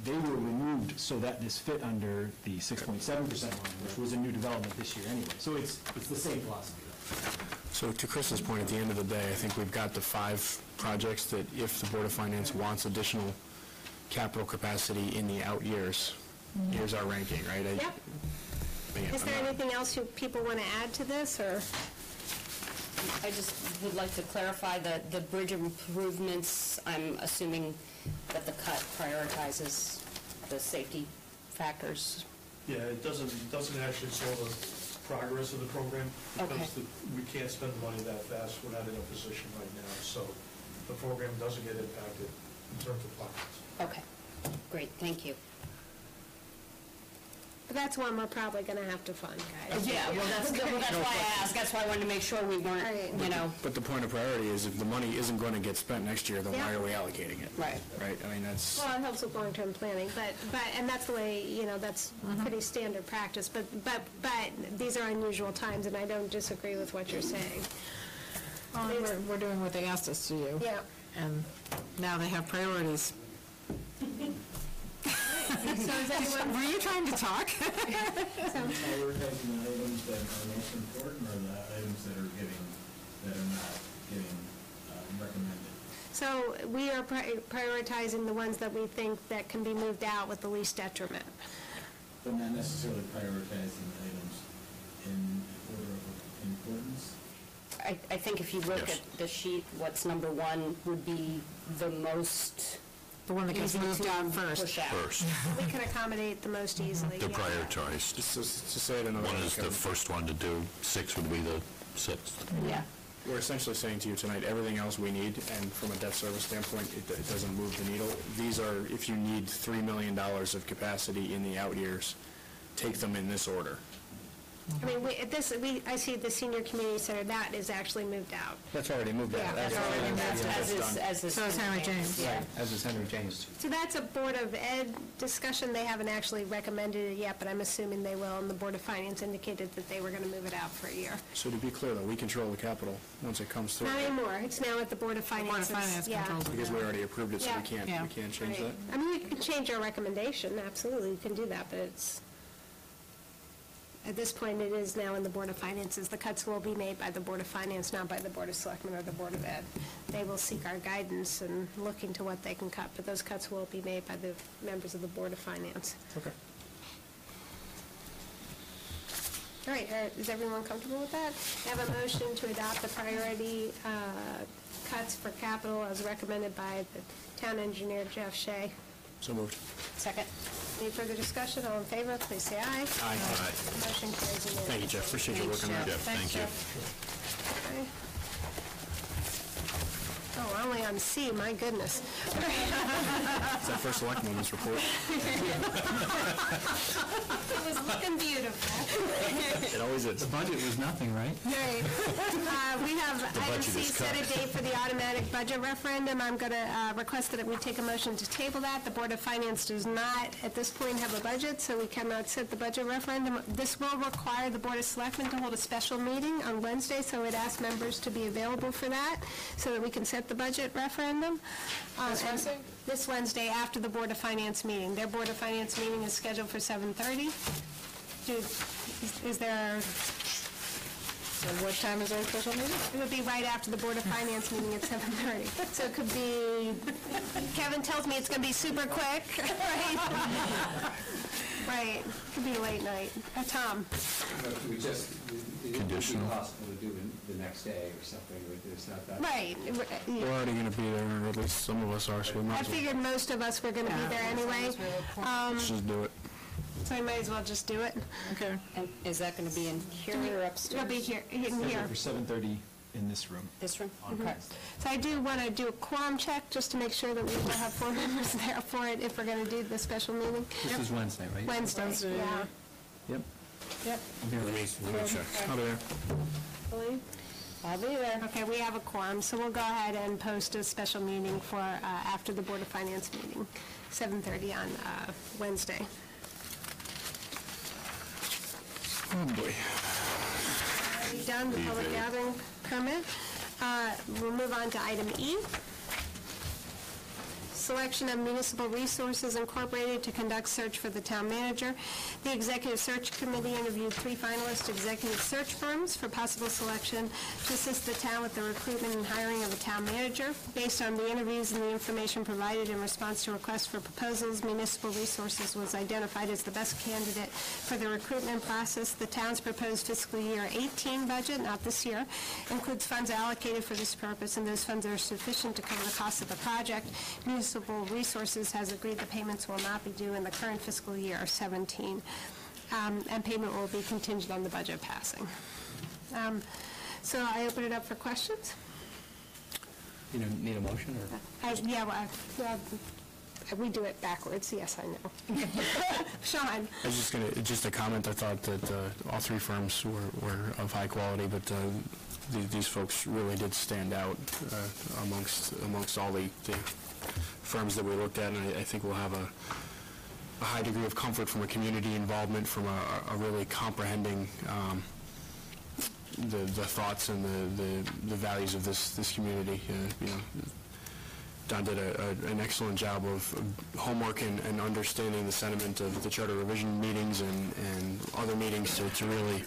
They were removed so that this fit under the 6.7% line, which was a new development this year anyway. So it's the same philosophy.
So to Chris's point, at the end of the day, I think we've got the 5 projects that if the Board of Finance wants additional capital capacity in the out years, here's our ranking, right?
Yep. Is there anything else people want to add to this, or?
I just would like to clarify that the bridge improvements, I'm assuming that the cut prioritizes the safety factors.
Yeah, it doesn't actually show the progress of the program. Because we can't spend the money that fast. We're not in a position right now. So the program doesn't get impacted in terms of progress.
Okay, great, thank you.
But that's one we're probably going to have to fund, guys.
Yeah, well, that's why I asked. That's why I wanted to make sure we weren't,
But the point of priority is if the money isn't going to get spent next year, then why are we allocating it?
Right.
Right, I mean, that's...
Well, it helps with long-term planning, and that's the way, that's pretty standard practice, but these are unusual times, and I don't disagree with what you're saying.
Well, we're doing what they asked us to do.
Yeah.
And now they have priorities.
So is anyone...
Were you trying to talk?
Prioritizing the items that are most important, or the items that are not getting recommended?
So we are prioritizing the ones that we think that can be moved out with the least detriment.
But not necessarily prioritizing the items in order of importance?
I think if you look at the sheet, what's number 1 would be the most...
The one that gets moved out first.
First.
We can accommodate the most easily.
They're
yeah.
prioritized.
Just to say it another way.
One is the first one to do, 6 would be the 6th.
Yeah.
We're essentially saying to you tonight, everything else we need, and from a debt service standpoint, it doesn't move the needle. These are, if you need $3 million of capacity in the out years, take them in this order.
I mean, I see the senior community center, that is actually moved out.
That's already moved out.
Yeah, that's already moved out.
As is Henry James.
Right, as is Henry James.
So that's a Board of Ed discussion. They haven't actually recommended it yet, but I'm assuming they will, and the Board of Finance indicated that they were going to move it out for a year.
So to be clear, though, we control the capital once it comes through.
Not anymore. It's now at the Board of Finance.
Board of Finance
Yeah.
controls it.
Because we already approved it, so we can't change
Right.
that?
I mean, we can change our recommendation, absolutely, we can do that, but it's, at this point, it is now in the Board of Finances. The cuts will be made by the Board of Finance, not by the Board of Selectmen or the Board of Ed. They will seek our guidance and look into what they can cut, but those cuts will be made by the members of the Board of Finance.
Okay.
All right, is everyone comfortable with that? I have a motion to adopt the priority cuts for capital as recommended by the town engineer, Jeff Shea.
So moved.
Second. Any further discussion? All in favor, please say aye.
Aye.
Motion carries unanimously.
Thank you, Jeff. Appreciate your work on that.
Thank you. Okay. Oh, only on C, my goodness.
It's that first selectman's report.
It was looking beautiful.
It always is.
The budget was nothing, right?
Right. We have item C, set a date for the automatic budget referendum. I'm going to request that we take a motion to table that. The Board of Finance does not, at this point, have a budget, so we cannot set the budget referendum. This will require the Board of Selectmen to hold a special meeting on Wednesday, so I'd ask members to be available for that, so that we can set the budget referendum.
This Wednesday?
This Wednesday, after the Board of Finance meeting. Their Board of Finance meeting is scheduled for 7:30. Is there...
So what time is our special meeting?
It would be right after the Board of Finance meeting at 7:30. So it could be, Kevin tells me it's going to be super quick, right? Right, could be late night. Tom?
We just, it would be possible to do it the next day or something, but it's not that.
Right.
We're already going to be there, or at least some of us are, so we might
I
as well.
figured most of us were going to be there anyway.
Let's just do it.
So I might as well just do it.
Okay.
And is that going to be in here or upstairs?
It'll be here, in here.
For 7:30 in this room.
This room?
Okay. So I do want to do a quorum check, just to make sure that we will have 4 members there for it, if we're going to do the special meeting.
This is Wednesday, right?
Wednesday, yeah.
Yep.
Yep.
Let me check. I'll be there.
Elaine?
I'll be there.
Okay, we have a quorum, so we'll go ahead and post a special meeting for after the Board of Finance meeting, 7:30 on Wednesday.
Oh, boy.
Are we done, the public gathering permit? We'll move on to item E. Selection of Municipal Resources Incorporated to conduct search for the town manager. The Executive Search Committee interviewed 3 finalist executive search firms for possible selection to assist the town with the recruitment and hiring of a town manager. Based on the interviews and the information provided in response to requests for proposals, Municipal Resources was identified as the best candidate for the recruitment process. The town's proposed fiscal year 18 budget, not this year, includes funds allocated for this purpose, and those funds are sufficient to cover the cost of the project. Municipal Resources has agreed the payments will not be due in the current fiscal year 17, and payment will be contingent on the budget passing. So I open it up for questions.
You don't need a motion, or?
We do it backwards, yes, I know. Sean?
I was just going to, just a comment, I thought that all 3 firms were of high quality, but these folks really did stand out amongst all the firms that we looked at, and I think we'll have a high degree of comfort from a community involvement, from a really comprehending the thoughts and the values of this community. Don did an excellent job of homework and understanding the sentiment of the charter revision meetings and other meetings to really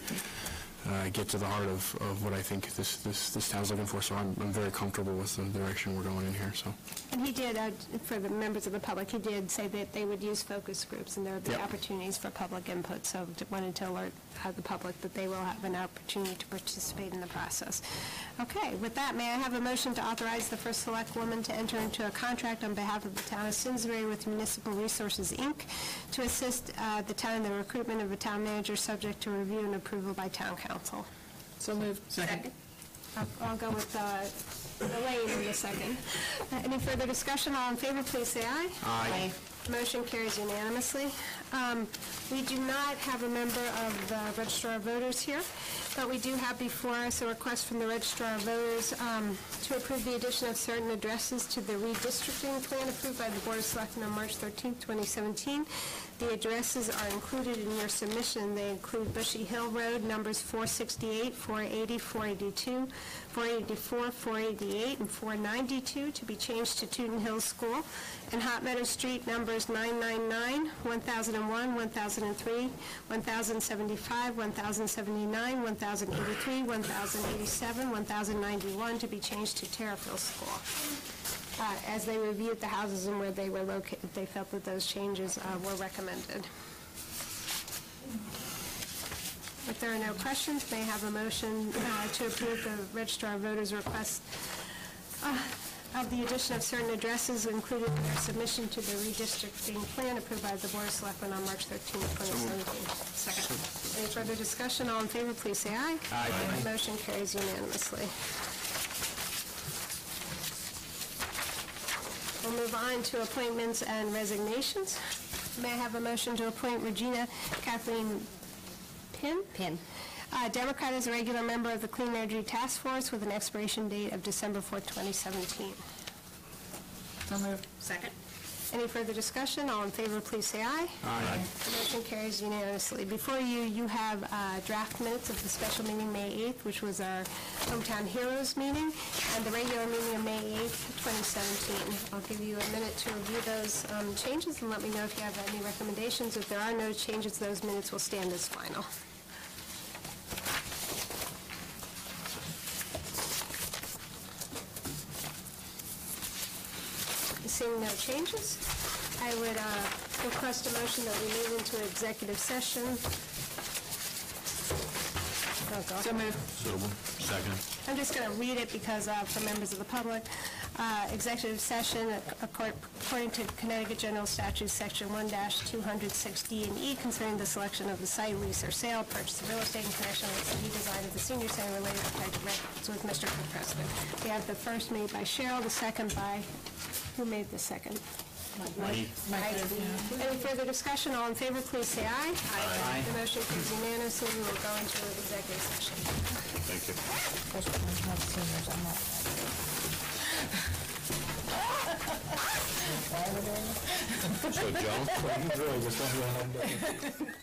get to the heart of what I think this town's looking for. So I'm very comfortable with the direction we're going in here. So.
And he did, for the members of the public, he did say that they would use focus groups and there would be opportunities for public input. So wanted to alert the public that they will have an opportunity to participate in the process. Okay, with that, may I have a motion to authorize the first select woman to enter into a contract on behalf of the town of Simsbury with Municipal Resources, Inc. to assist the town in the recruitment of a town manager subject to review and approval by town council.
So moved.
Second. I'll go with Elaine in a second. Any further discussion? All in favor, please say aye.
Aye.
Motion carries unanimously. We do not have a member of the Registrar of Voters here, but we do have before us a request from the Registrar of Voters to approve the addition of certain addresses to the redistricting plan approved by the Board of Selectmen on March 13, 2017. The addresses are included in your submission. They include Bushy Hill Road, numbers 468, 480, 482, 484, 488, and 492 to be changed to Tooten Hills School, and Hot Meadow Street, numbers 999, 1001, 1003, 1075, 1079, 1083, 1087, 1091 to be changed to Terriffill School. As they reviewed the houses and where they were located, they felt that those changes were recommended. If there are no questions, may I have a motion to approve the Registrar of Voters' request of the addition of certain addresses included in their submission to the redistricting plan approved by the Board of Selectmen on March 13, 2017. Second. Any further discussion? All in favor, please say aye. Aye. Motion carries unanimously. We'll move on to appointments and resignations. May I have a motion to appoint Regina Kathleen Pinn, Democrat, as a regular member of the Clean Energy Task Force with an expiration date of December 4th, 2017.
So moved.
Second. Any further discussion? All in favor, please say aye.
Aye.
The motion carries unanimously. Before you, you have draft minutes of the special meeting May 8th, which was our Hometown Heroes meeting, and the regular meeting of May 8th, 2017. I'll give you a minute to review those changes and let me know if you have any recommendations. If there are no changes, those minutes will stand as final. Seeing no changes, I would request a motion that we move into executive session. Oh, God.
So moved.
So, second.
I'm just going to read it because for members of the public, executive session, according to Connecticut General Statutes, Section 1-206D and E, concerning the selection of the site, lease, or sale, purchase of real estate in connection with the redesign of the senior center related to project records with Mr. President. We have the first made by Cheryl, the second by, who made the second?
Mike.
Any further discussion? All in favor, please say aye. Aye. The motion carries unanimously. We will go into executive session.
Thank you. So, Joan?
Really, just don't run